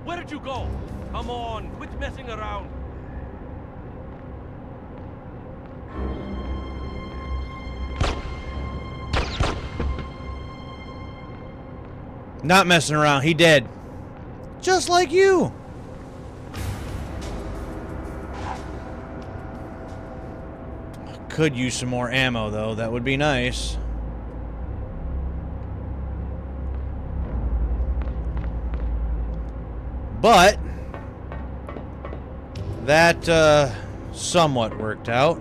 Where did you go? Come on, quit messing around. Not messing around. He dead. Just like you. Could use some more ammo, though. That would be nice. But that somewhat worked out.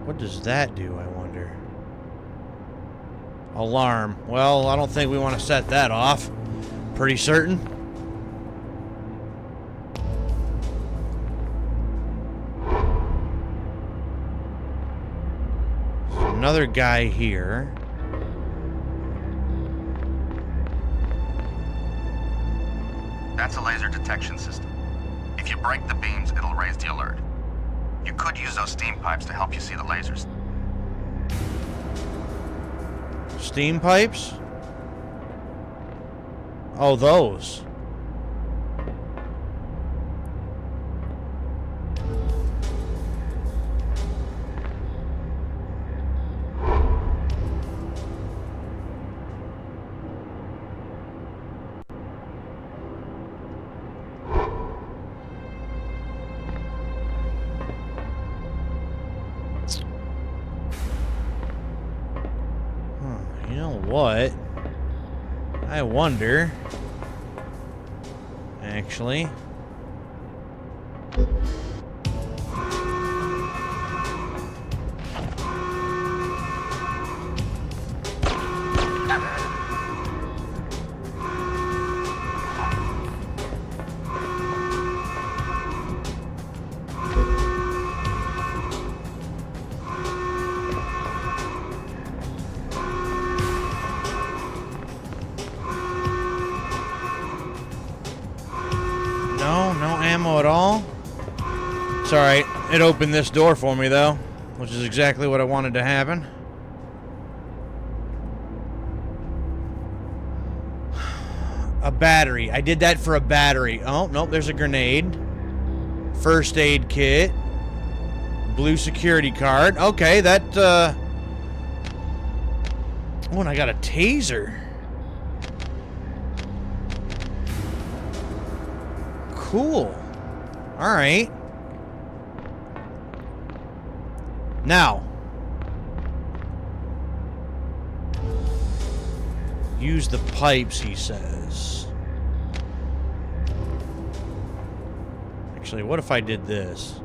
What does that do, I wonder? Alarm. Well, I don't think we want to set that off. Pretty certain. There's another guy here. That's a laser detection system. If you break the beams, it'll raise the alert. You could use those steam pipes to help you see the lasers. Steam pipes? Oh, those. You know what? I wonder. Actually. know it all. It's alright. It opened this door for me, though, which is exactly what I wanted to happen. A battery. I did that for a battery. Oh, nope, there's a grenade. First aid kit. Blue security card. Okay, that, Oh, and I got a taser. Cool. Alright. Now. Use the pipes, he says. Actually, what if I did this?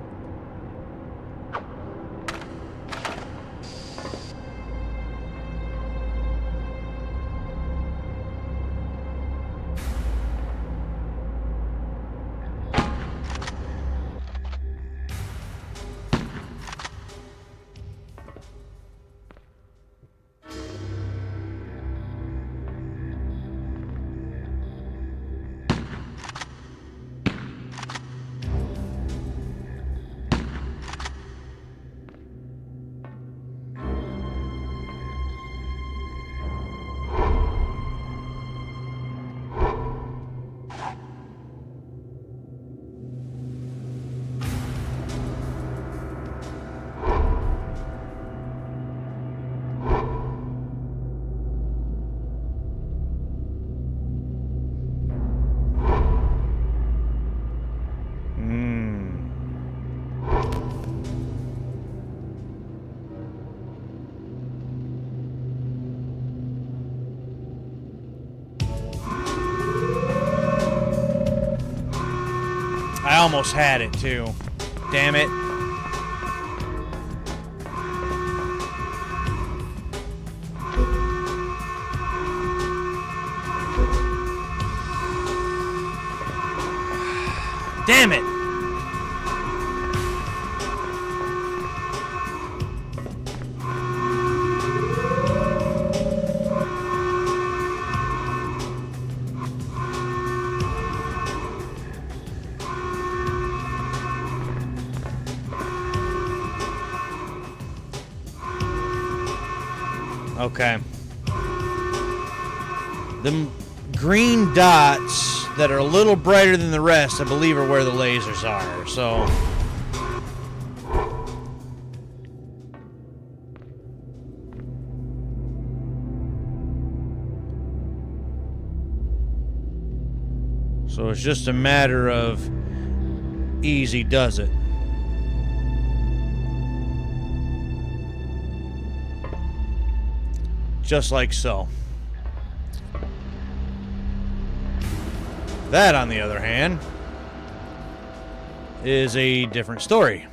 I almost had it, too. Damn it. Damn it. Okay. The green dots that are a little brighter than the rest, I believe, are where the lasers are, so... So it's just a matter of easy does it. Just like so. That, on the other hand, is a different story.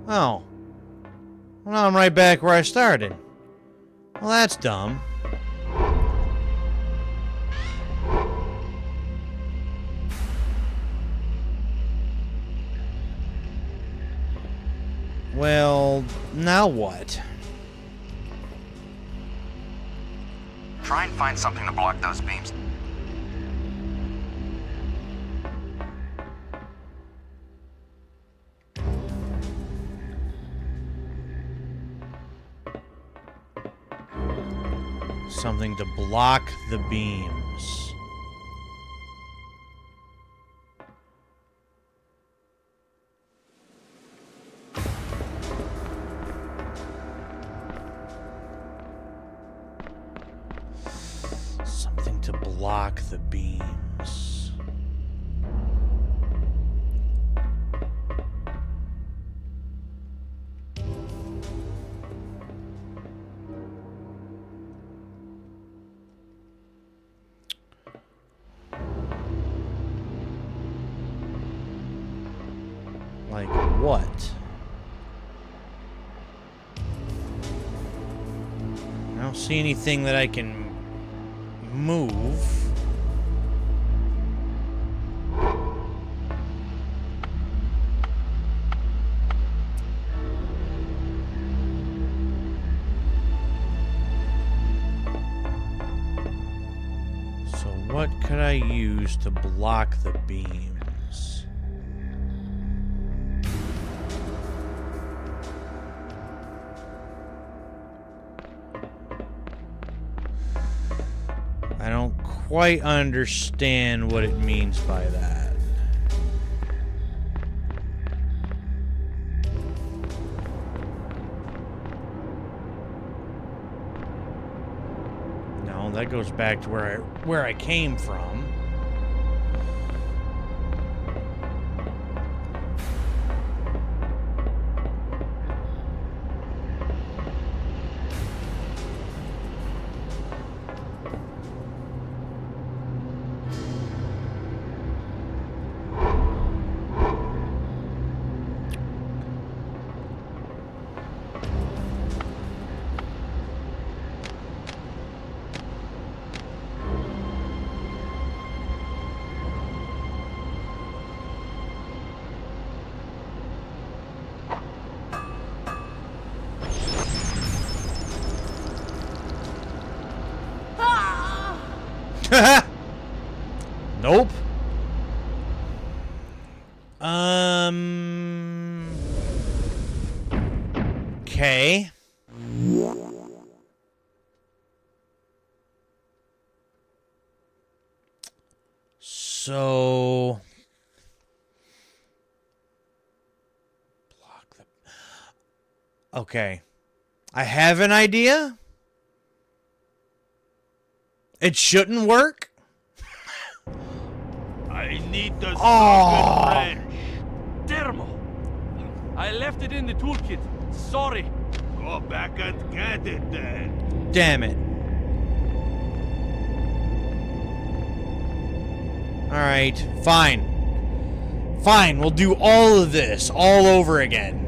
Oh. Well, now I'm right back where I started. Well, that's dumb. Well, now what? Try and find something to block those beams. Something to block the beams. Something to block the beams. Like what? I don't see anything that I can move. what could I use to block the beams? I don't quite understand what it means by that. No, that goes back to where I came from. Nope. Okay. So block the. Okay. I have an idea. It shouldn't work. I need the Oh. wrench. Thermal. I left it in the toolkit. Sorry. Go back and get it then. Damn it. Alright, fine. Fine, we'll do all of this all over again.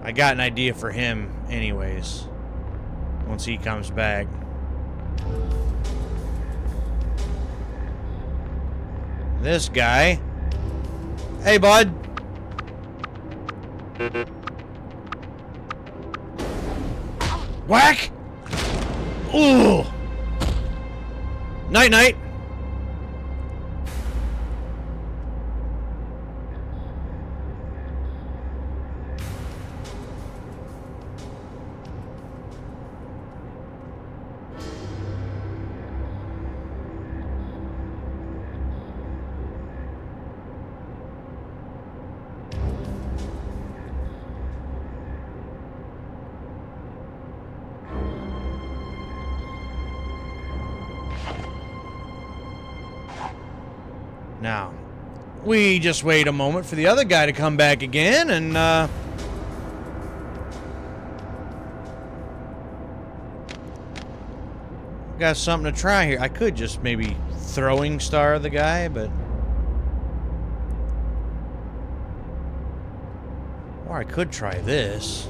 I got an idea for him anyways. Once he comes back. This guy. Hey, bud. Whack! Ooh! Night-night. Now, we just wait a moment for the other guy to come back again, and, got something to try here. I could just maybe throwing star the guy, but... Or I could try this.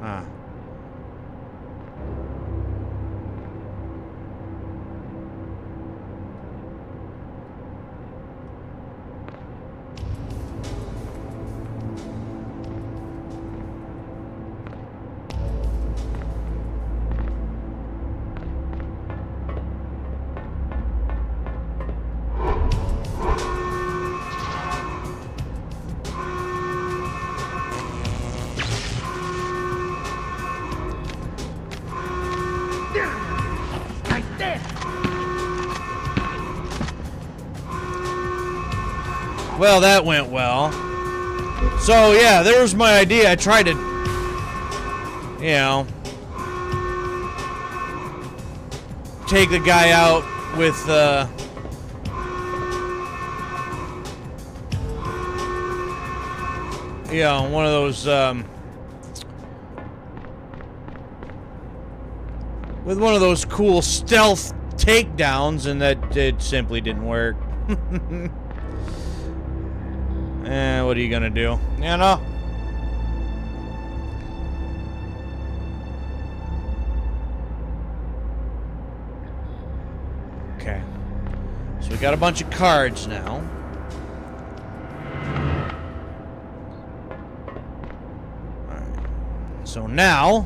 Ah. Well, that went well. So, yeah, there was my idea. I tried to, you know, take the guy out with, you know, one of those, with one of those cool stealth takedowns, and that it simply didn't work. What are you gonna do? You know? Okay. So we got a bunch of cards now. So now...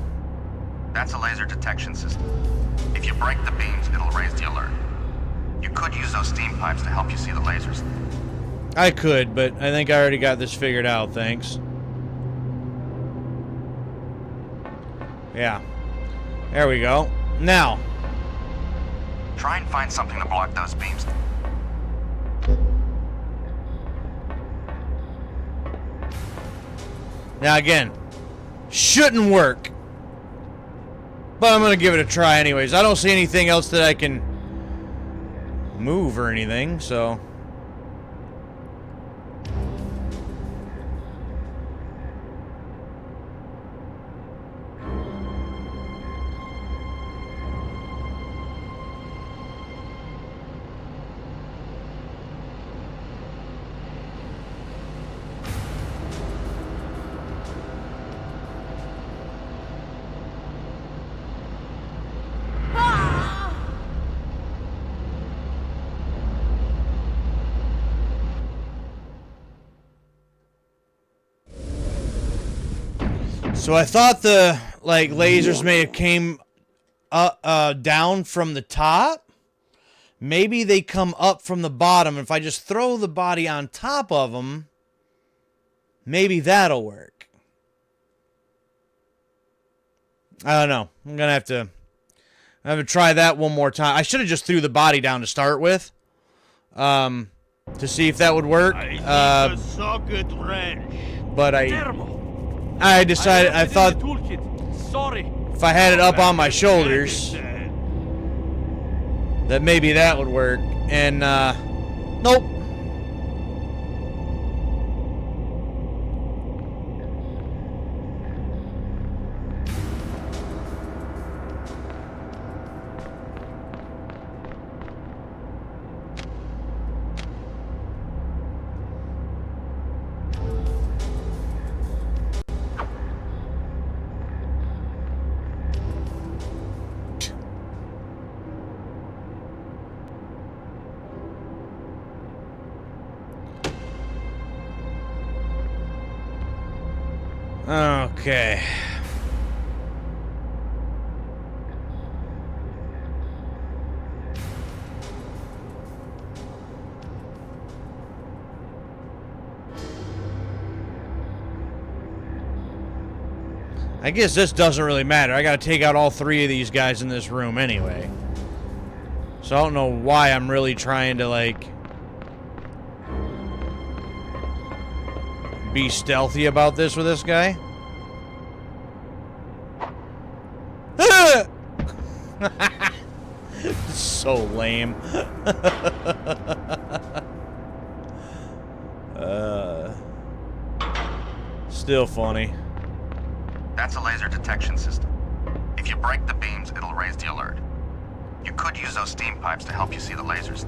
That's a laser detection system. If you break the beams, it'll raise the alert. You could use those steam pipes to help you see the lasers. I could, but I think I already got this figured out, thanks. Yeah. There we go. Now. Try and find something to block those beams. Now again, shouldn't work. But I'm gonna give it a try anyways. I don't see anything else that I can move or anything, so... So I thought the, like, lasers may have came down from the top. Maybe they come up from the bottom. If I just throw the body on top of them, maybe that'll work. I don't know. I'm going to have to try that one more time. I should have just threw the body down to start with. To see if that would work. But I decided, I thought if I had it up on my shoulders, that maybe that would work. And, nope. Okay. I guess this doesn't really matter. I gotta take out all three of these guys in this room anyway. So I don't know why I'm really trying to, like, be stealthy about this with this guy. So lame. Still funny. That's a laser detection system. If you break the beams, it'll raise the alert. You could use those steam pipes to help you see the lasers.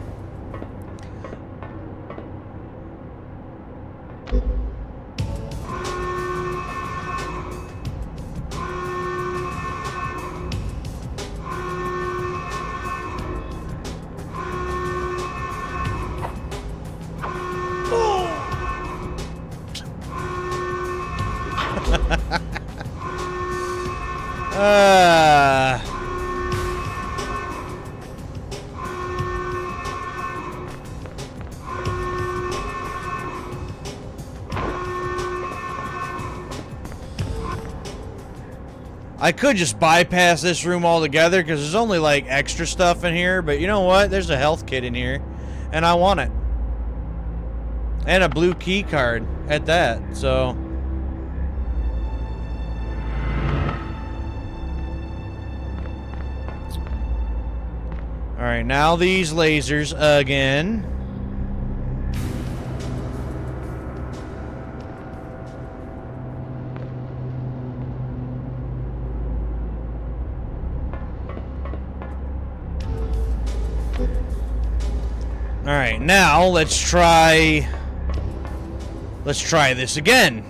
I could just bypass this room altogether because there's only like extra stuff in here, but you know what? There's a health kit in here and I want it. And a blue key card at that, so. Alright, now these lasers again. Alright, now let's try this again.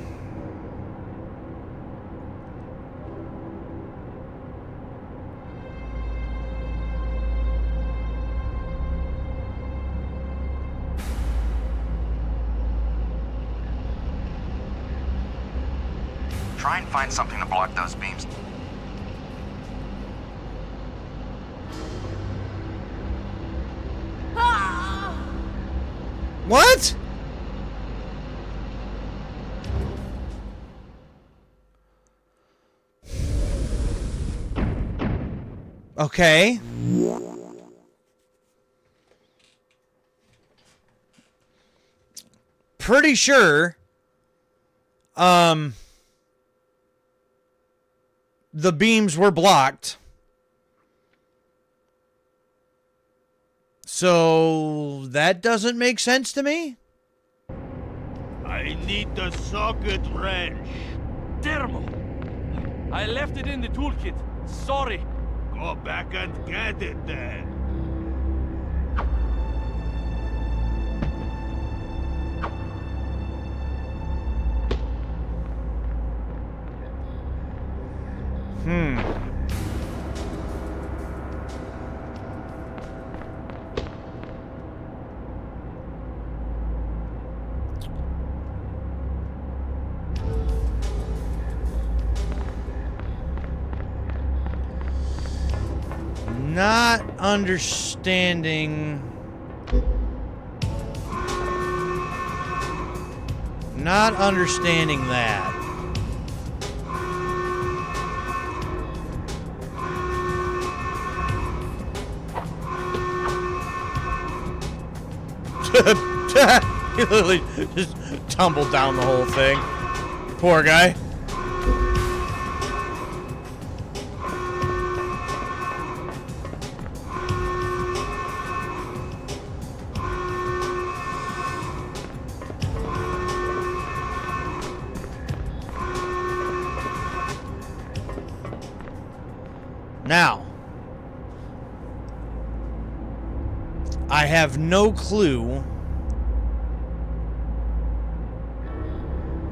Try and find something to block those beams. What? Okay. Pretty sure the beams were blocked. So that doesn't make sense to me. I need the socket wrench. Thermal. I left it in the toolkit. Sorry. Go back and get it then. Not understanding. Not understanding that. He literally just tumbled down the whole thing. Poor guy. Now, I have no clue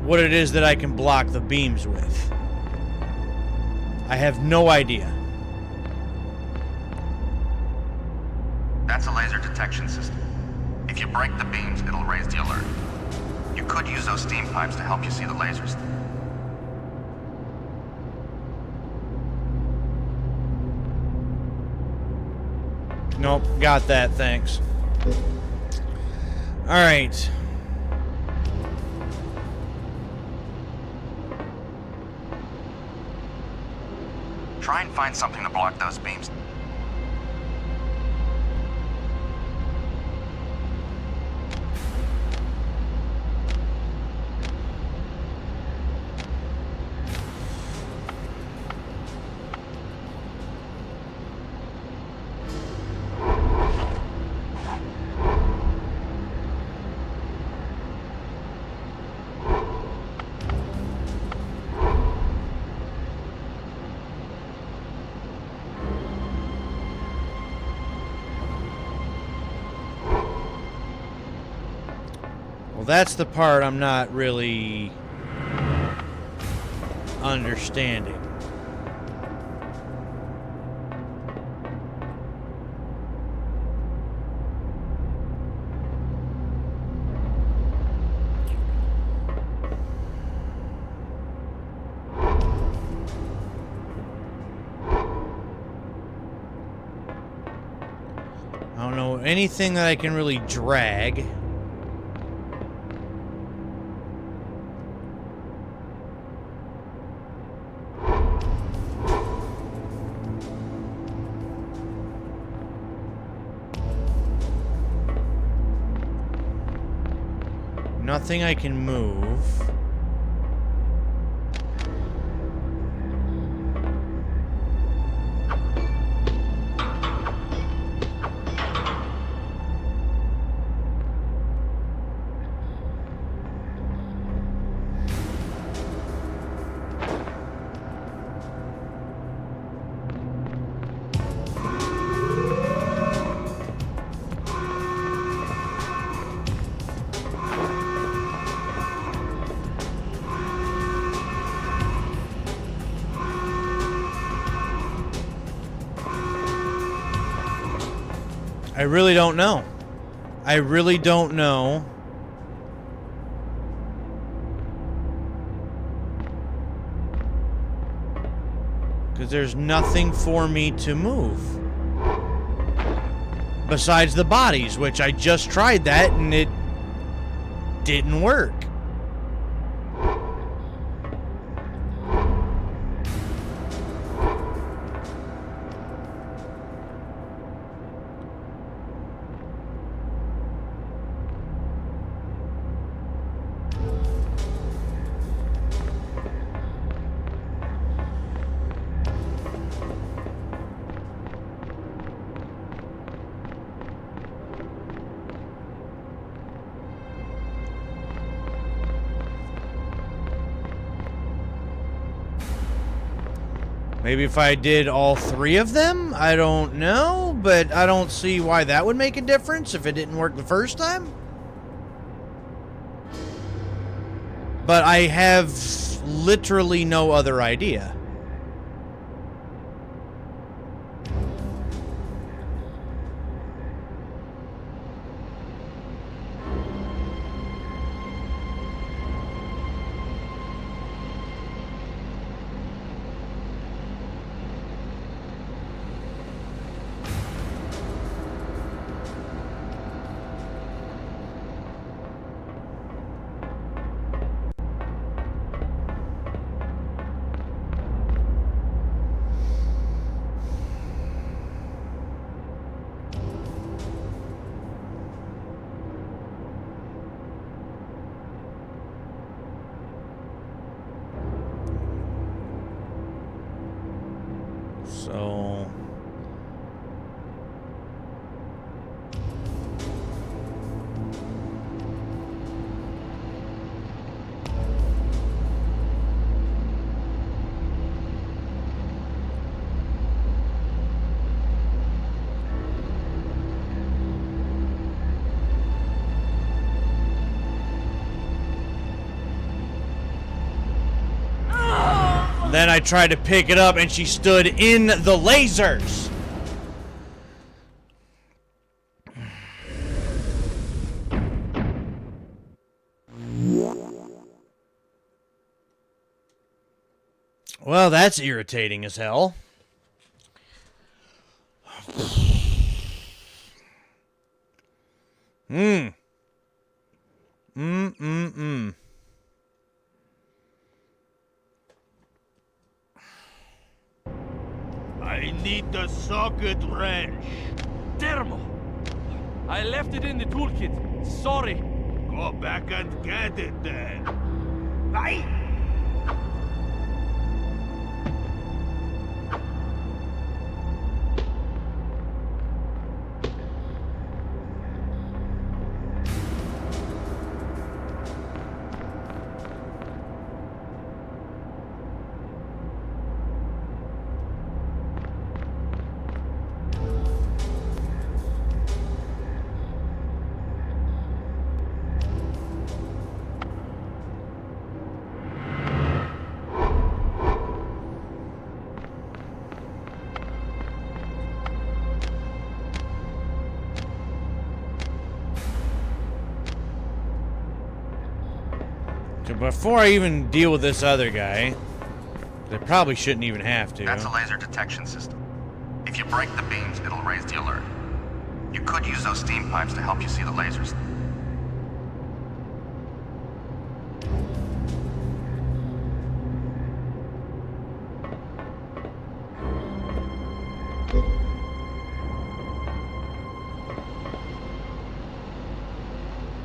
what it is that I can block the beams with. I have no idea. That's a laser detection system. If you break the beams, it'll raise the alert. You could use those steam pipes to help you see the lasers. Nope, got that, thanks. Alright. Try and find something to block those beams. Well, that's the part I'm not really understanding. I don't know anything that I can really drag. Nothing I can move. I really don't know. I really don't know. Because there's nothing for me to move. Besides the bodies, which I just tried that and it didn't work. Maybe if I did all 3 of them? I don't know, but I don't see why that would make a difference if it didn't work the first time. But I have literally no other idea. So... Then I tried to pick it up and she stood in the lasers. Well, that's irritating as hell. I need the socket wrench. Dermo! I left it in the toolkit. Sorry. Go back and get it then. Aye. Before I even deal with this other guy, I probably shouldn't even have to. That's a laser detection system. If you break the beams, it'll raise the alert. You could use those steam pipes to help you see the lasers.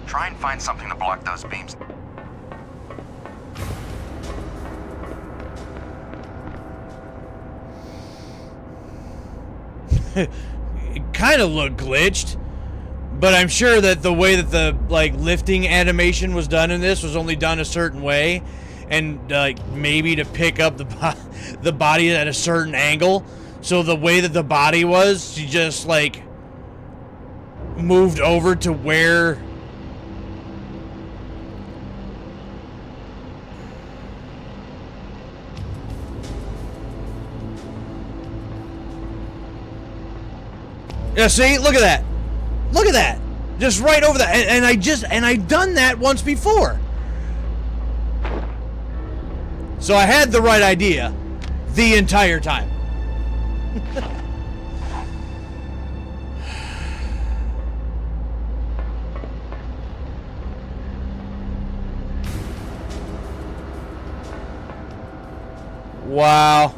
Try and find something to block those beams. It kind of looked glitched, but I'm sure that the way that the lifting animation was done in this was only done a certain way, and maybe to pick up the body at a certain angle. So the way that the body was, she just moved over to where. Yeah, see, look at that. Look at that. Just right over that. And I've done that once before. So I had the right idea. the entire time. Wow.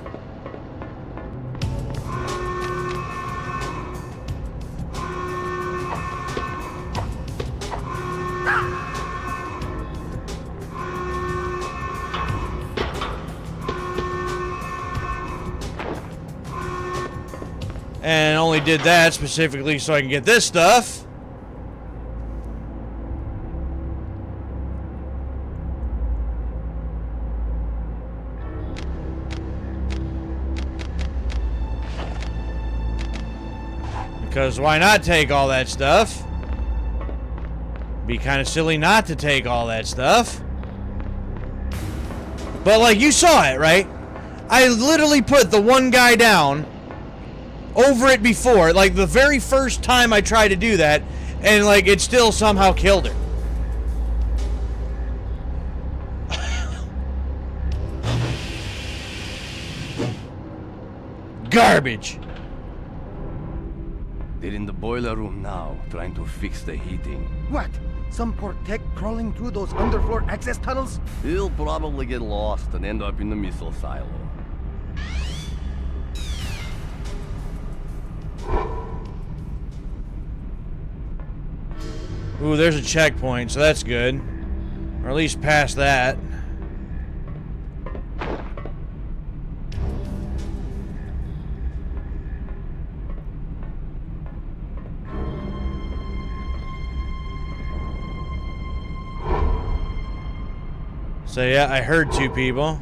And only did that specifically so I can get this stuff. Because why not take all that stuff? Be kind of silly not to take all that stuff. But like you saw it, right? I literally put the one guy down over it before, like the very first time I tried to do that, and like it still somehow killed her. Garbage. They're in the boiler room now, trying to fix the heating. What? Some poor tech crawling through those underfloor access tunnels? He'll probably get lost and end up in the missile silo. Ooh, there's a checkpoint, so that's good. Or at least past that. So yeah, I heard two people.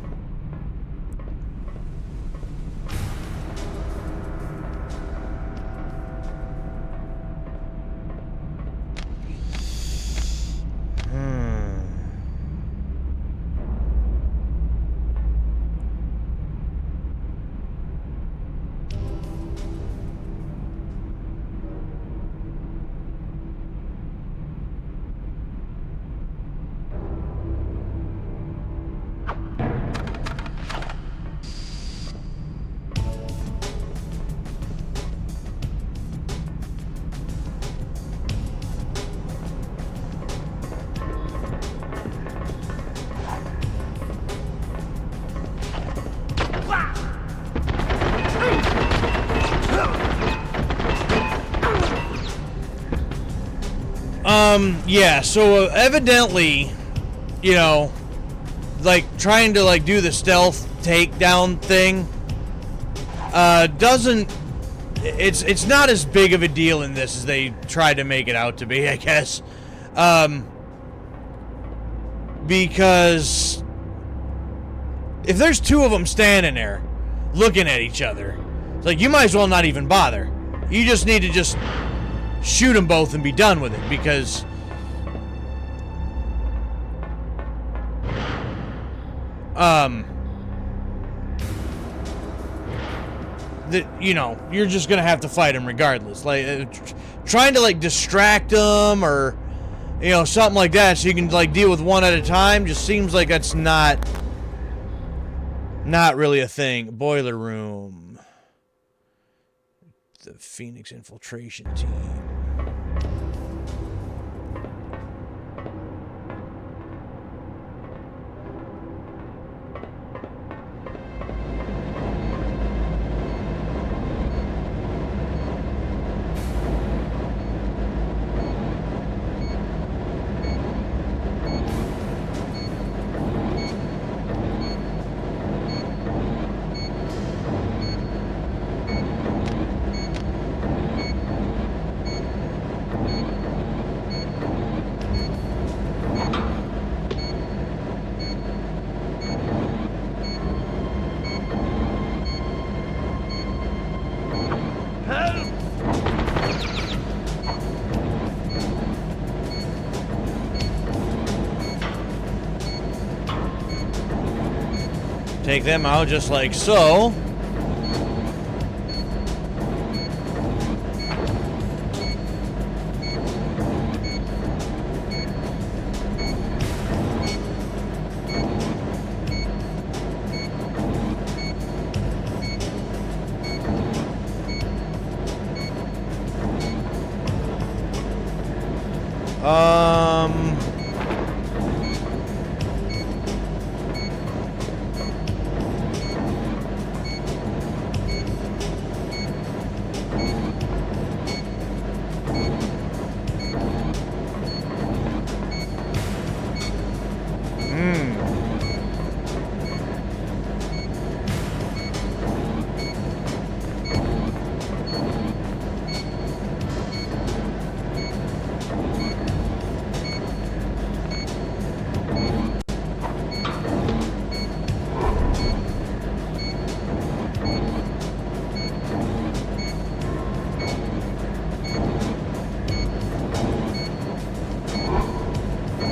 Yeah, so evidently, you know, like trying to like do the stealth takedown thing doesn't, it's not as big of a deal in this as they tried to make it out to be, I guess. Because if there's two of them standing there looking at each other, it's like you might as well not even bother. You just need to just shoot them both and be done with it, because you know, you're just gonna have to fight them regardless. Like trying to like distract them or, you know, something like that so you can like deal with one at a time just seems like that's not really a thing. Boiler room. The Phoenix infiltration team. Take them out just like so.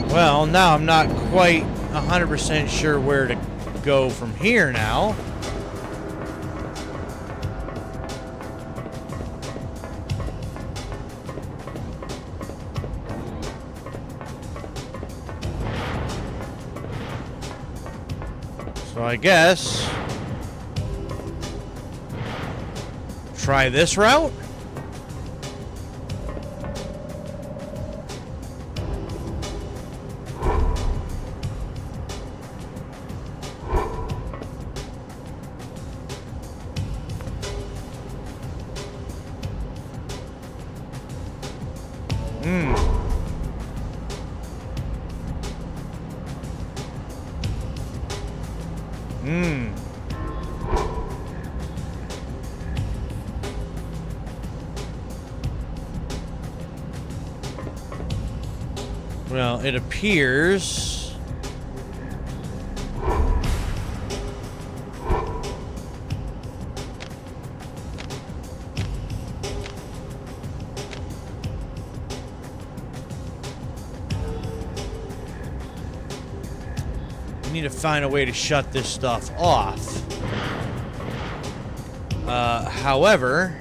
Well, now I'm not quite 100% sure where to go from here now. So I guess try this route. Well, it appears we need to find a way to shut this stuff off. However,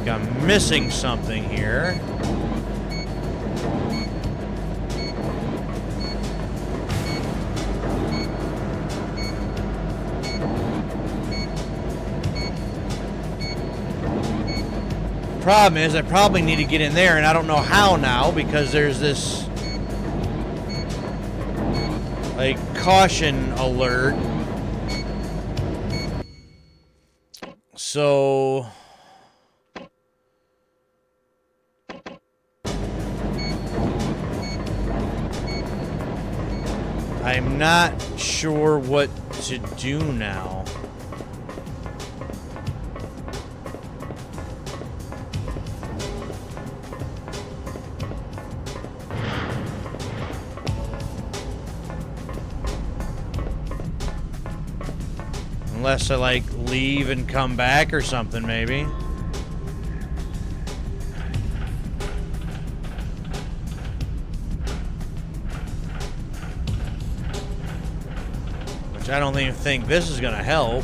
I'm missing something here. Problem is, I probably need to get in there, and I don't know how now because there's this like caution alert. So I'm not sure what to do now. Unless I like leave and come back or something, maybe. I don't even think this is gonna help.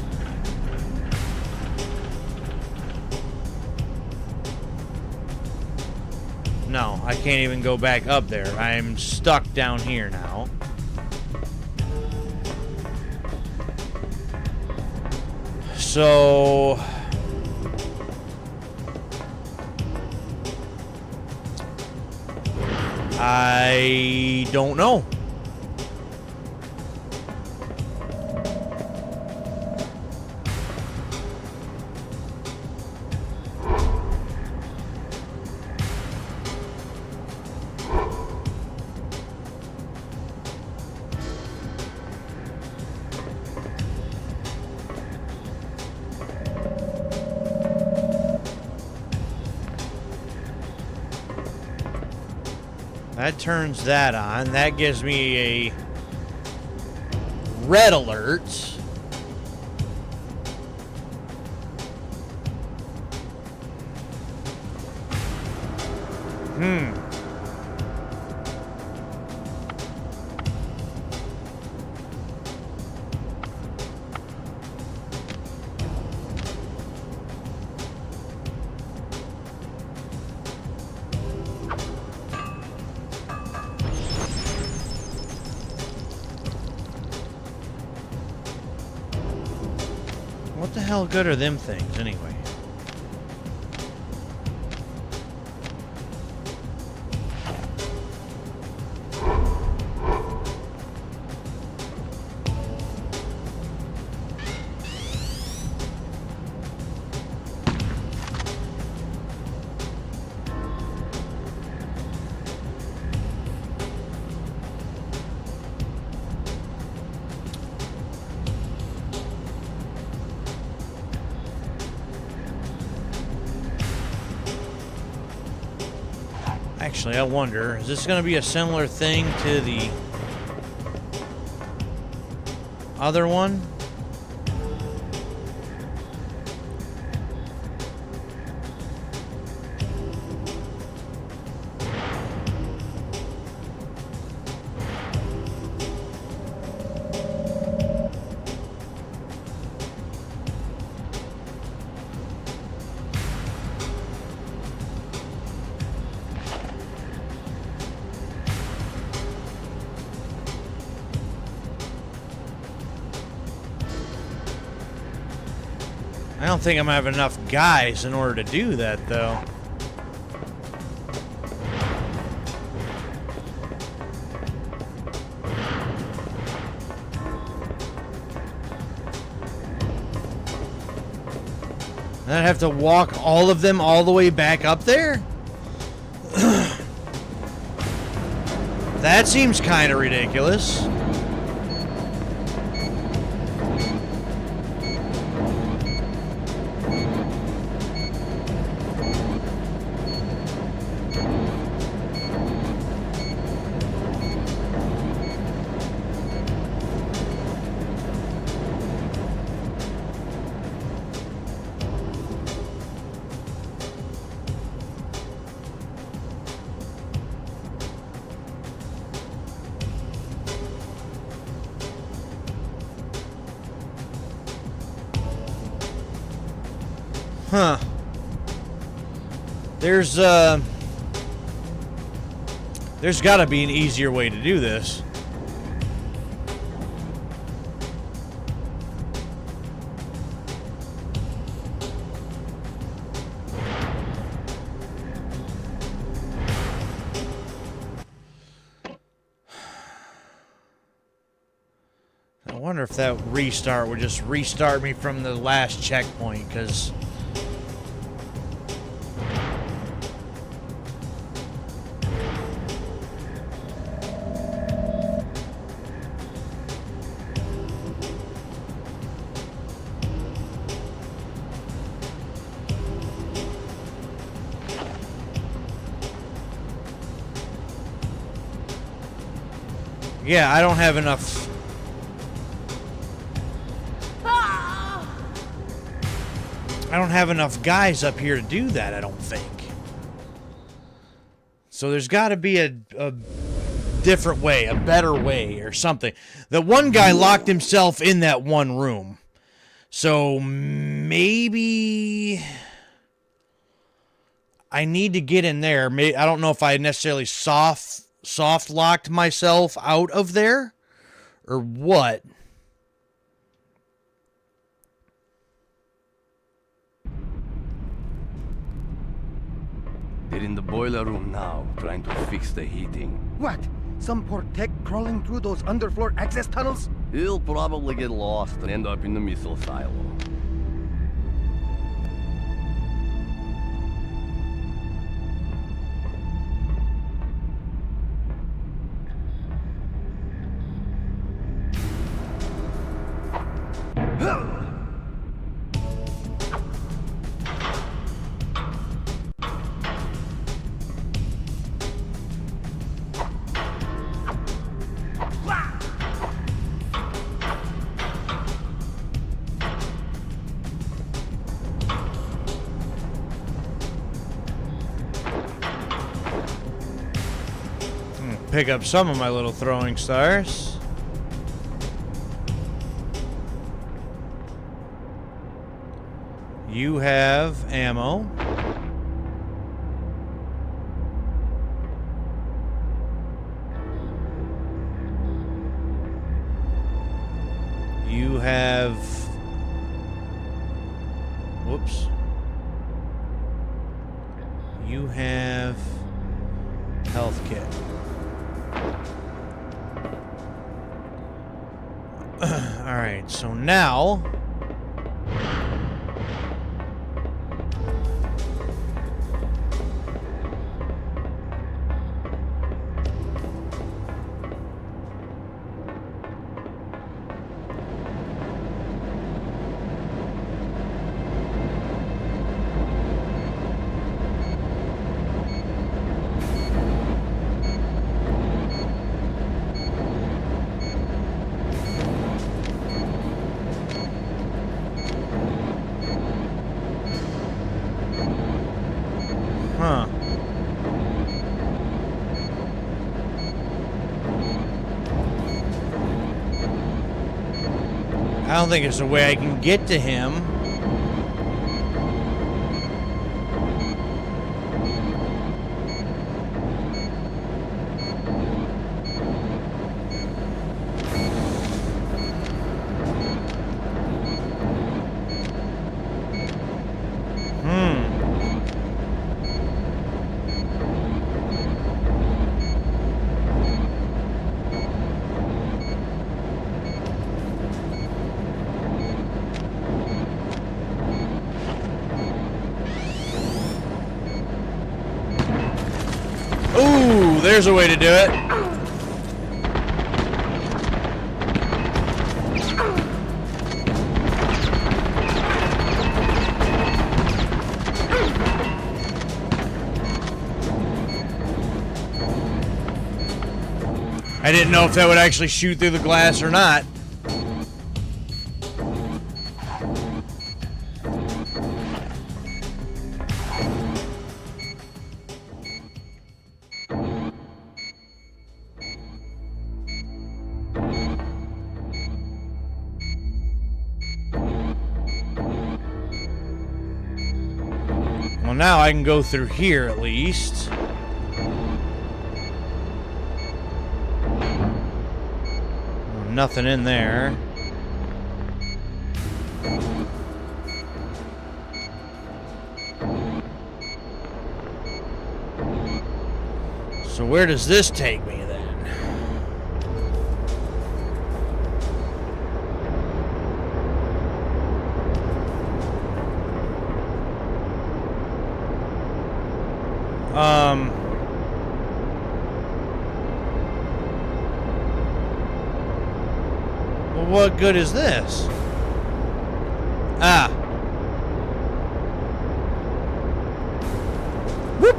No, I can't even go back up there. I'm stuck down here now. So I don't know. That turns that on. That gives me a red alert. What the hell good are them things, anyway? Actually, I wonder, is this going to be a similar thing to the other one? I don't think I'm gonna have enough guys in order to do that, though. And I'd have to walk all of them all the way back up there? That seems kind of ridiculous. Huh. There's gotta be an easier way to do this. I wonder if that restart would just restart me from the last checkpoint, because yeah, I don't have enough. I don't have enough guys up here to do that, I don't think. So there's got to be a different way, a better way or something. The one guy locked himself in that one room. So maybe I need to get in there. I don't know if I necessarily soft locked myself out of there or what. They're in the boiler room now, trying to fix the heating. What? Some poor tech crawling through those underfloor access tunnels? He'll probably get lost and end up in the missile silo. Pick up some of my little throwing stars. You have ammo. You have... Whoops. You have health kit. Alright, so now Huh. I don't think there's a way I can get to him. Ooh, there's a way to do it. I didn't know if that would actually shoot through the glass or not. Well, now I can go through here at least. Nothing in there. So where does this take me then? Well, what good is this? Ah. Whoop.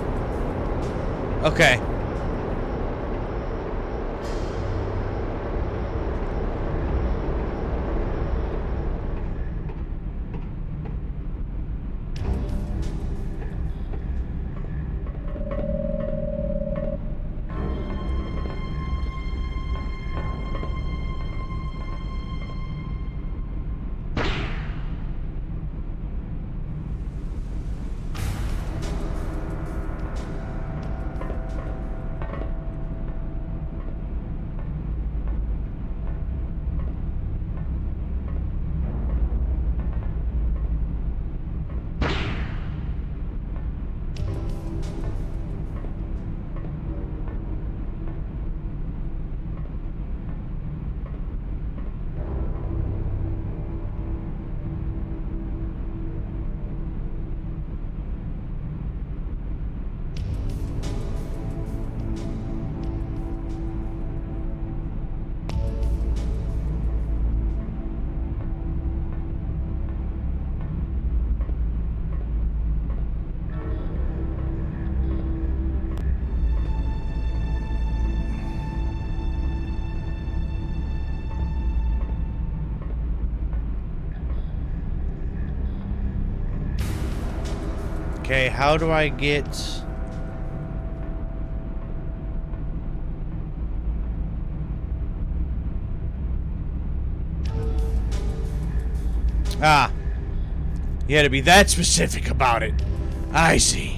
Okay. Okay, how do I get... Ah. You had to be that specific about it. I see.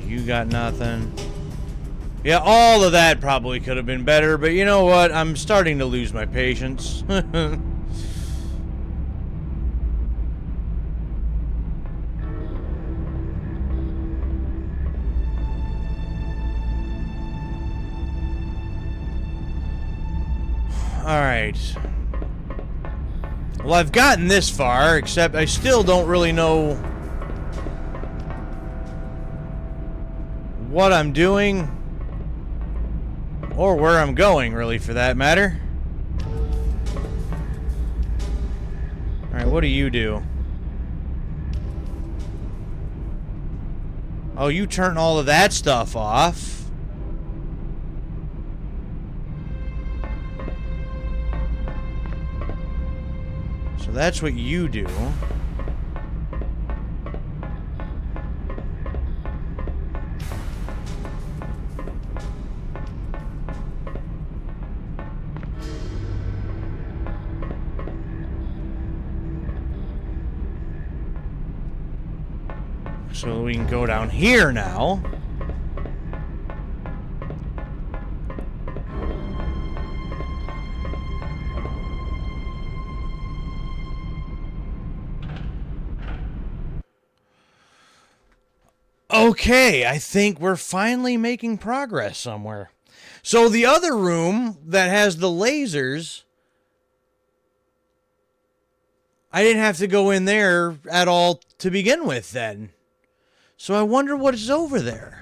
You got nothing. Yeah, all of that probably could have been better, but you know what? I'm starting to lose my patience. Alright. Well, I've gotten this far, except I still don't really know what I'm doing, or where I'm going, really, for that matter. Alright, what do you do? Oh, you turn all of that stuff off. So that's what you do. So we can go down here now. Okay, I think we're finally making progress somewhere. So the other room that has the lasers, I didn't have to go in there at all to begin with then. So I wonder what is over there.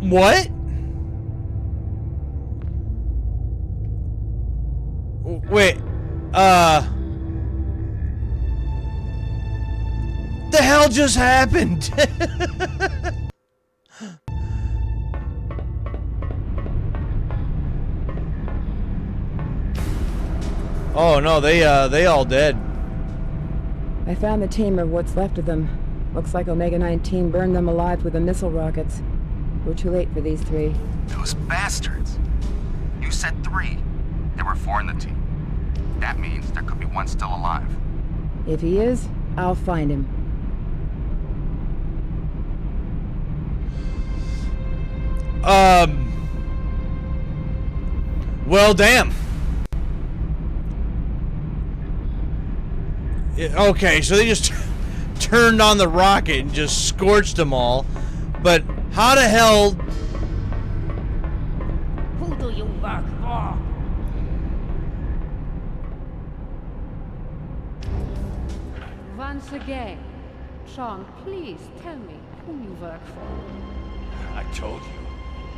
What? Wait, the hell just happened? Oh no, they all dead. I found the team of what's left of them. Looks like Omega 19 burned them alive with the missile rockets. We're too late for these three. Those bastards! You said 3. There were 4 in the team. That means there could be one still alive. If he is, I'll find him. Well, damn. Okay, so they just turned on the rocket and just scorched them all. But how the hell... Who do you work for? Once again, Sean, please tell me whom you work for. I told you,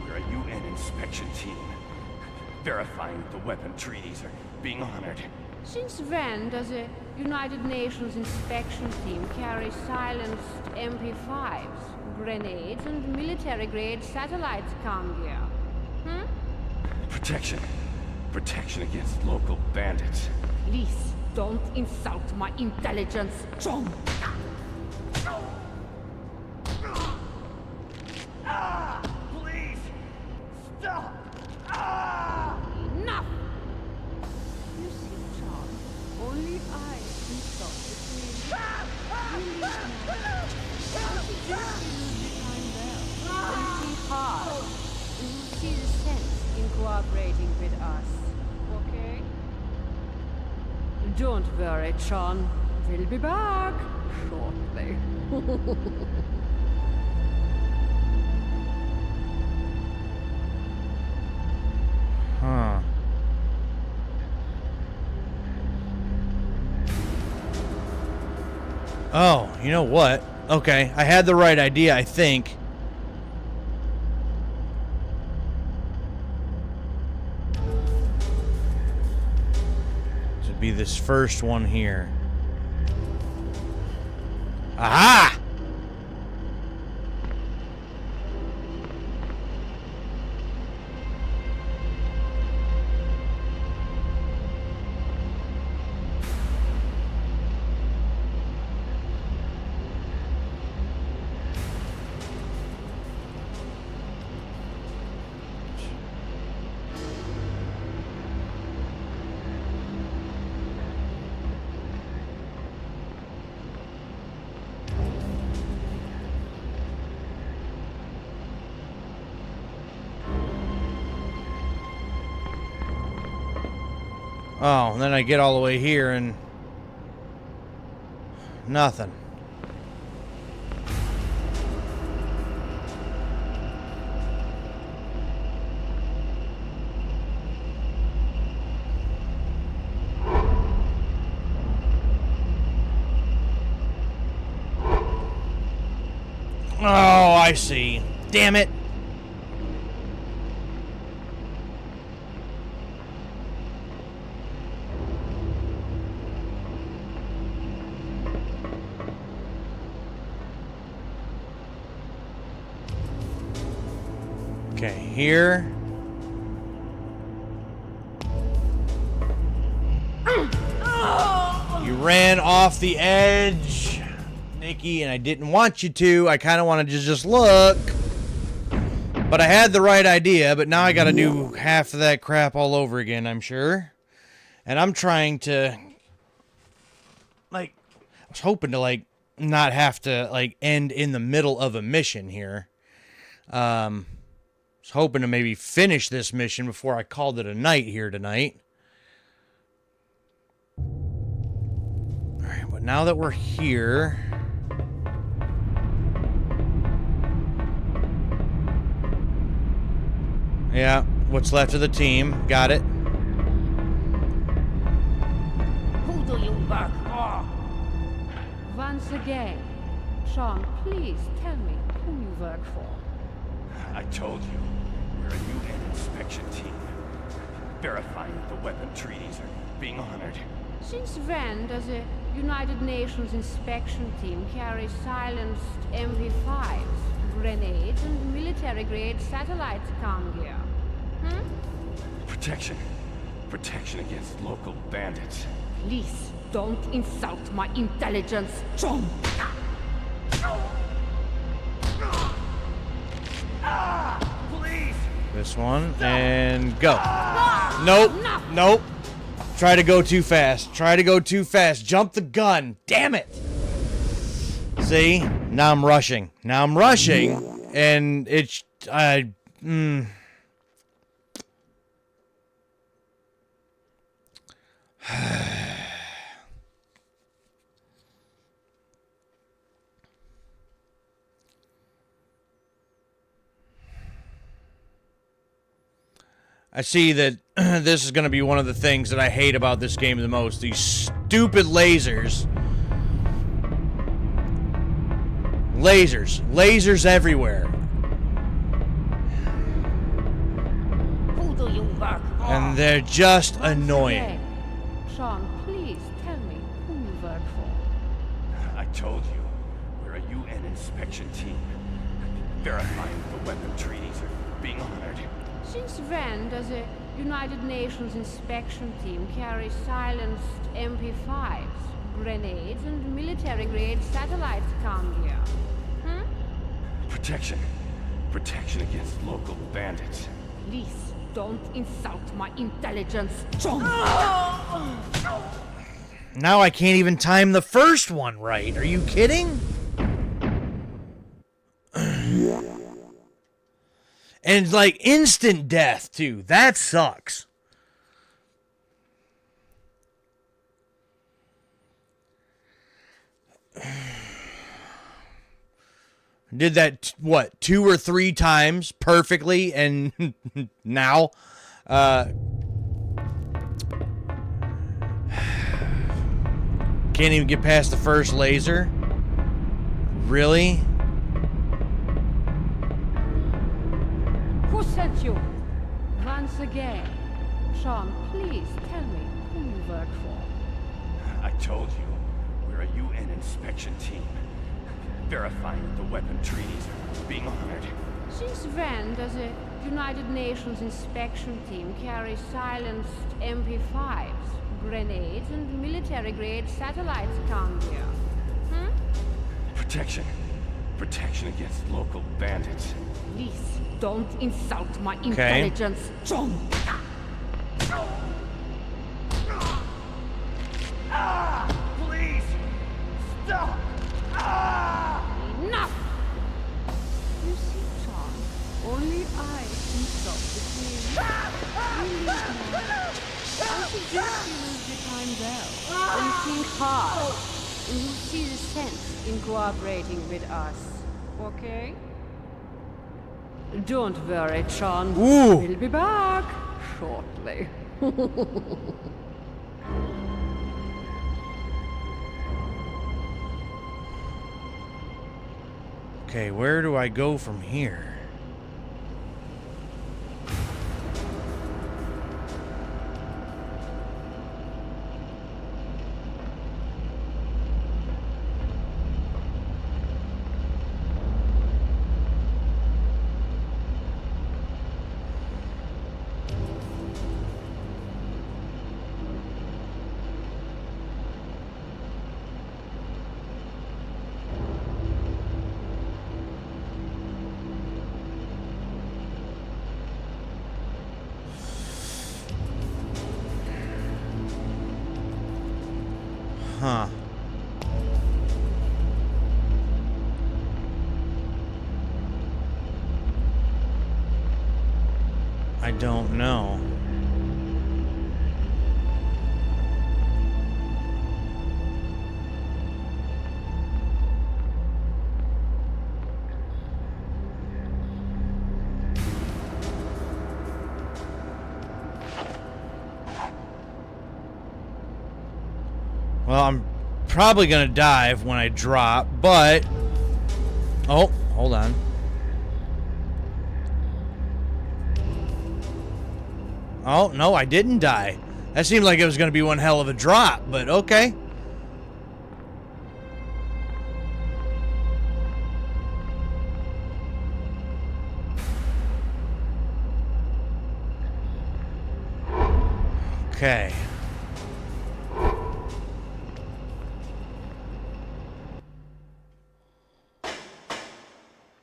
we're a UN inspection team. Verifying the weapon treaties are being honored. Since when does a United Nations inspection team carry silenced MP5s, grenades, and military-grade satellites come here? Protection. Protection against local bandits. Please, don't insult my intelligence, John. Please! Stop! Enough! You see, John, only I can stop the pain. Think hard, and you'll see the sense in cooperating with us. Okay? Don't worry, John. We'll be back shortly. Huh. Oh, you know what? Okay, I had the right idea, I think. To be this first one here. Aha! Oh, and then I get all the way here and nothing. Oh, I see. Damn it. Okay, here. You ran off the edge, Nikki, and I didn't want you to. I kind of wanted to just look. But I had the right idea, but now I got to do half of that crap all over again, I'm sure. And I'm trying to, like, I was hoping to, like, not have to, like, end in the middle of a mission here. I was hoping to maybe finish this mission before I called it a night here tonight. Alright, but now that we're here... Yeah, what's left of the team. Got it. Who do you work for? Once again, Sean, please tell me who you work for. I told you, we're a UN inspection team. Verifying that the weapon treaties are being honored. Since when does a United Nations inspection team carry silenced MP5s, grenades, and military-grade satellite com gear? Protection. Protection against local bandits. Please don't insult my intelligence, John. Please! This one, and go. Nope, nope. Try to go too fast. Try to go too fast. Jump the gun. Damn it. See? Now I'm rushing. Now I'm rushing, and it's... I see that this is going to be one of the things that I hate about this game the most. These stupid lasers. Lasers everywhere. Who do you work for? And they're just annoying. Sean, please tell me who you work for. I told you, we're a UN inspection team. Verifying the weapon treaties are being honored. Since when does a United Nations inspection team carry silenced MP5s, grenades, and military-grade satellite com gear? Protection. Protection against local bandits. Please don't insult my intelligence, John. Now I can't even time the first one right. Are you kidding? And, like, instant death, too. That sucks. Did that, what, 2 or 3 times perfectly, and now, can't even get past the first laser? Really? Who sent you? Once again, Sean, please tell me who you work for. I told you, we're a UN inspection team. Verifying that the weapon treaties are being honored. Since when does a United Nations inspection team carry silenced MP5s, grenades, and military-grade satellite com gear? Protection. Protection against local bandits. Please don't insult my intelligence, John. Please! Stop! Enough! You see, John, only I can stop the team. You leave now. Until If you lose your time though, then think hard. And you'll see the sense in cooperating with us. Okay? Don't worry, John. Ooh. We'll be back shortly. Okay, where do I go from here? Huh. I don't know. Well, I'm probably gonna dive when I drop, but... Oh, hold on. Oh, no, I didn't die. That seemed like it was gonna be one hell of a drop, but okay. Okay.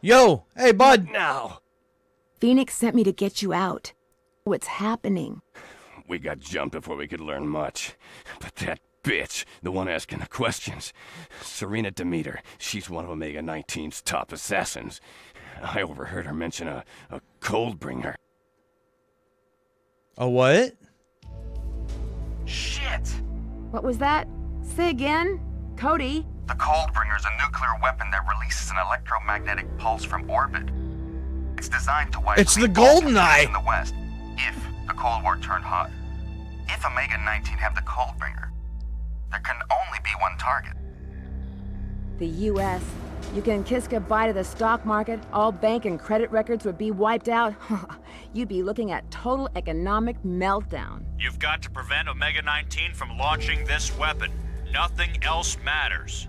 Yo, hey, bud. Now. Phoenix sent me to get you out. What's happening? We got jumped before we could learn much. But that bitch, the one asking the questions, Serena Demeter, she's one of Omega 19's top assassins. I overheard her mention a Coldbringer. A what? Shit! What was that? Say again? Cody? The Coldbringer's a nuclear weapon that releases an electromagnetic pulse from orbit. It's designed to wipe It's the clean all computers GoldenEye. in the West, if the Cold War turned hot. If Omega 19 have the Coldbringer, there can only be one target. The U.S. You can kiss goodbye to the stock market, all bank and credit records would be wiped out. You'd be looking at total economic meltdown. You've got to prevent Omega 19 from launching this weapon. Nothing else matters.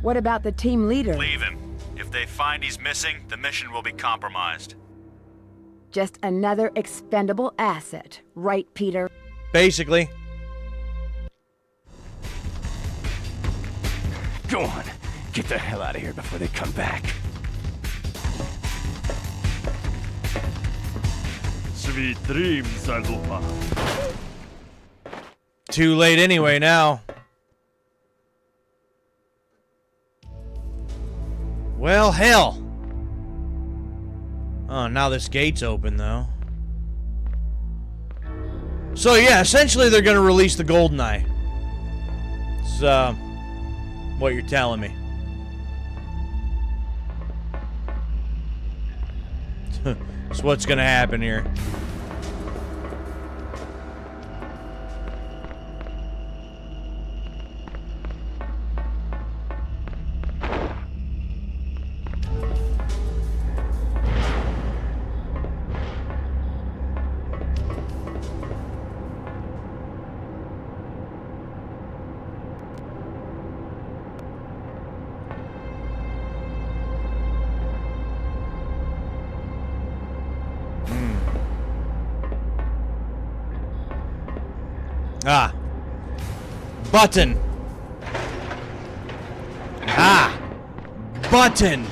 What about the team leader? Leave him. If they find he's missing, the mission will be compromised. Just another expendable asset, right, Peter? Basically. Go on. Get the hell out of here before they come back. Sweet dreams, Alpha. Too late anyway now. Well, hell. Oh, now this gate's open, though. So, yeah, essentially they're going to release the GoldenEye. It's, what you're telling me. That's what's going to happen here. Ah. Button. Ah. Button.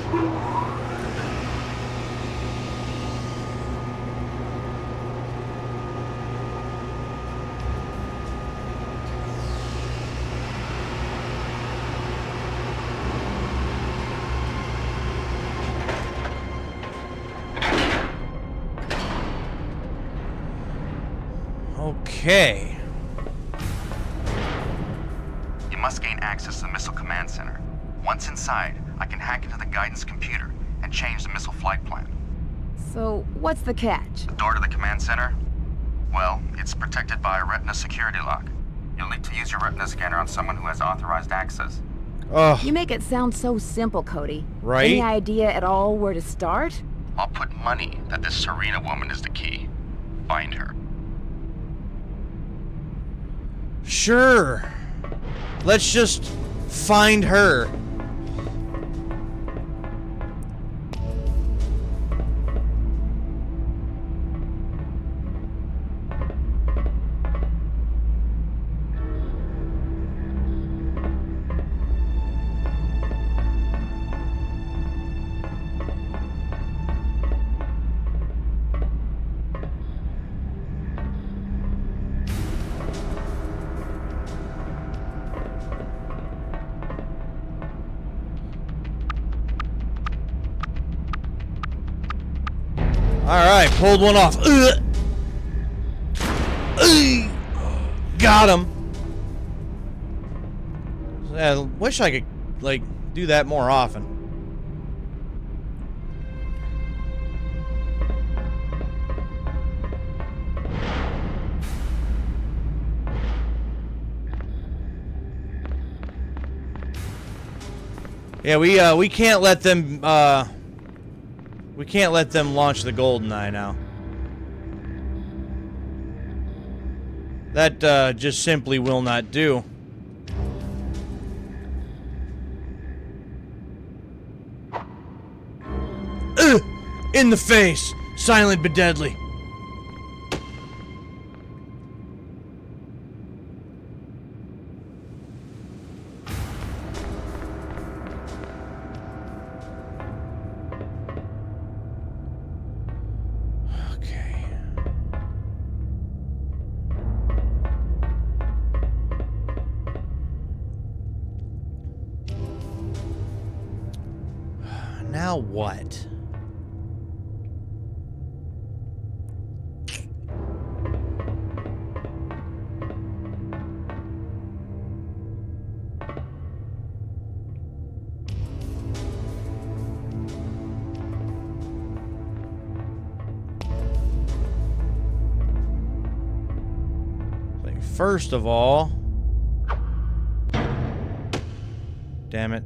Okay. must gain access to the missile command center. Once inside, I can hack into the guidance computer and change the missile flight plan. So, what's the catch? The door to the command center? Well, it's protected by a retina security lock. You'll need to use your retina scanner on someone who has authorized access. Ugh. You make it sound so simple, Cody. Right? Any idea at all where to start? I'll put money that this Serena woman is the key. Find her. Sure. Let's just find her. Alright, pulled one off. Got him. I wish I could, like, do that more often. Yeah, we can't let them, we can't let them launch the GoldenEye now. That just simply will not do. In the face! Silent but deadly. Now what? Like, first of all, damn it.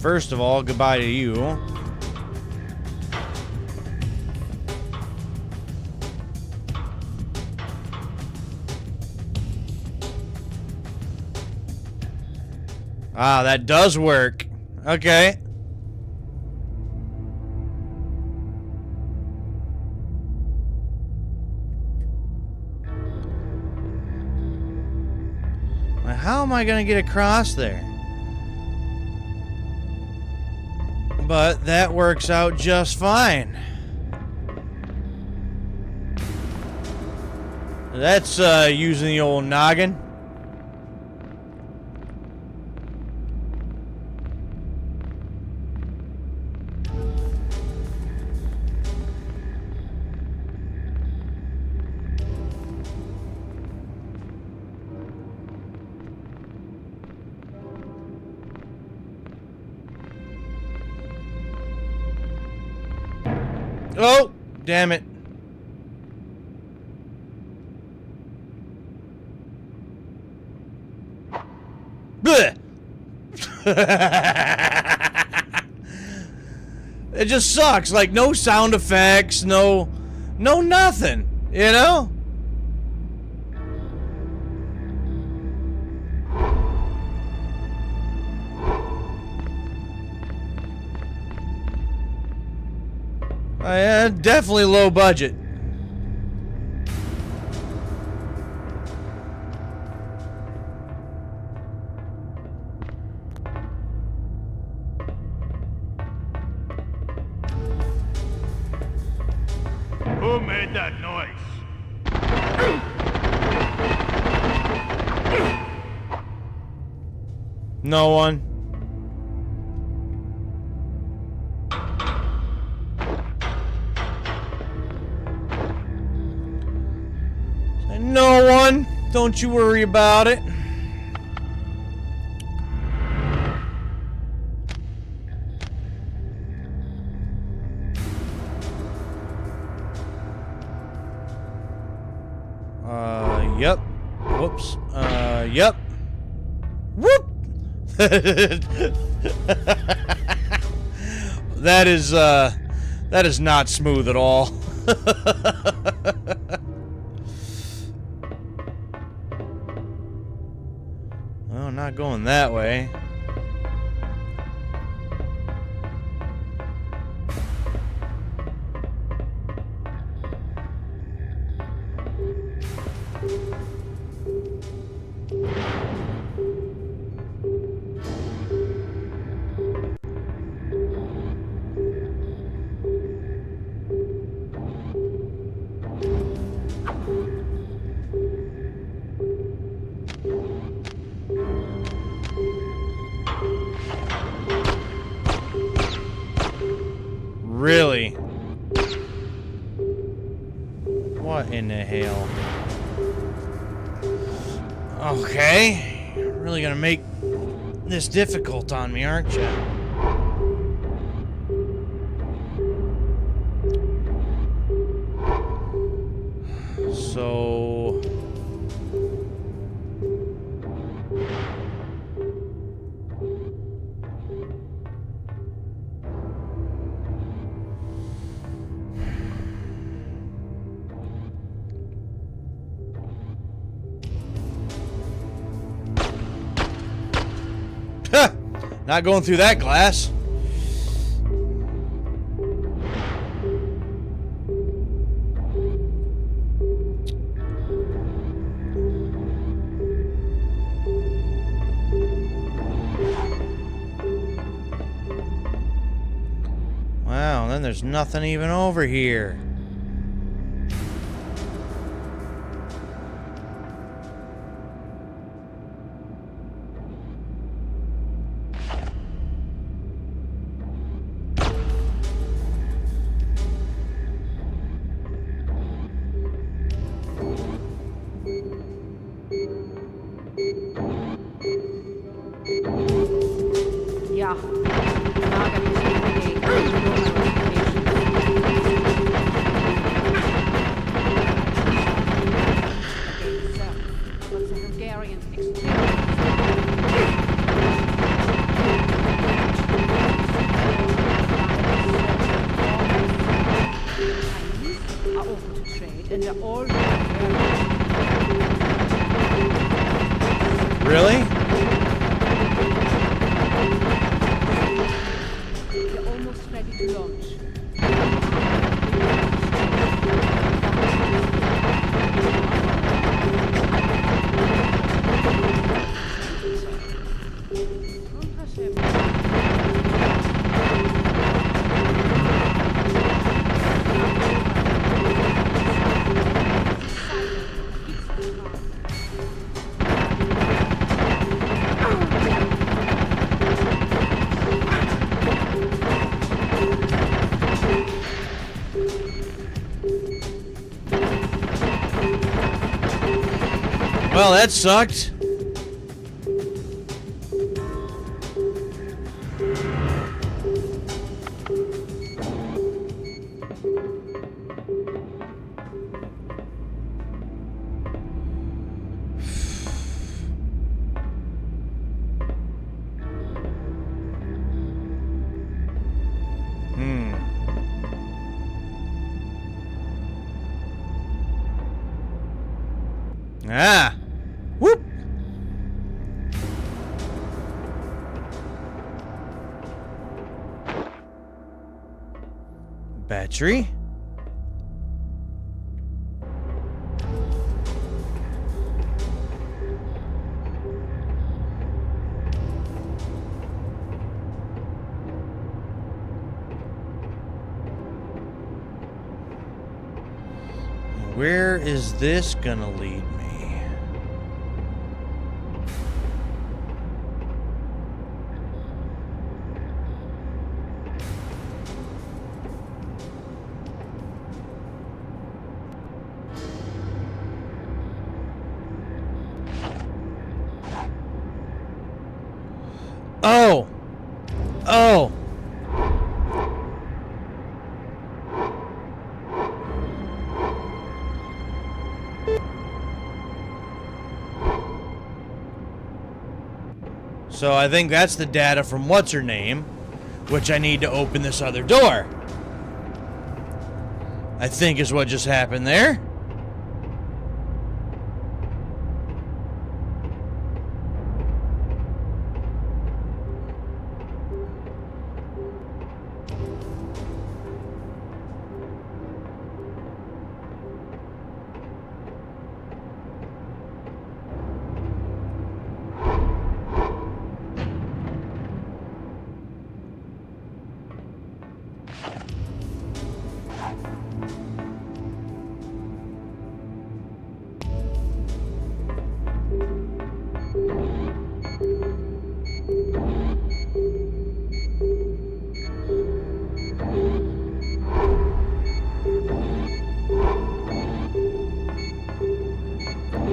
First of all, goodbye to you. Ah, that does work. Okay. Now, how am I gonna get across there? But that works out just fine. That's using the old noggin. Oh, damn it. Blech. It just sucks. Like, no sound effects, no nothing, you know? Yeah, definitely low budget. Who made that noise? No one. No one. Don't you worry about it. Yep. Whoops. Yep. Whoop! That is not smooth at all. Well, not going that way. Really? What in the hell? Okay. You're really gonna make this difficult on me, aren't you? So... Not going through that glass. Wow, then there's nothing even over here. Ja, Lager ist what's the Hungarian are open to trade, and they're all Really? They're almost ready to launch. Well, that sucked. Ah. Whoop. Battery. Where is this gonna lead me? Oh! Oh! So I think that's the data from what's-her-name, which I need to open this other door. I think is what just happened there.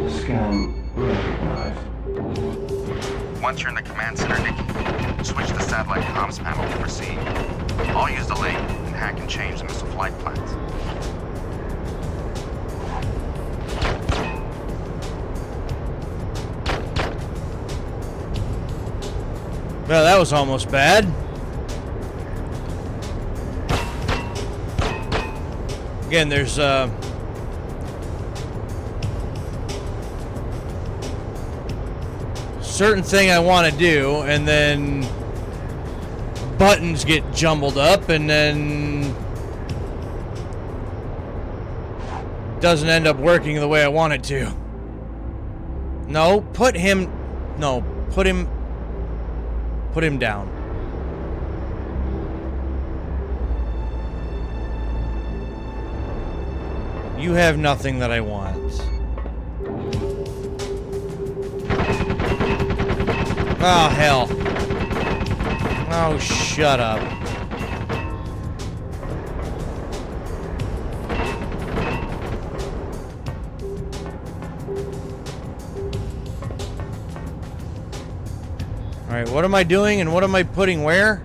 Scan recognized. Once you're in the command center, Nikki, switch the satellite comms panel to proceed. I'll use the link and hack and change the missile flight plans. Well, that was almost bad. Again, there's certain thing I want to do, and then buttons get jumbled up, and then doesn't end up working the way I want it to. No, put him down. You have nothing that I want. Oh, hell. Oh, shut up. Alright, what am I doing and what am I putting where?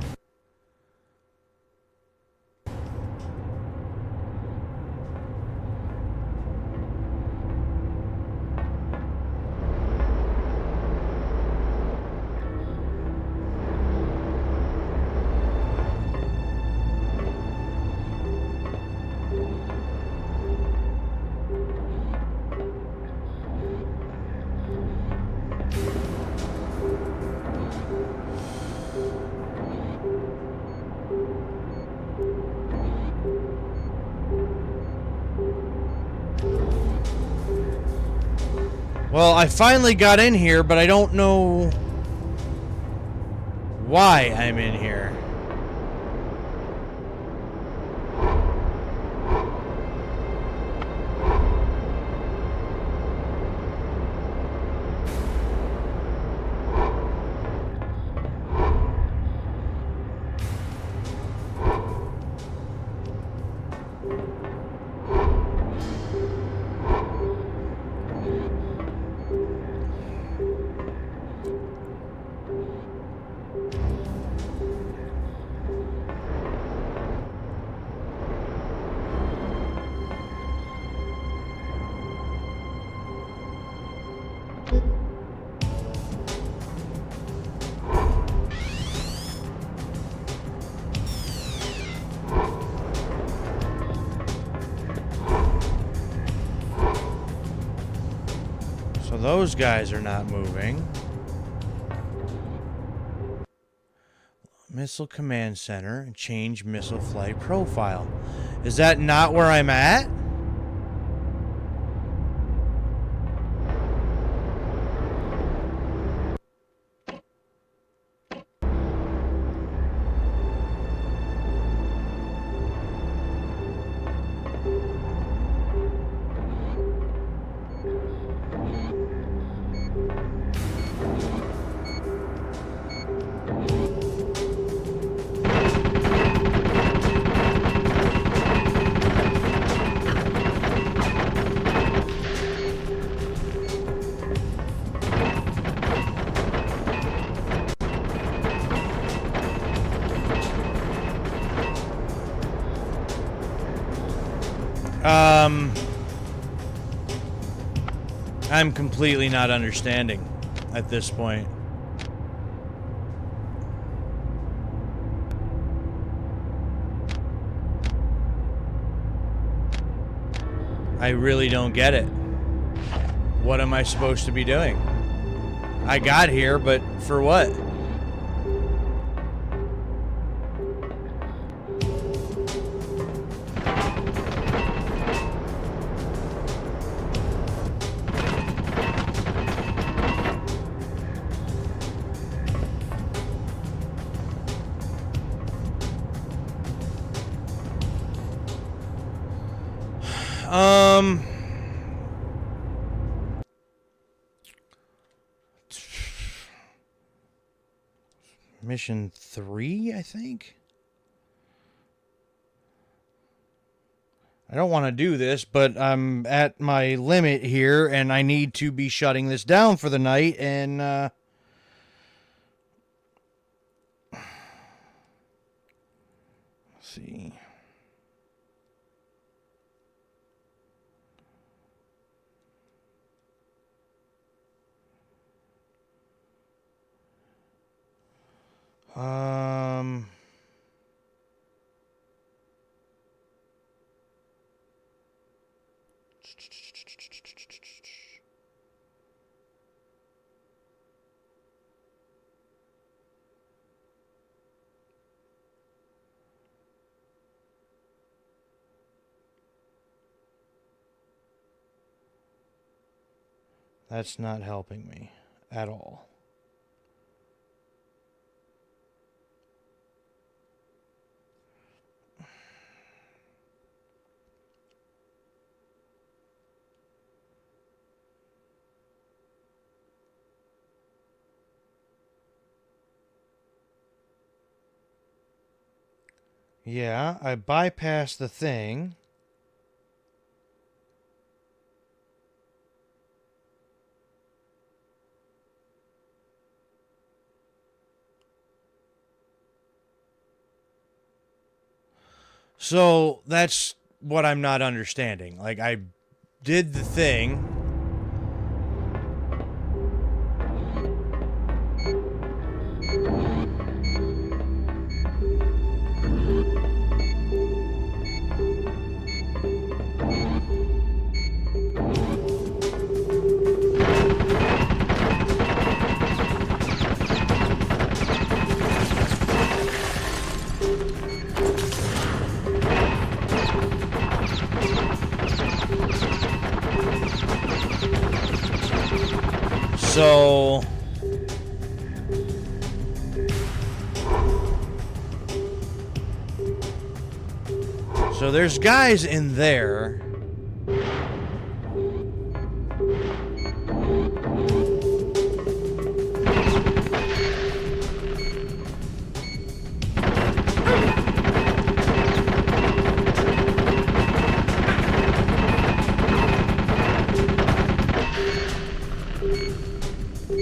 Well, I finally got in here, but I don't know why I'm in here. So those guys are not moving. Missile Command Center and change missile flight profile. Is that not where I'm at? I'm completely not understanding at this point. I really don't get it. What am I supposed to be doing? I got here, but for what? Mission 3, I think? I don't want to do this, but I'm at my limit here, and I need to be shutting this down for the night, and, let's see. That's not helping me at all. Yeah, I bypassed the thing. So that's what I'm not understanding. Like, I did the thing. So there's guys in there.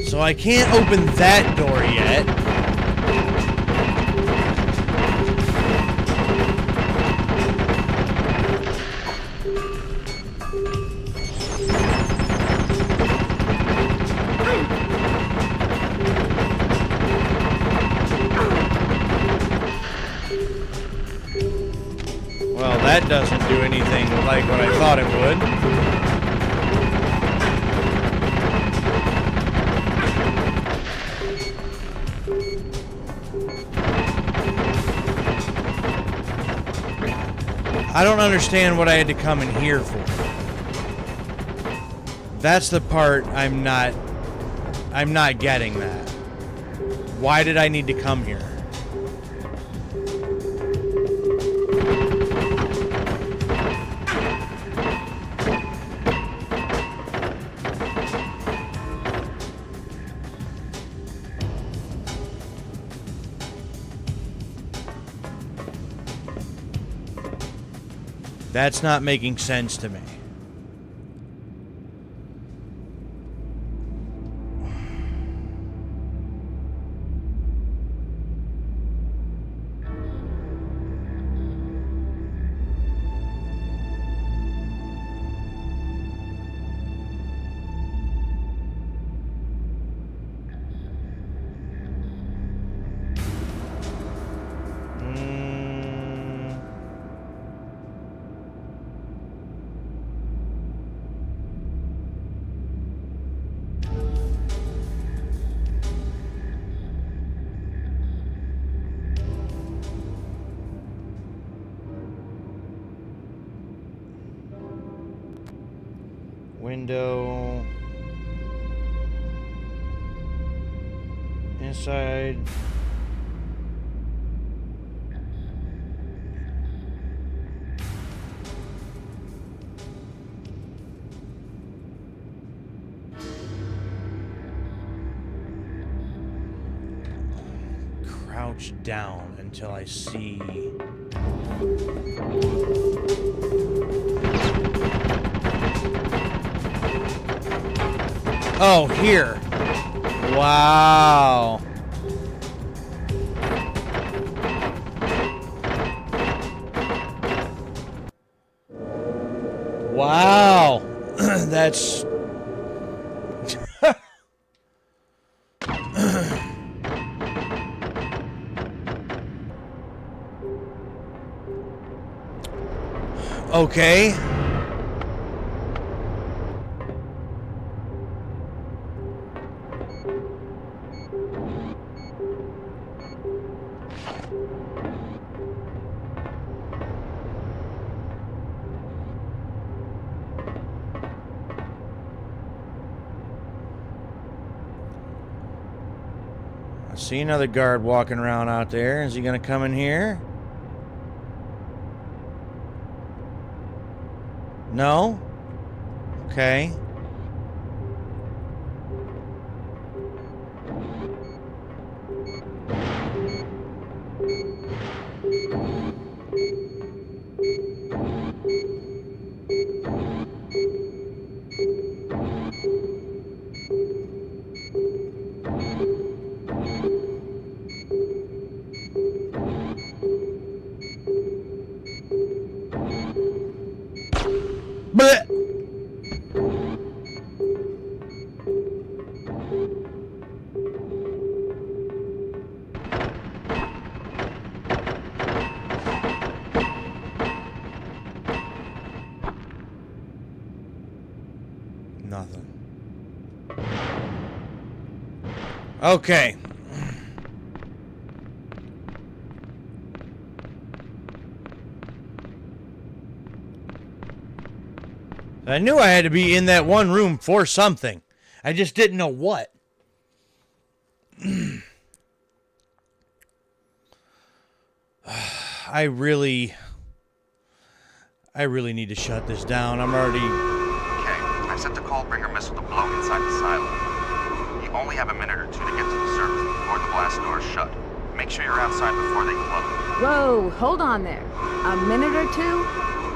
So I can't open that door yet. Well, that doesn't do anything like what I thought it would. I don't understand what I had to come in here for. That's the part I'm not getting that. Why did I need to come here? That's not making sense to me. Window. Inside. Crouch down until I see. Oh, here. Wow. Wow. That's... Okay. I see another guard walking around out there. Is he gonna come in here? No? Okay. Blech. Nothing. Okay. I knew I had to be in that one room for something. I just didn't know what. I really need to shut this down. I'm already... Okay, I've set the Coldbringer missile to blow inside the silo. You only have a minute or two to get to the surface before the blast door is shut. Make sure you're outside before they close. Whoa, hold on there. A minute or two?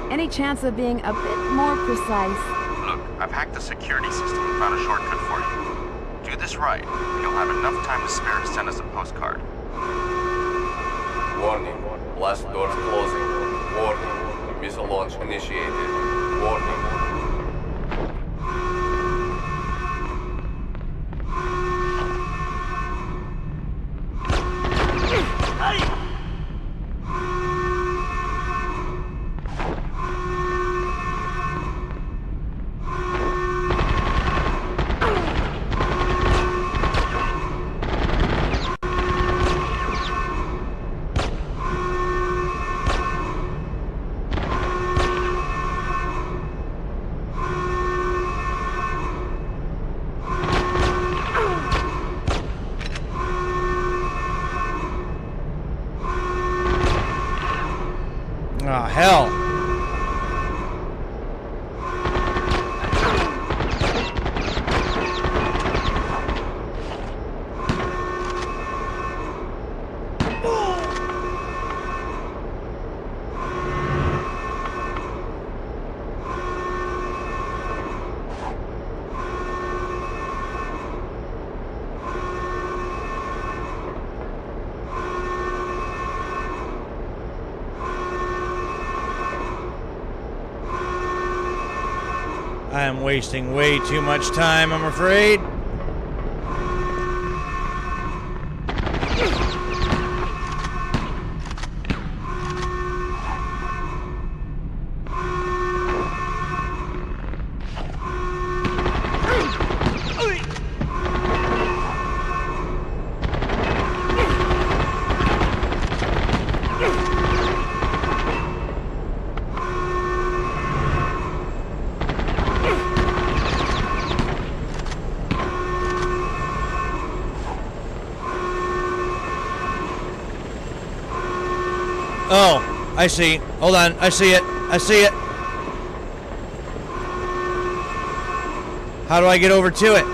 Any chance of being a bit more precise? Look, I've hacked the security system and found a shortcut for you. Do this right, and you'll have enough time to spare to send us a postcard. Warning. Blast doors closing. Warning. Missile launch initiated. Warning. Oh, hell. I am wasting way too much time, I'm afraid. Oh, I see. Hold on. I see it. I see it. How do I get over to it?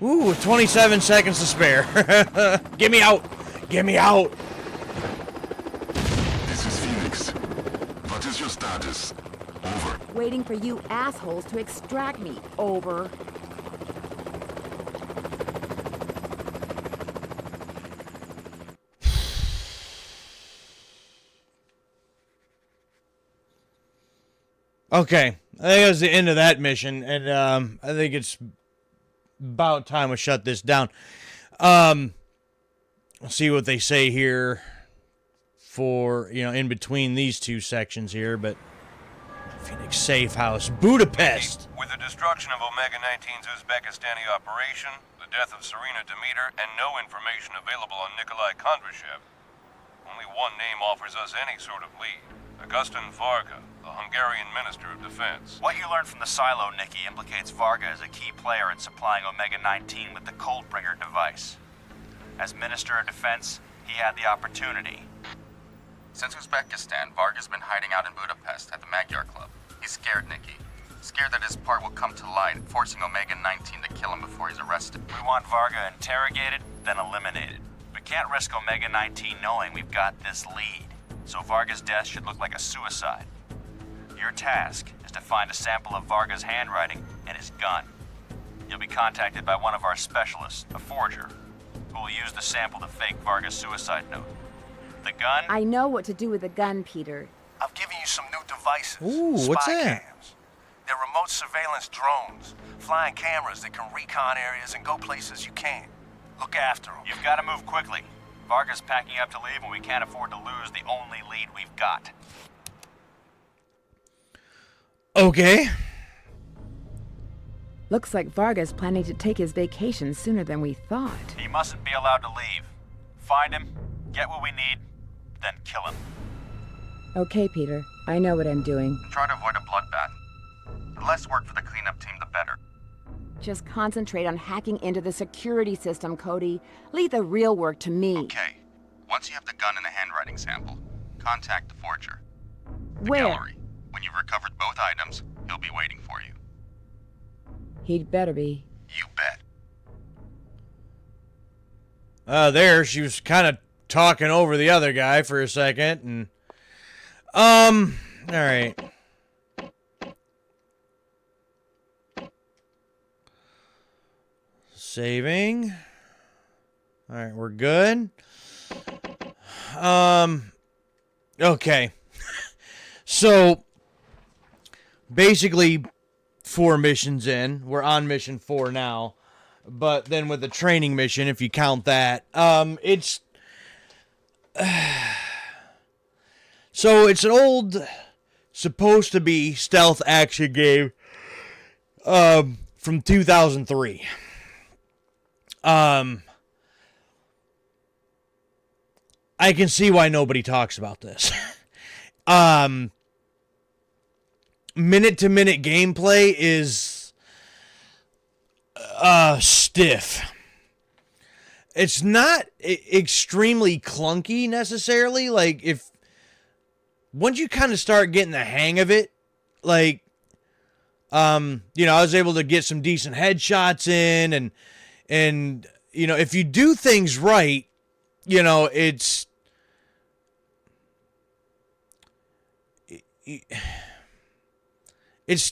Ooh, 27 seconds to spare. Get me out! Get me out! This is Phoenix. What is your status? Over. Waiting for you assholes to extract me. Over. Okay, I think that was the end of that mission, and I think it's about time we shut this down. Let's see what they say here for, in between these two sections here, but Phoenix Safe House, Budapest. With the destruction of Omega 19's Uzbekistani operation, the death of Serena Demeter, and no information available on Nikolai Kondrashev, only one name offers us any sort of lead. Augustin Varga, the Hungarian Minister of Defense. What you learned from the silo, Nikki, implicates Varga as a key player in supplying Omega 19 with the Coldbringer device. As Minister of Defense, he had the opportunity. Since Uzbekistan, Varga's been hiding out in Budapest at the Magyar Club. He's scared, Nikki. Scared that his part will come to light, forcing Omega 19 to kill him before he's arrested. We want Varga interrogated, then eliminated. We can't risk Omega 19 knowing we've got this lead. So Varga's death should look like a suicide. Your task is to find a sample of Varga's handwriting and his gun. You'll be contacted by one of our specialists, a forger, who will use the sample to fake Varga's suicide note. The gun? I know what to do with the gun, Peter. I've given you some new devices. Ooh, what's that? Cams. They're remote surveillance drones, flying cameras that can recon areas and go places you can't. Look after them. You've got to move quickly. Varga's packing up to leave and we can't afford to lose the only lead we've got. Okay. Looks like Varga's planning to take his vacation sooner than we thought. He mustn't be allowed to leave. Find him, get what we need, then kill him. Okay, Peter. I know what I'm doing. Try to avoid a bloodbath. The less work for the cleanup team, the better. Just concentrate on hacking into the security system, Cody. Leave the real work to me. Okay. Once you have the gun and the handwriting sample, contact the forger. The Where? gallery. When you've recovered both items, he'll be waiting for you. He'd better be. You bet. There, she was kind of talking over the other guy for a second, and... all right. Saving. All right, we're good. Okay. So, basically, 4 missions in. We're on mission 4 now. But then with the training mission, if you count that, it's... So, it's an old, supposed to be stealth action game from 2003. I can see why nobody talks about this. Minute-to-minute gameplay is stiff. It's not extremely clunky necessarily. Like, once you kind of start getting the hang of it, like, I was able to get some decent headshots in, and if you do things right, it's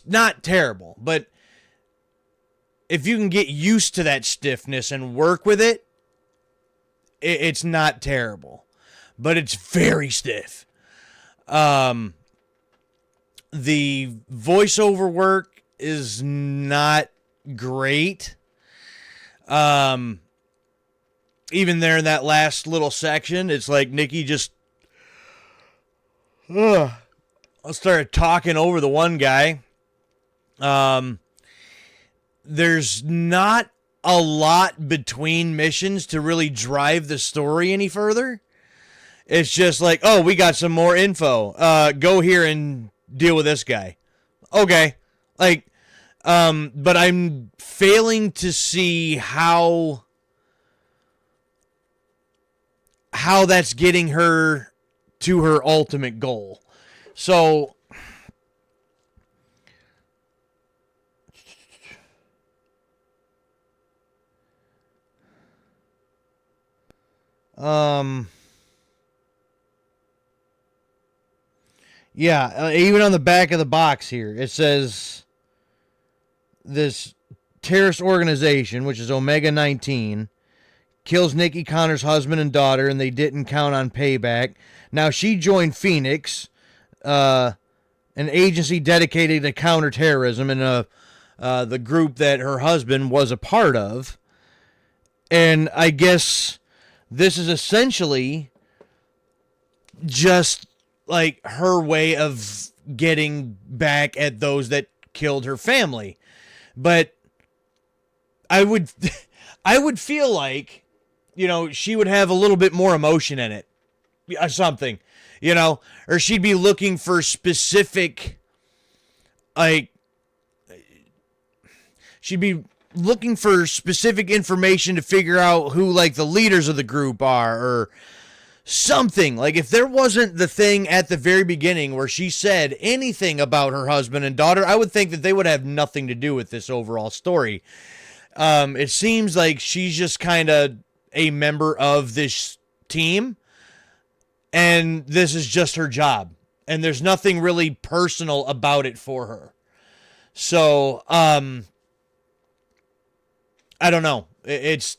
not terrible, but if you can get used to that stiffness and work with it, it's not terrible, but it's very stiff. The voiceover work is not great. Even there in that last little section, it's like Nikki just started talking over the one guy. There's not a lot between missions to really drive the story any further. It's just like, oh, we got some more info. Go here and deal with this guy. Okay. Like, but I'm failing to see how that's getting her to her ultimate goal. So, yeah, even on the back of the box here, it says this terrorist organization, which is Omega 19, kills Nikki Connor's husband and daughter, and they didn't count on payback. Now she joined Phoenix, an agency dedicated to counterterrorism, and the group that her husband was a part of. And I guess this is essentially just like her way of getting back at those that killed her family. But I would feel like, you know, she would have a little bit more emotion in it. Or something, you know, or she'd be looking for specific, like, she'd be looking for specific information to figure out who, like, the leaders of the group are, or something. Like, if there wasn't the thing at the very beginning where she said anything about her husband and daughter, I would think that they would have nothing to do with this overall story. It seems like she's just kind of a member of this team, and this is just her job, and there's nothing really personal about it for her. So, I don't know. It's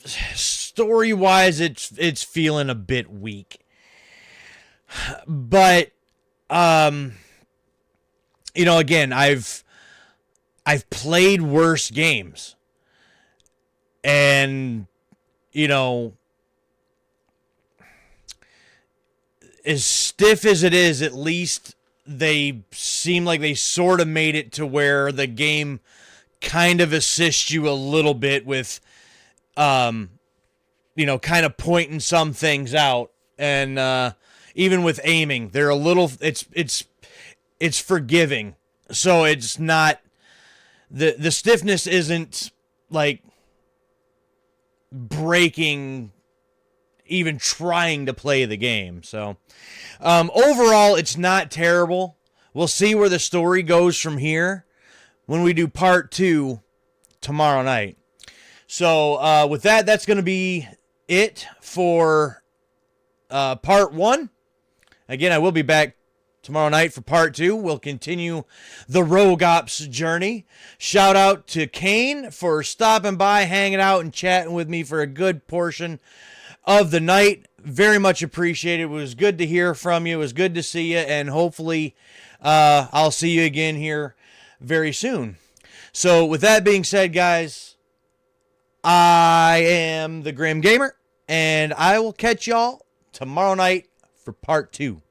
story-wise, it's feeling a bit weak. But, you know, again, I've played worse games. And, you know, as stiff as it is, at least they seem like they sort of made it to where the game kind of assists you a little bit with, you know, kind of pointing some things out. And even with aiming, they're a little, it's forgiving. So it's not, the stiffness isn't like breaking even trying to play the game. So overall, it's not terrible. We'll see where the story goes from here when we do part 2 tomorrow night. So with that, that's going to be it for part 1. Again, I will be back tomorrow night for part 2. We'll continue the Rogue Ops journey. Shout out to Kane for stopping by, hanging out, and chatting with me for a good portion of the night. Very much appreciated. It was good to hear from you. It was good to see you, and hopefully I'll see you again here very soon. So with that being said, guys, I am the Grim Gamer, and I will catch y'all tomorrow night for part 2.